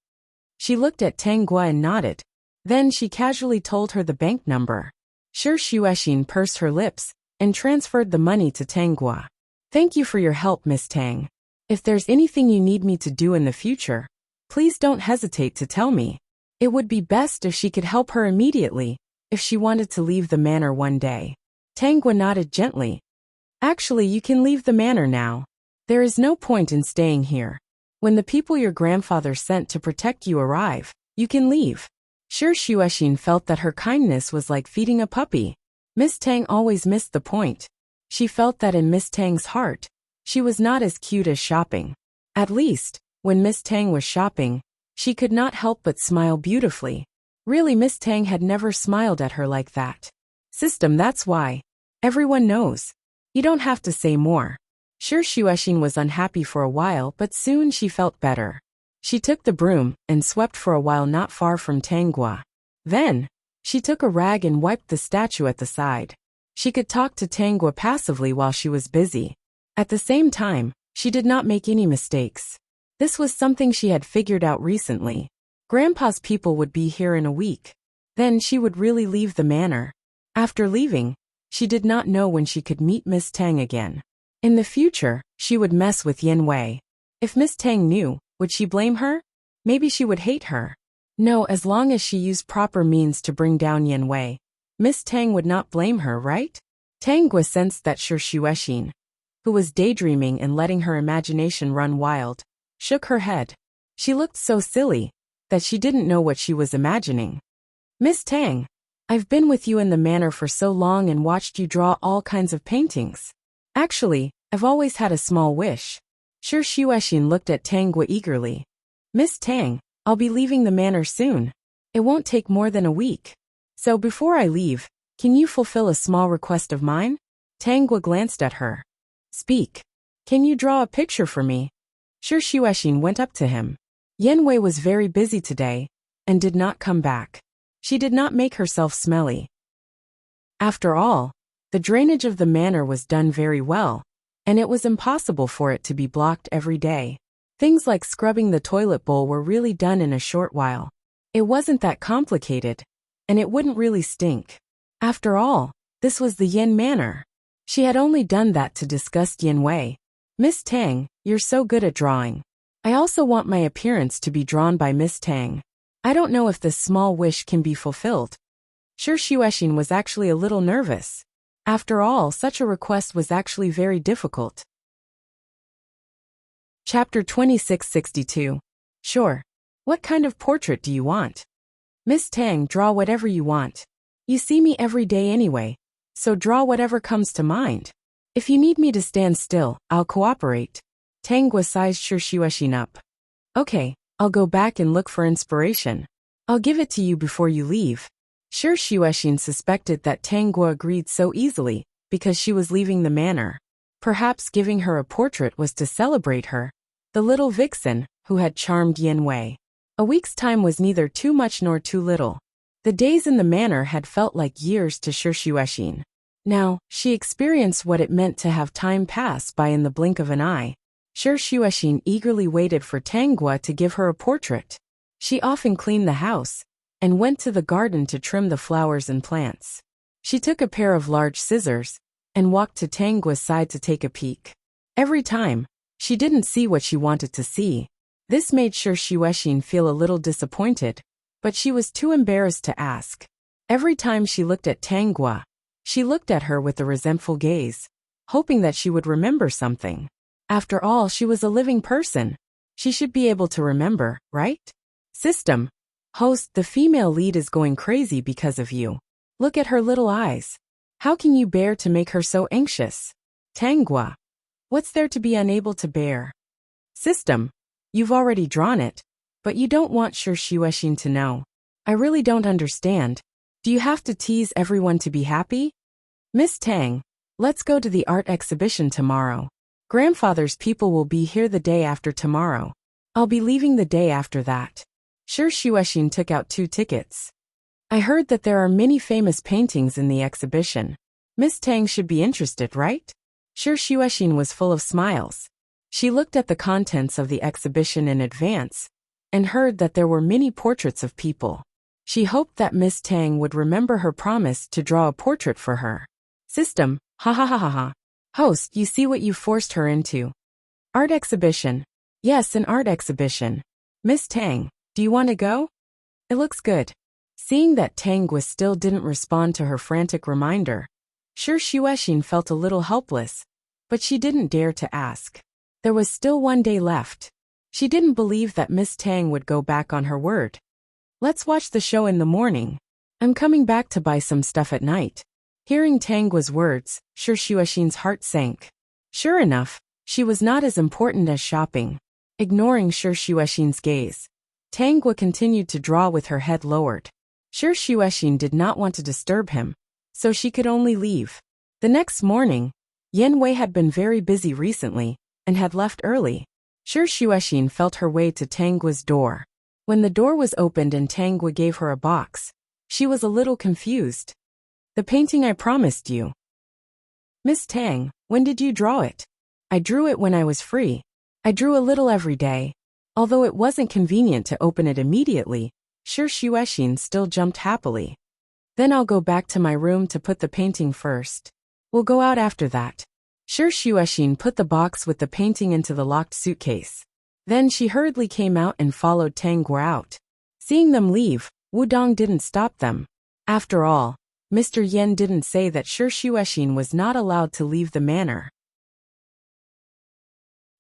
Speaker 1: She looked at Tang Guo and nodded. Then she casually told her the bank number. Sure Xuexin pursed her lips and transferred the money to Tang Guo. Thank you for your help, Miss Tang. If there's anything you need me to do in the future, please don't hesitate to tell me. It would be best if she could help her immediately, if she wanted to leave the manor one day. Tang Guo nodded gently. Actually, you can leave the manor now. There is no point in staying here. When the people your grandfather sent to protect you arrive, you can leave. Sure Xuexin felt that her kindness was like feeding a puppy. Miss Tang always missed the point. She felt that in Miss Tang's heart, she was not as cute as shopping. At least, when Miss Tang was shopping, she could not help but smile beautifully. Really, Miss Tang had never smiled at her like that. System, that's why. Everyone knows. You don't have to say more. Sure Xuexin was unhappy for a while, but soon she felt better. She took the broom and swept for a while not far from Tang Guo. Then, she took a rag and wiped the statue at the side. She could talk to Tang Guo passively while she was busy. At the same time, she did not make any mistakes. This was something she had figured out recently. Grandpa's people would be here in a week. Then she would really leave the manor. After leaving, she did not know when she could meet Miss Tang again. In the future, she would mess with Yin Wei. If Miss Tang knew, would she blame her? Maybe she would hate her. No, as long as she used proper means to bring down Yin Wei, Miss Tang would not blame her, right? Tang Gui sensed that Shi Xuexin, who was daydreaming and letting her imagination run wild, shook her head. She looked so silly that she didn't know what she was imagining. Miss Tang, I've been with you in the manor for so long and watched you draw all kinds of paintings. Actually, I've always had a small wish. Shi Xuexin looked at Tang Gui eagerly. Miss Tang, I'll be leaving the manor soon. It won't take more than a week. So before I leave, can you fulfill a small request of mine? Tang Gui glanced at her. Speak. Can you draw a picture for me? Shi Xuexin went up to him. Yin Wei was very busy today and did not come back. She did not make herself smelly. After all, the drainage of the manor was done very well, and it was impossible for it to be blocked every day. Things like scrubbing the toilet bowl were really done in a short while. It wasn't that complicated, and it wouldn't really stink. After all, this was the Yin Manor. She had only done that to disgust Yin Wei. Miss Tang, you're so good at drawing. I also want my appearance to be drawn by Miss Tang. I don't know if this small wish can be fulfilled. Shi Xuexin was actually a little nervous. After all, such a request was actually very difficult. Chapter 2662. Sure. What kind of portrait do you want? Miss Tang, draw whatever you want. You see me every day anyway, so draw whatever comes to mind. If you need me to stand still, I'll cooperate. Tang Gui sized Shi Xuexin up. Okay, I'll go back and look for inspiration. I'll give it to you before you leave. Shi Xuexin suspected that Tang Gui agreed so easily because she was leaving the manor. Perhaps giving her a portrait was to celebrate her, the little vixen who had charmed Yin Wei. A week's time was neither too much nor too little. The days in the manor had felt like years to Shi Xuexin. Now, she experienced what it meant to have time pass by in the blink of an eye. Shi Xuexin eagerly waited for Tang Gui to give her a portrait. She often cleaned the house and went to the garden to trim the flowers and plants. She took a pair of large scissors and walked to Tang Gui's side to take a peek. Every time, she didn't see what she wanted to see. This made Shi Xuexin feel a little disappointed, but she was too embarrassed to ask. Every time she looked at Tang Gui, she looked at her with a resentful gaze, hoping that she would remember something. After all, she was a living person. She should be able to remember, right? System. Host, the female lead is going crazy because of you. Look at her little eyes. How can you bear to make her so anxious? Tang Gui. What's there to be unable to bear? System. You've already drawn it, but you don't want Shi Xuexin to know. I really don't understand. Do you have to tease everyone to be happy? Miss Tang, let's go to the art exhibition tomorrow. Grandfather's people will be here the day after tomorrow. I'll be leaving the day after that. Shi Xuexin took out 2 tickets. I heard that there are many famous paintings in the exhibition. Miss Tang should be interested, right? Shi Xuexin was full of smiles. She looked at the contents of the exhibition in advance and heard that there were many portraits of people. She hoped that Miss Tang would remember her promise to draw a portrait for her. System, ha ha ha ha ha. Host, you see what you forced her into. Art exhibition. Yes, an art exhibition. Miss Tang, do you want to go? It looks good. Seeing that Tang Gui still didn't respond to her frantic reminder, Shi Xuexin felt a little helpless, but she didn't dare to ask. There was still 1 day left. She didn't believe that Miss Tang would go back on her word. Let's watch the show in the morning. I'm coming back to buy some stuff at night. Hearing Tang Gui's words, Shi Xuexin's heart sank. Sure enough, she was not as important as shopping. Ignoring Shi Xuexin's gaze, Tang Gui continued to draw with her head lowered. Shi Xuexin did not want to disturb him, so she could only leave. The next morning, Yin Wei had been very busy recently and had left early. Shi Xuexin felt her way to Tang Gui's door. When the door was opened and Tang Gui gave her a box, she was a little confused. The painting I promised you. Miss Tang, when did you draw it? I drew it when I was free. I drew a little every day. Although it wasn't convenient to open it immediately, Shi Xuexin still jumped happily. Then I'll go back to my room to put the painting first. We'll go out after that. Shuexin put the box with the painting into the locked suitcase. Then she hurriedly came out and followed Tang Guo out. Seeing them leave, Wudong didn't stop them. After all, Mr. Yen didn't say that Shuexin was not allowed to leave the manor.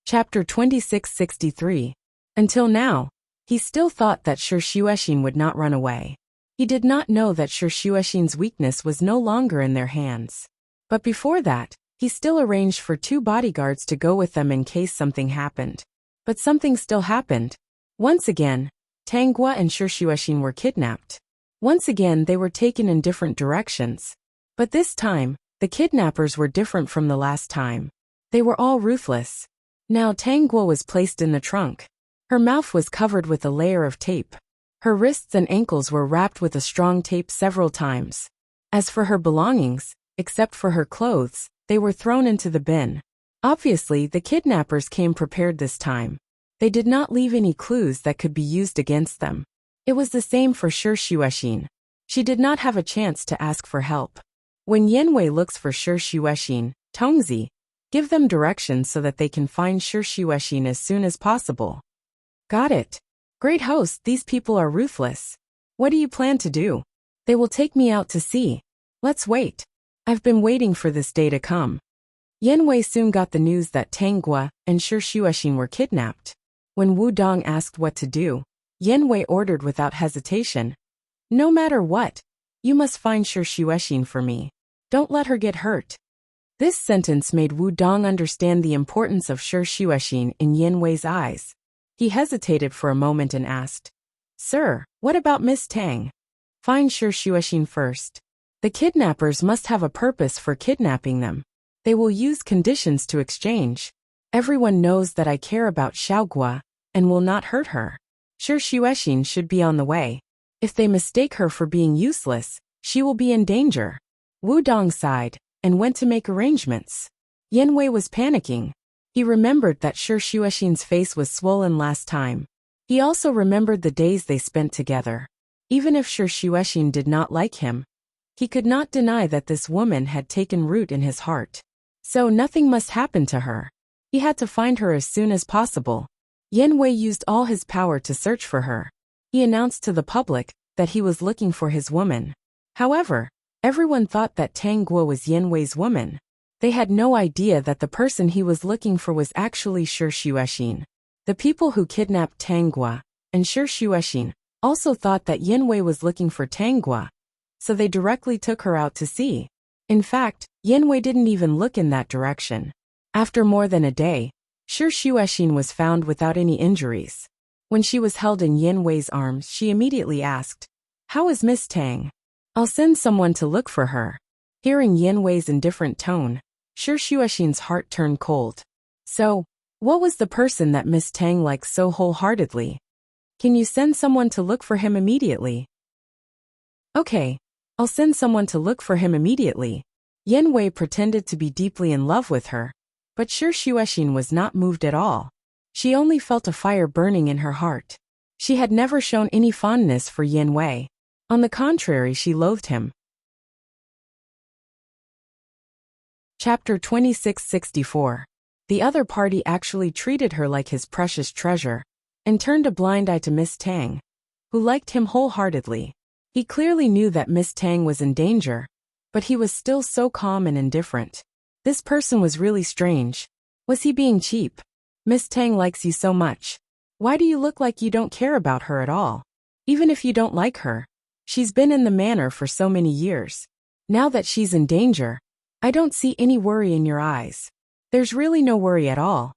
Speaker 1: Chapter 2663. Until now, he still thought that Shuexin would not run away. He did not know that Shuexin's weakness was no longer in their hands. But before that, he still arranged for 2 bodyguards to go with them in case something happened. But something still happened. Once again, Tang Guo and Shuexin were kidnapped. Once again they were taken in different directions. But this time, the kidnappers were different from the last time. They were all ruthless. Now Tang Guo was placed in the trunk. Her mouth was covered with a layer of tape. Her wrists and ankles were wrapped with a strong tape several times. As for her belongings, except for her clothes, they were thrown into the bin. Obviously, the kidnappers came prepared this time. They did not leave any clues that could be used against them. It was the same for Shuexin. She did not have a chance to ask for help. When Yanwei looks for Shuexin, Tongzi, give them directions so that they can find Shuexin as soon as possible. Got it. Great host, these people are ruthless. What do you plan to do? They will take me out to sea. Let's wait. I've been waiting for this day to come. Yanwei soon got the news that Tang Guo and Shuexin were kidnapped. When Wudong asked what to do, Yanwei ordered without hesitation. No matter what, you must find Shuexin for me. Don't let her get hurt. This sentence made Wudong understand the importance of Shuexin in Yanwei's eyes. He hesitated for a moment and asked, Sir, what about Miss Tang? Find Shuexin first. The kidnappers must have a purpose for kidnapping them. They will use conditions to exchange. Everyone knows that I care about Xiaoguo and will not hurt her. Shuexin should be on the way. If they mistake her for being useless, she will be in danger. Wudong sighed and went to make arrangements. Yanwei was panicking. He remembered that Shuexin's face was swollen last time. He also remembered the days they spent together. Even if Shuexin did not like him, he could not deny that this woman had taken root in his heart. So nothing must happen to her. He had to find her as soon as possible. Yanwei used all his power to search for her. He announced to the public that he was looking for his woman. However, everyone thought that Tang Guo was Yanwei's woman. They had no idea that the person he was looking for was actually Shuexin. The people who kidnapped Tang Guo and Shuexin also thought that Yanwei was looking for Tang Guo, so they directly took her out to sea. In fact, Yanwei didn't even look in that direction. After more than a day, Shuexin was found without any injuries. When she was held in Yanwei's arms, she immediately asked, How is Miss Tang? I'll send someone to look for her. Hearing Yanwei's indifferent tone, Shuexin's heart turned cold. So, what was the person that Miss Tang liked so wholeheartedly? Can you send someone to look for him immediately? Okay, I'll send someone to look for him immediately. Yanwei pretended to be deeply in love with her, but Shuexin was not moved at all. She only felt a fire burning in her heart. She had never shown any fondness for Yanwei. On the contrary, she loathed him. Chapter 2664. The other party actually treated her like his precious treasure, and turned a blind eye to Miss Tang, who liked him wholeheartedly. He clearly knew that Miss Tang was in danger, but he was still so calm and indifferent. This person was really strange. Was he being cheap? Miss Tang likes you so much. Why do you look like you don't care about her at all? Even if you don't like her, she's been in the manor for so many years. Now that she's in danger, I don't see any worry in your eyes. There's really no worry at all.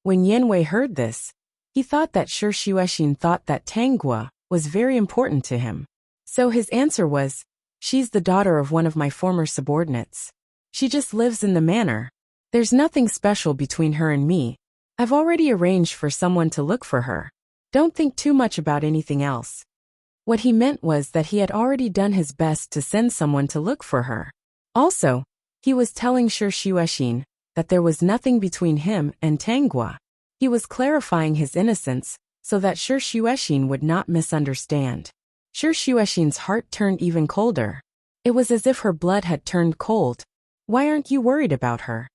Speaker 1: When Yanwei heard this, he thought that Shuexin thought that Tang Guo was very important to him. So his answer was, She's the daughter of one of my former subordinates. She just lives in the manor. There's nothing special between her and me. I've already arranged for someone to look for her. Don't think too much about anything else. What he meant was that he had already done his best to send someone to look for her. Also, he was telling Shuexin that there was nothing between him and Tang Guo. He was clarifying his innocence so that Shuexin would not misunderstand. Shuexin's heart turned even colder. It was as if her blood had turned cold. Why aren't you worried about her?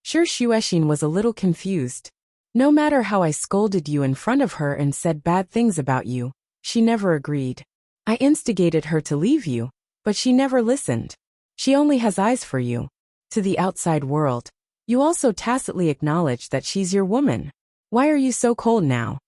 Speaker 1: Shi Xuexin was a little confused. No matter how I scolded you in front of her and said bad things about you, she never agreed. I instigated her to leave you, but she never listened. She only has eyes for you. To the outside world, you also tacitly acknowledge that she's your woman. Why are you so cold now?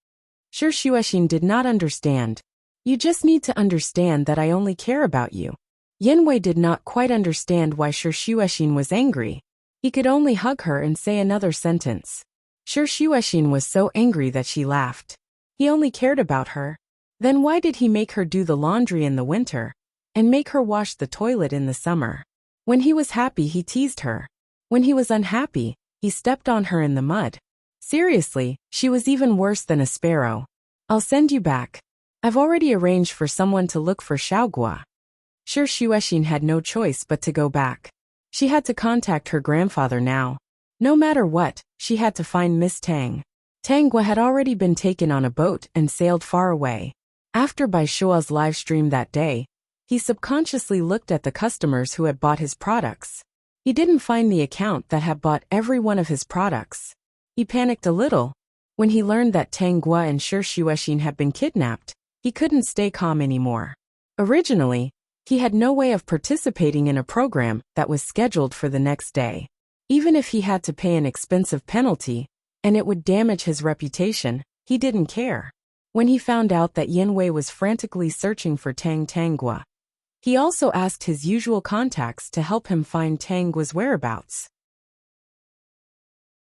Speaker 1: Shi Xuexin did not understand. You just need to understand that I only care about you. Yanwei did not quite understand why Shi Xuexin was angry. He could only hug her and say another sentence. Shi Xuexin was so angry that she laughed. He only cared about her. Then why did he make her do the laundry in the winter and make her wash the toilet in the summer? When he was happy, he teased her. When he was unhappy, he stepped on her in the mud. Seriously, she was even worse than a sparrow. I'll send you back. I've already arranged for someone to look for Xiaogua. Shi Xuexin had no choice but to go back. She had to contact her grandfather now. No matter what, she had to find Miss Tang. Tanggua had already been taken on a boat and sailed far away. After Bai Shua's live stream that day, he subconsciously looked at the customers who had bought his products. He didn't find the account that had bought every one of his products. He panicked a little. When he learned that Tanggua and Shi Xuexin had been kidnapped, he couldn't stay calm anymore. Originally, he had no way of participating in a program that was scheduled for the next day. Even if he had to pay an expensive penalty, and it would damage his reputation, he didn't care. When he found out that Yanwei was frantically searching for Tanggua, he also asked his usual contacts to help him find Tanggua's whereabouts.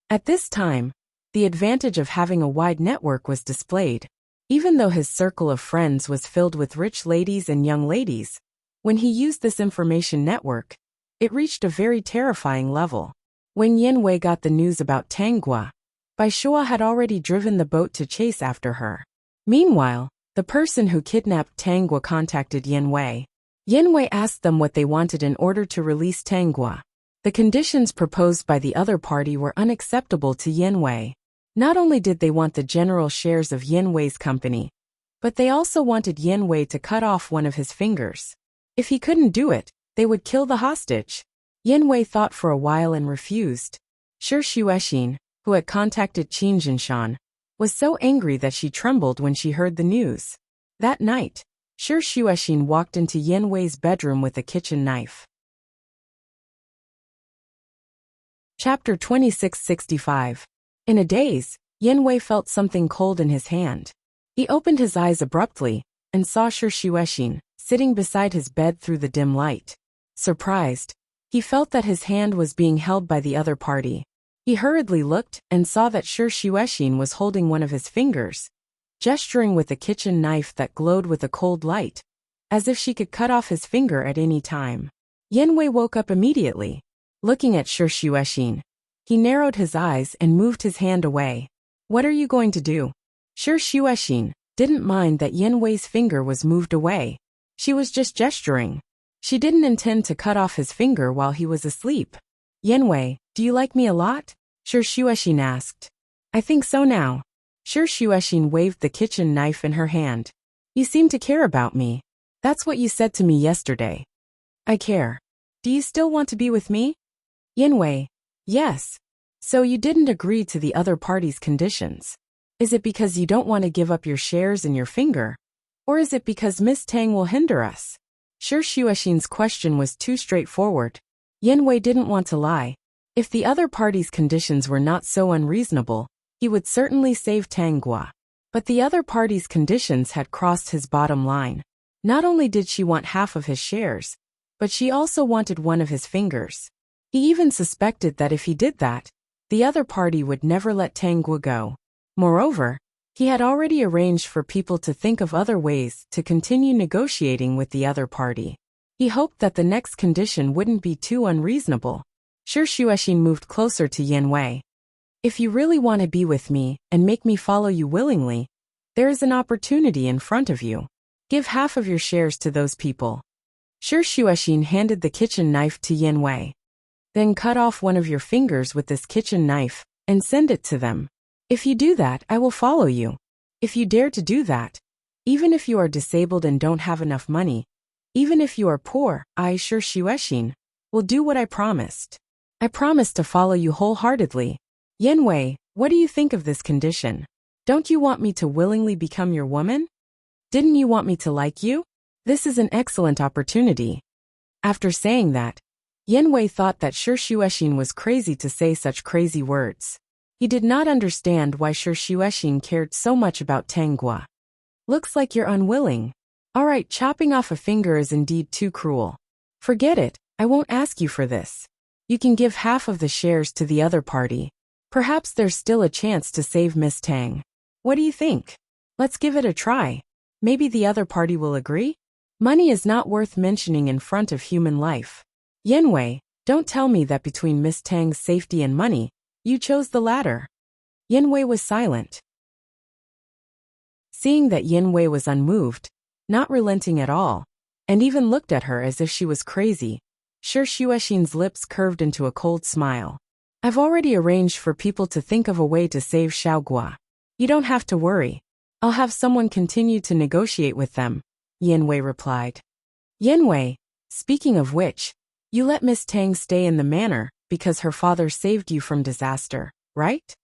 Speaker 1: At this time, the advantage of having a wide network was displayed. Even though his circle of friends was filled with rich ladies and young ladies, when he used this information network, it reached a very terrifying level. When Yanwei got the news about Tanggua, Bai Shua had already driven the boat to chase after her. Meanwhile, the person who kidnapped Tanggua contacted Yanwei. Yanwei asked them what they wanted in order to release Tanggua. The conditions proposed by the other party were unacceptable to Yanwei. Not only did they want the general shares of Yanwei's company, but they also wanted Yanwei to cut off one of his fingers. If he couldn't do it, they would kill the hostage. Yanwei thought for a while and refused. Shi Xuexin, who had contacted Qin Jinshan, was so angry that she trembled when she heard the news. That night, Shi Xuexin walked into Yanwei's bedroom with a kitchen knife. Chapter 2665. In a daze, Yanwei felt something cold in his hand. He opened his eyes abruptly and saw Shi Xuexin sitting beside his bed through the dim light. Surprised, he felt that his hand was being held by the other party. He hurriedly looked and saw that Shi Xuexin was holding one of his fingers, gesturing with a kitchen knife that glowed with a cold light, as if she could cut off his finger at any time. Yanwei woke up immediately. Looking at Shi Xuexin, he narrowed his eyes and moved his hand away. What are you going to do? Shi Xuexin didn't mind that Yanwei's finger was moved away. She was just gesturing. She didn't intend to cut off his finger while he was asleep. Yanwei, do you like me a lot? Shi Xuexin asked. I think so now. Shi Xuexin waved the kitchen knife in her hand. You seem to care about me. That's what you said to me yesterday. I care. Do you still want to be with me? Yanwei, yes. So you didn't agree to the other party's conditions. Is it because you don't want to give up your shares and your finger? Or is it because Miss Tang will hinder us? Shi Xuexin's question was too straightforward. Yanwei didn't want to lie. If the other party's conditions were not so unreasonable, he would certainly save Tanggua. But the other party's conditions had crossed his bottom line. Not only did she want half of his shares, but she also wanted one of his fingers. He even suspected that if he did that, the other party would never let Tanggua go. Moreover, he had already arranged for people to think of other ways to continue negotiating with the other party. He hoped that the next condition wouldn't be too unreasonable. Shi Xuexin moved closer to Yanwei. If you really want to be with me and make me follow you willingly, there is an opportunity in front of you. Give half of your shares to those people. Shi Xuexin handed the kitchen knife to Yanwei. Then cut off one of your fingers with this kitchen knife and send it to them. If you do that, I will follow you. If you dare to do that, even if you are disabled and don't have enough money, even if you are poor, I, Shi Xuexin, will do what I promised. I promise to follow you wholeheartedly. Yanwei, what do you think of this condition? Don't you want me to willingly become your woman? Didn't you want me to like you? This is an excellent opportunity. After saying that, Yanwei thought that Shi Shuexin was crazy to say such crazy words. He did not understand why Shi Shuexin cared so much about Tanggua. Looks like you're unwilling. Alright, chopping off a finger is indeed too cruel. Forget it, I won't ask you for this. You can give half of the shares to the other party. Perhaps there's still a chance to save Miss Tang. What do you think? Let's give it a try. Maybe the other party will agree? Money is not worth mentioning in front of human life. Yanwei, don't tell me that between Miss Tang's safety and money, you chose the latter. Yanwei was silent. Seeing that Yanwei was unmoved, not relenting at all, and even looked at her as if she was crazy, Shi Shuexin's lips curved into a cold smile. I've already arranged for people to think of a way to save Xiaogua. You don't have to worry. I'll have someone continue to negotiate with them, Yanwei replied. Yanwei, speaking of which, you let Miss Tang stay in the manor because her father saved you from disaster, right?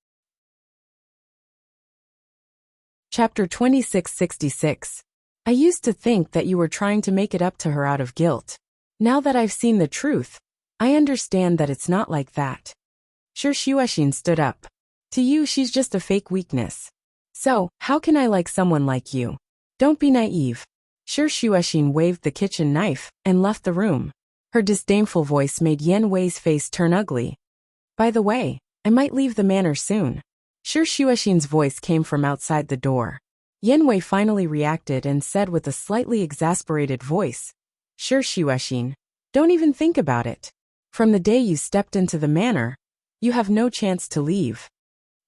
Speaker 1: Chapter 2666. I used to think that you were trying to make it up to her out of guilt. Now that I've seen the truth, I understand that it's not like that. Shi Shuexin stood up. To you, she's just a fake weakness. So, how can I like someone like you? Don't be naive. Shi Shuexin waved the kitchen knife and left the room. Her disdainful voice made Yanwei's face turn ugly. By the way, I might leave the manor soon. Shi Shuexin's voice came from outside the door. Yanwei finally reacted and said with a slightly exasperated voice, Shi Shuexin, don't even think about it. From the day you stepped into the manor, you have no chance to leave.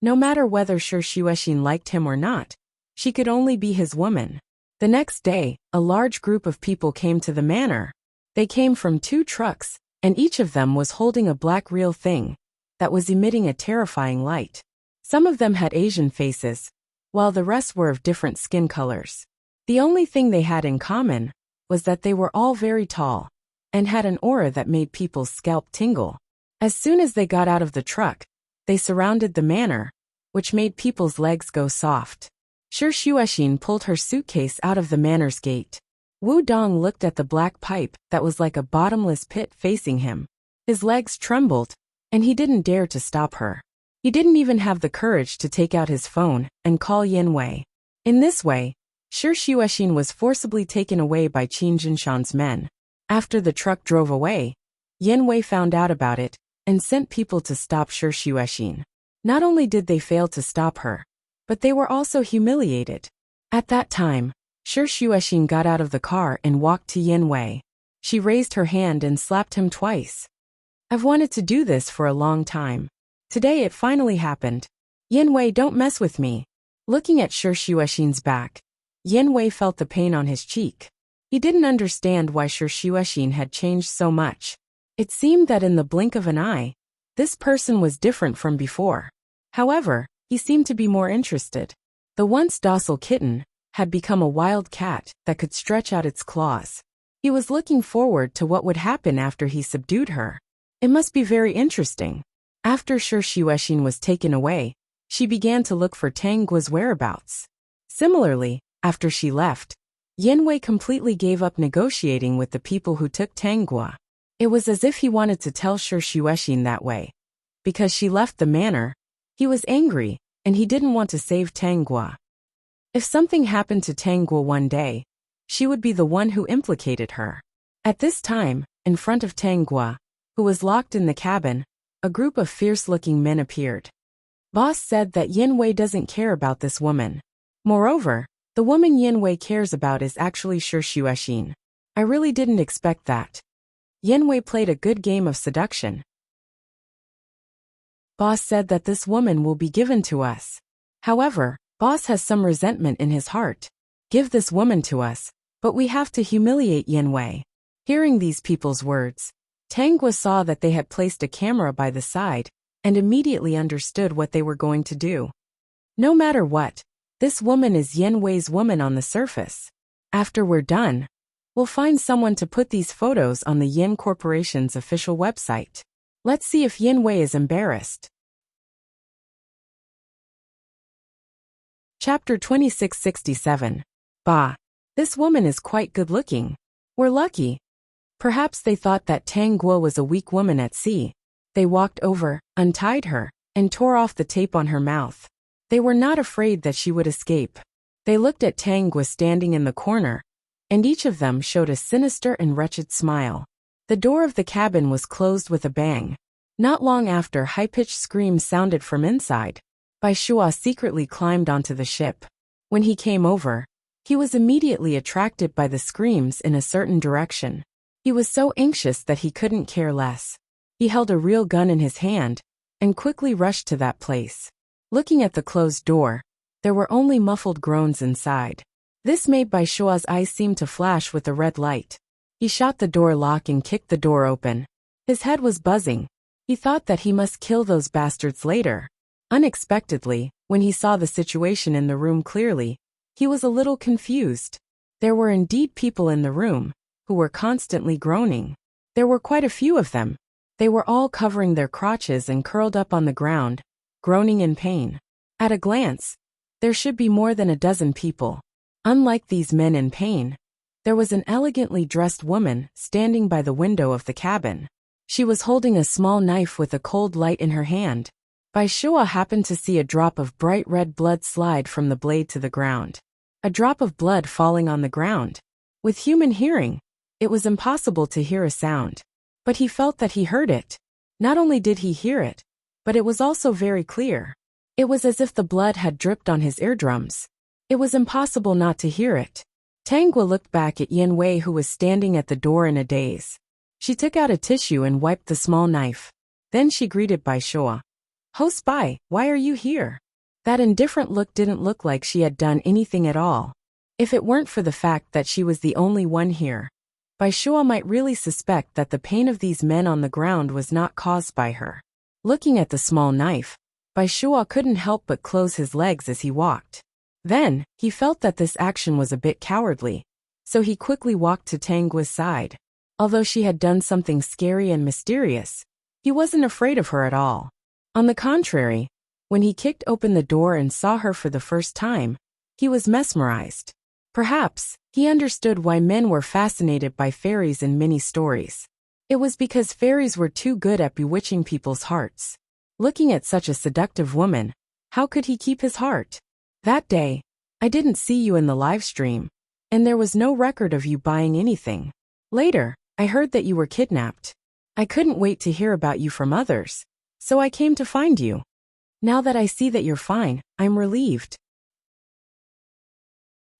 Speaker 1: No matter whether Shi Shuexin liked him or not, she could only be his woman. The next day, a large group of people came to the manor. They came from 2 trucks, and each of them was holding a black real thing that was emitting a terrifying light. Some of them had Asian faces, while the rest were of different skin colors. The only thing they had in common was that they were all very tall and had an aura that made people's scalp tingle. As soon as they got out of the truck, they surrounded the manor, which made people's legs go soft. Shi Shuexin pulled her suitcase out of the manor's gate. Wu Dong looked at the black pipe that was like a bottomless pit facing him. His legs trembled, and he didn't dare to stop her. He didn't even have the courage to take out his phone and call Yanwei. In this way, Shi Shuexin was forcibly taken away by Qin Jinshan's men. After the truck drove away, Yanwei found out about it and sent people to stop Shi Shuexin. Not only did they fail to stop her, but they were also humiliated. At that time, Shi Shuexin got out of the car and walked to Yanwei. She raised her hand and slapped him twice. I've wanted to do this for a long time. Today it finally happened. Yanwei, don't mess with me. Looking at Shi Shuexin's back, Yanwei felt the pain on his cheek. He didn't understand why Shi Shuexin had changed so much. It seemed that in the blink of an eye, this person was different from before. However, he seemed to be more interested. The once docile kitten had become a wild cat that could stretch out its claws. He was looking forward to what would happen after he subdued her. It must be very interesting. After Shi Shuexin was taken away, she began to look for Tanggua's whereabouts. Similarly, after she left, Yanwei completely gave up negotiating with the people who took Tanggua. It was as if he wanted to tell Shi Shuexin that way. Because she left the manor, he was angry, and he didn't want to save Tanggua. If something happened to Tanggua one day, she would be the one who implicated her. At this time, in front of Tanggua, who was locked in the cabin, a group of fierce-looking men appeared. Boss said that Yanwei doesn't care about this woman. Moreover, the woman Yanwei cares about is actually Shi Shuexin. I really didn't expect that. Yanwei played a good game of seduction. Boss said that this woman will be given to us. However, Boss has some resentment in his heart. Give this woman to us, but we have to humiliate Yanwei. Hearing these people's words, Tanggua saw that they had placed a camera by the side and immediately understood what they were going to do. No matter what, this woman is Yanwei's woman on the surface. After we're done, we'll find someone to put these photos on the Yin Corporation's official website. Let's see if Yin Wei is embarrassed. Chapter 2667. Bah. This woman is quite good-looking. We're lucky. Perhaps they thought that Tang Guo was a weak woman at sea. They walked over, untied her, and tore off the tape on her mouth. They were not afraid that she would escape. They looked at Tang Guo standing in the corner, and each of them showed a sinister and wretched smile. The door of the cabin was closed with a bang. Not long after, high-pitched screams sounded from inside. Bai Shua secretly climbed onto the ship. When he came over, he was immediately attracted by the screams in a certain direction. He was so anxious that he couldn't care less. He held a real gun in his hand and quickly rushed to that place. Looking at the closed door, there were only muffled groans inside. This made Bai Shua's eyes seem to flash with a red light. He shot the door lock and kicked the door open. His head was buzzing. He thought that he must kill those bastards later. Unexpectedly, when he saw the situation in the room clearly, he was a little confused. There were indeed people in the room who were constantly groaning. There were quite a few of them. They were all covering their crotches and curled up on the ground, groaning in pain. At a glance, there should be more than a dozen people. Unlike these men in pain, there was an elegantly dressed woman standing by the window of the cabin. She was holding a small knife with a cold light in her hand. Bai Shua happened to see a drop of bright red blood slide from the blade to the ground. A drop of blood falling on the ground. With human hearing, it was impossible to hear a sound. But he felt that he heard it. Not only did he hear it, but it was also very clear. It was as if the blood had dripped on his eardrums. It was impossible not to hear it. Tang Guo looked back at Yin Wei, who was standing at the door in a daze. She took out a tissue and wiped the small knife. Then she greeted Bai Shua. "Ho spy, why are you here?" That indifferent look didn't look like she had done anything at all. If it weren't for the fact that she was the only one here, Bai Shua might really suspect that the pain of these men on the ground was not caused by her. Looking at the small knife, Bai Shua couldn't help but close his legs as he walked. Then, he felt that this action was a bit cowardly, so he quickly walked to Tang Guo's side. Although she had done something scary and mysterious, he wasn't afraid of her at all. On the contrary, when he kicked open the door and saw her for the first time, he was mesmerized. Perhaps, he understood why men were fascinated by fairies in many stories. It was because fairies were too good at bewitching people's hearts. Looking at such a seductive woman, how could he keep his heart? That day, I didn't see you in the live stream, and there was no record of you buying anything. Later, I heard that you were kidnapped. I couldn't wait to hear about you from others, so I came to find you. Now that I see that you're fine, I'm relieved.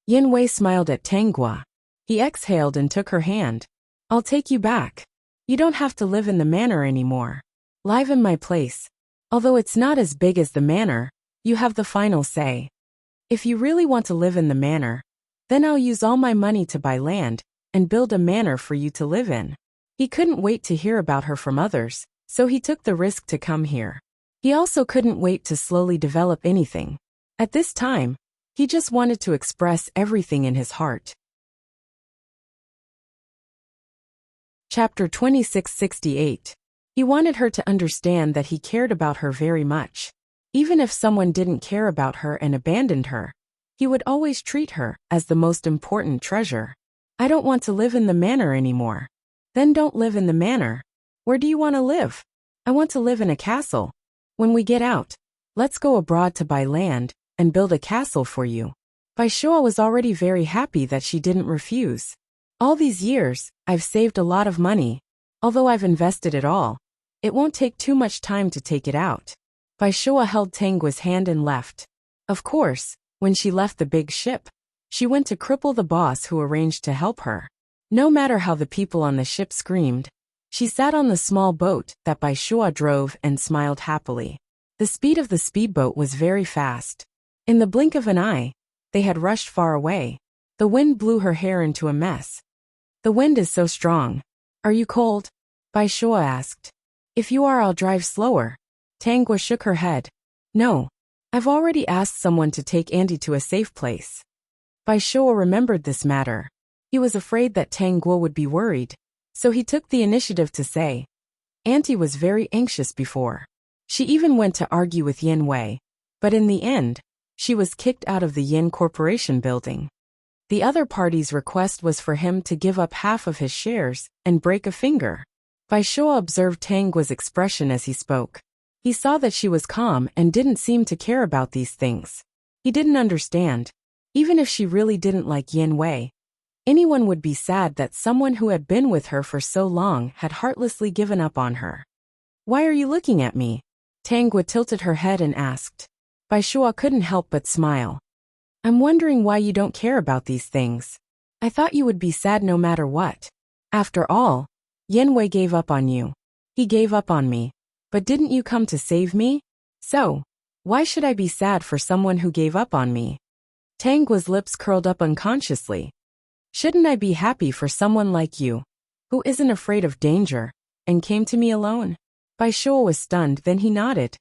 Speaker 1: Yin Wei smiled at Tang Guo. He exhaled and took her hand. I'll take you back. You don't have to live in the manor anymore. Live in my place. Although it's not as big as the manor, you have the final say. If you really want to live in the manor, then I'll use all my money to buy land and build a manor for you to live in. He couldn't wait to hear about her from others, so he took the risk to come here. He also couldn't wait to slowly develop anything. At this time, he just wanted to express everything in his heart. Chapter 2668. He wanted her to understand that he cared about her very much. Even if someone didn't care about her and abandoned her, he would always treat her as the most important treasure. I don't want to live in the manor anymore. Then don't live in the manor. Where do you want to live? I want to live in a castle. When we get out, let's go abroad to buy land and build a castle for you. Bai Shua was already very happy that she didn't refuse. All these years, I've saved a lot of money. Although I've invested it all, it won't take too much time to take it out. Bai Shua held Tang Guo's hand and left. Of course, when she left the big ship, she went to cripple the boss who arranged to help her. No matter how the people on the ship screamed, she sat on the small boat that Bai Shua drove and smiled happily. The speed of the speedboat was very fast. In the blink of an eye, they had rushed far away. The wind blew her hair into a mess. The wind is so strong. Are you cold? Bai Shua asked. If you are, I'll drive slower. Tang Guo shook her head. No. I've already asked someone to take Andy to a safe place. Bai Shua remembered this matter. He was afraid that Tang Guo would be worried, so he took the initiative to say, Auntie was very anxious before. She even went to argue with Yin Wei. But in the end, she was kicked out of the Yin Corporation building. The other party's request was for him to give up half of his shares and break a finger. Bai Shuo observed Tang Guo's expression as he spoke. He saw that she was calm and didn't seem to care about these things. He didn't understand. Even if she really didn't like Yin Wei, anyone would be sad that someone who had been with her for so long had heartlessly given up on her. "Why are you looking at me?" Tang Guo tilted her head and asked. Bai Shuo couldn't help but smile. "I'm wondering why you don't care about these things. I thought you would be sad no matter what. After all, Yin Wei gave up on you. He gave up on me. But didn't you come to save me? So, why should I be sad for someone who gave up on me?" Tang Guo's lips curled up unconsciously. "Shouldn't I be happy for someone like you, who isn't afraid of danger, and came to me alone?" Bai Shuo was stunned, then he nodded.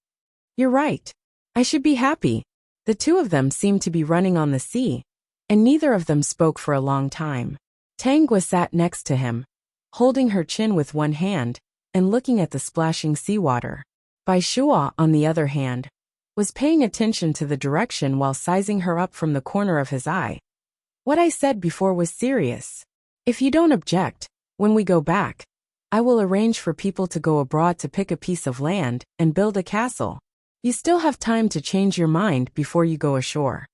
Speaker 1: "You're right. I should be happy." The two of them seemed to be running on the sea, and neither of them spoke for a long time. Tang Guo sat next to him, holding her chin with one hand and looking at the splashing seawater. Bai Shuo, on the other hand, was paying attention to the direction while sizing her up from the corner of his eye. "What I said before was serious. If you don't object, when we go back, I will arrange for people to go abroad to pick a piece of land and build a castle. You still have time to change your mind before you go ashore."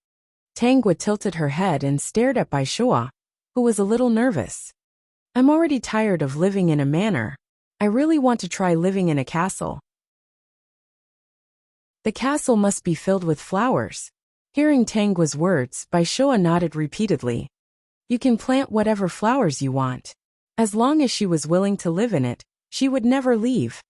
Speaker 1: Tang Guo tilted her head and stared at Bai Shuo, who was a little nervous. "I'm already tired of living in a manor. I really want to try living in a castle. The castle must be filled with flowers." Hearing Tang Guo's words, Bai Shuo nodded repeatedly. "You can plant whatever flowers you want. As long as she was willing to live in it, she would never leave.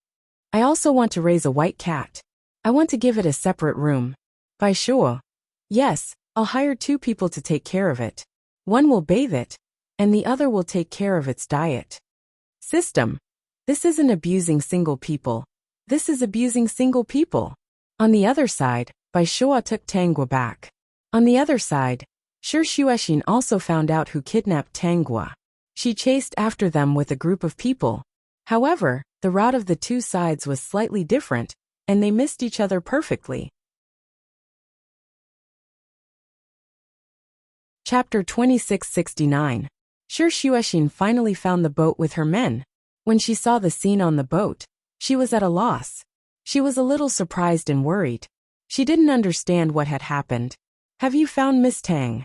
Speaker 1: I also want to raise a white cat. I want to give it a separate room." Bai Shuo: "Yes, I'll hire 2 people to take care of it. One will bathe it, and the other will take care of its diet." System. This isn't abusing single people. This is abusing single people. On the other side, Bai Shuo took Tang Guo back. On the other side, Shi Xuexin also found out who kidnapped Tang Guo. She chased after them with a group of people. However, the route of the two sides was slightly different, and they missed each other perfectly. Chapter 2669. Shi Xuexin finally found the boat with her men. When she saw the scene on the boat, she was at a loss. She was a little surprised and worried. She didn't understand what had happened. "Have you found Miss Tang?"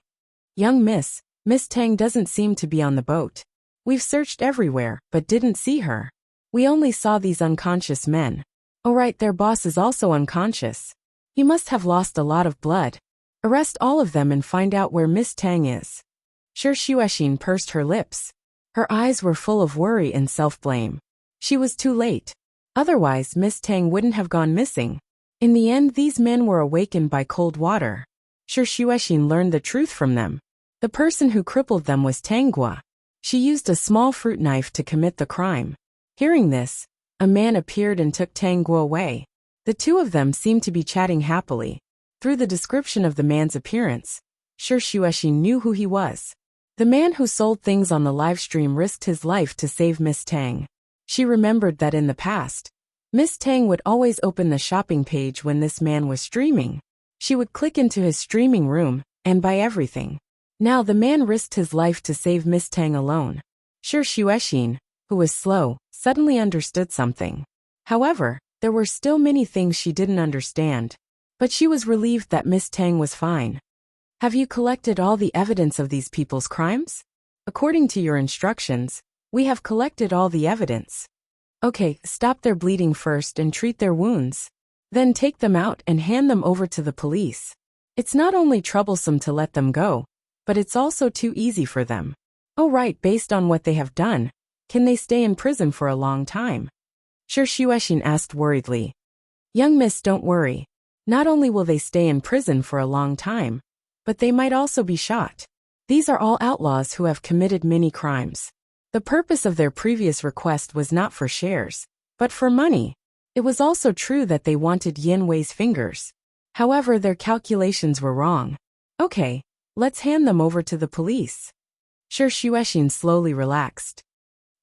Speaker 1: "Young Miss Tang doesn't seem to be on the boat. We've searched everywhere, but didn't see her. We only saw these unconscious men. Oh right, their boss is also unconscious. He must have lost a lot of blood. Arrest all of them and find out where Miss Tang is." Shi Xuexin pursed her lips. Her eyes were full of worry and self-blame. She was too late. Otherwise, Miss Tang wouldn't have gone missing. In the end, these men were awakened by cold water. Shi Xuexin learned the truth from them. The person who crippled them was Tang Guo. She used a small fruit knife to commit the crime. Hearing this, a man appeared and took Tang Guo away. The two of them seemed to be chatting happily. Through the description of the man's appearance, Shi Xuexin knew who he was. The man who sold things on the live stream risked his life to save Miss Tang. She remembered that in the past, Miss Tang would always open the shopping page when this man was streaming. She would click into his streaming room and buy everything. Now the man risked his life to save Miss Tang alone. Shi Xuexin, who was slow, suddenly understood something. However, there were still many things she didn't understand. But she was relieved that Miss Tang was fine. "Have you collected all the evidence of these people's crimes?" "According to your instructions, we have collected all the evidence." "Okay, stop their bleeding first and treat their wounds. Then take them out and hand them over to the police. It's not only troublesome to let them go, but it's also too easy for them." "Oh right, based on what they have done, can they stay in prison for a long time?" Shi Xuexin asked worriedly. "Young miss, don't worry. Not only will they stay in prison for a long time, but they might also be shot. These are all outlaws who have committed many crimes. The purpose of their previous request was not for shares, but for money. It was also true that they wanted Yin Wei's fingers. However, their calculations were wrong. Okay, let's hand them over to the police." Shi Xuexin slowly relaxed.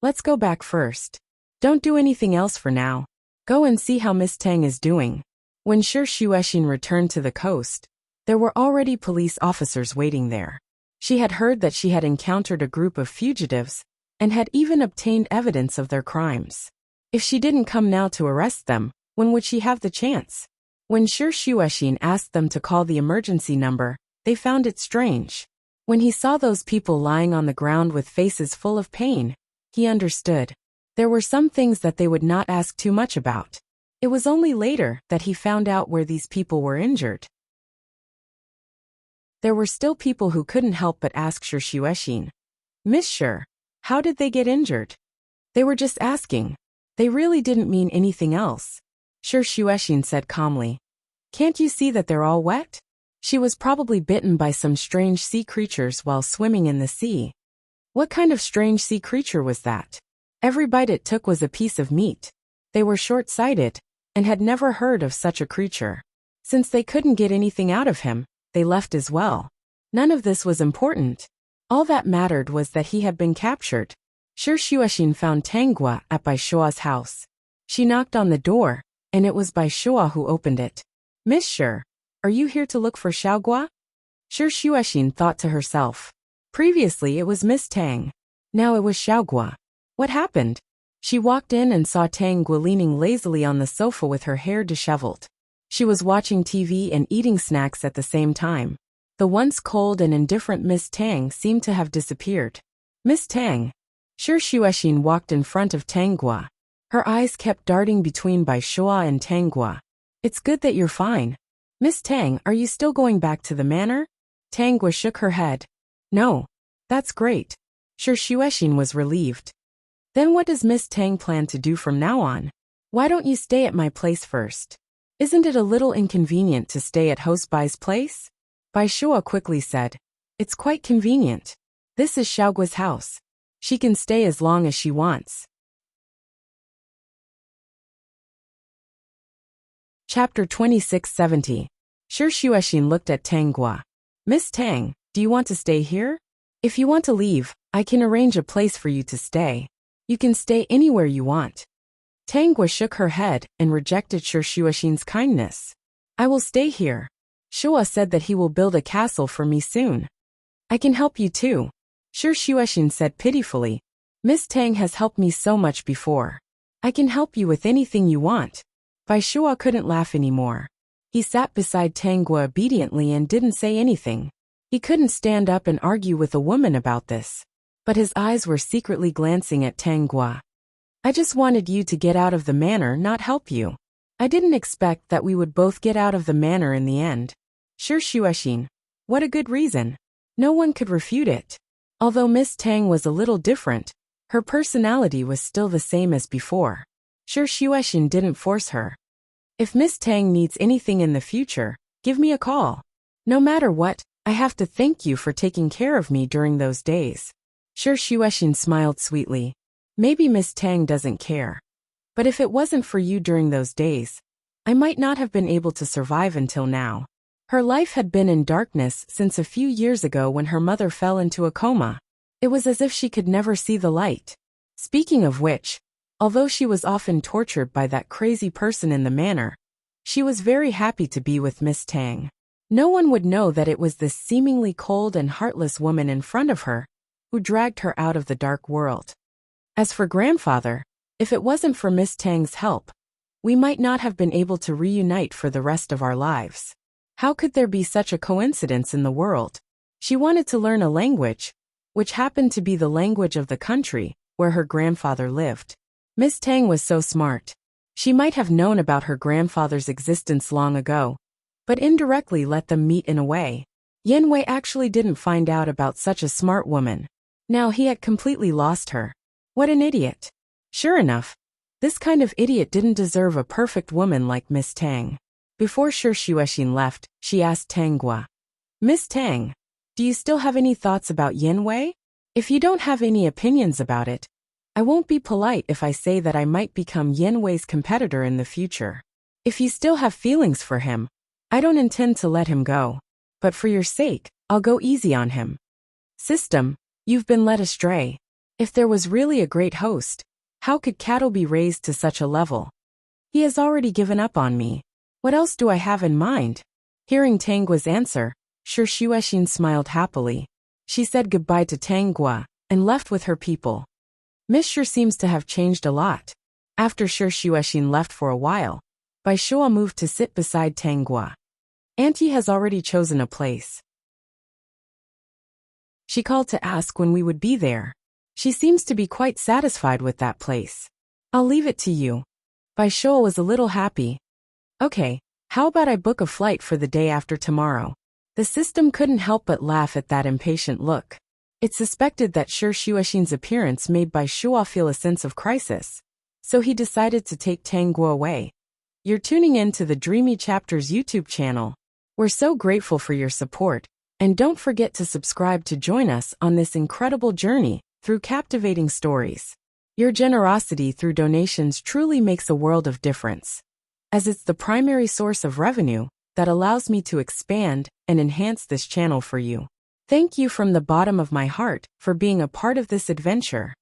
Speaker 1: "Let's go back first. Don't do anything else for now. Go and see how Miss Tang is doing. When Shi Xuexin returned to the coast, there were already police officers waiting there. She had heard that she had encountered a group of fugitives and had even obtained evidence of their crimes. If she didn't come now to arrest them, when would she have the chance? When Shi Xuexin asked them to call the emergency number, they found it strange. When he saw those people lying on the ground with faces full of pain, he understood. There were some things that they would not ask too much about. It was only later that he found out where these people were injured. There were still people who couldn't help but ask Shi Xuexin, "Miss Shi, how did they get injured?" They were just asking. They really didn't mean anything else. Shi Xuexin said calmly, "Can't you see that they're all wet?" She was probably bitten by some strange sea creatures while swimming in the sea. What kind of strange sea creature was that? Every bite it took was a piece of meat. They were short-sighted and had never heard of such a creature. Since they couldn't get anything out of him, they left as well. None of this was important. All that mattered was that he had been captured. Shi Xuexin found Tanggua at Bai Shua's house. She knocked on the door, and it was Bai Shua who opened it. "Miss Shi, are you here to look for Xiaogua?" Shi Xuexin thought to herself. Previously it was Miss Tang. Now it was Xiaogua. What happened? She walked in and saw Tanggua leaning lazily on the sofa with her hair disheveled. She was watching TV and eating snacks at the same time. The once cold and indifferent Miss Tang seemed to have disappeared. "Miss Tang." Shi Xuexin walked in front of Tanggua. Her eyes kept darting between Bai Shua and Tanggua. "It's good that you're fine. Miss Tang, are you still going back to the manor?" Tanggua shook her head. "No. That's great." Shi Xuexin was relieved. "Then what does Miss Tang plan to do from now on? Why don't you stay at my place first? Isn't it a little inconvenient to stay at host Bai's place?" Bai Shua quickly said, "It's quite convenient. This is Xiaogua's house. She can stay as long as she wants." Chapter 2670. Shi Xuexin looked at Tanggua. "Miss Tang, do you want to stay here? If you want to leave, I can arrange a place for you to stay. You can stay anywhere you want." Tanggua shook her head and rejected Shi Xuexin's kindness. "I will stay here. Shua said that he will build a castle for me soon." "I can help you too," Shi Xuexin said pitifully. "Miss Tang has helped me so much before. I can help you with anything you want." Bai Shua couldn't laugh anymore. He sat beside Tanggua obediently and didn't say anything. He couldn't stand up and argue with a woman about this. But his eyes were secretly glancing at Tanggua. "I just wanted you to get out of the manor, not help you. I didn't expect that we would both get out of the manor in the end." Shi Xuexin. What a good reason. No one could refute it. Although Miss Tang was a little different, her personality was still the same as before. Shi Xuexin didn't force her. "If Miss Tang needs anything in the future, give me a call. No matter what, I have to thank you for taking care of me during those days." Shi Xuexin smiled sweetly. "Maybe Miss Tang doesn't care. But if it wasn't for you during those days, I might not have been able to survive until now." Her life had been in darkness since a few years ago when her mother fell into a coma. It was as if she could never see the light. Speaking of which, although she was often tortured by that crazy person in the manor, she was very happy to be with Miss Tang. No one would know that it was this seemingly cold and heartless woman in front of her who dragged her out of the dark world. As for grandfather, if it wasn't for Miss Tang's help, we might not have been able to reunite for the rest of our lives. How could there be such a coincidence in the world? She wanted to learn a language, which happened to be the language of the country where her grandfather lived. Miss Tang was so smart. She might have known about her grandfather's existence long ago, but indirectly let them meet in a way. Yen Wei actually didn't find out about such a smart woman. Now he had completely lost her. What an idiot. Sure enough, this kind of idiot didn't deserve a perfect woman like Miss Tang. Before Shi Xuexin left, she asked Tanggua, "Miss Tang, do you still have any thoughts about Yen Wei? If you don't have any opinions about it, I won't be polite if I say that I might become Yen Wei's competitor in the future. If you still have feelings for him, I don't intend to let him go. But for your sake, I'll go easy on him." "System, you've been led astray. If there was really a great host, How could cattle be raised to such a level? He has already given up on me. What else do I have in mind? Hearing Tangua's answer, Shi Xuexin smiled happily. She said goodbye to Tangua and left with her people. Miss Shi seems to have changed a lot. After Shi Xuexin left for a while, Bai Shua moved to sit beside Tangua. Auntie has already chosen a place. She called to ask when we would be there. She seems to be quite satisfied with that place. I'll leave it to you. Bai Shua was a little happy. Okay, how about I book a flight for the day after tomorrow? The system couldn't help but laugh at that impatient look. It suspected that Shi Xuexin's appearance made Bai Shua feel a sense of crisis. So he decided to take Tangua away. You're tuning in to the Dreamy Chapters YouTube channel. We're so grateful for your support, and don't forget to subscribe to join us on this incredible journey through captivating stories. Your generosity through donations truly makes a world of difference, as it's the primary source of revenue that allows me to expand and enhance this channel for you. Thank you from the bottom of my heart for being a part of this adventure.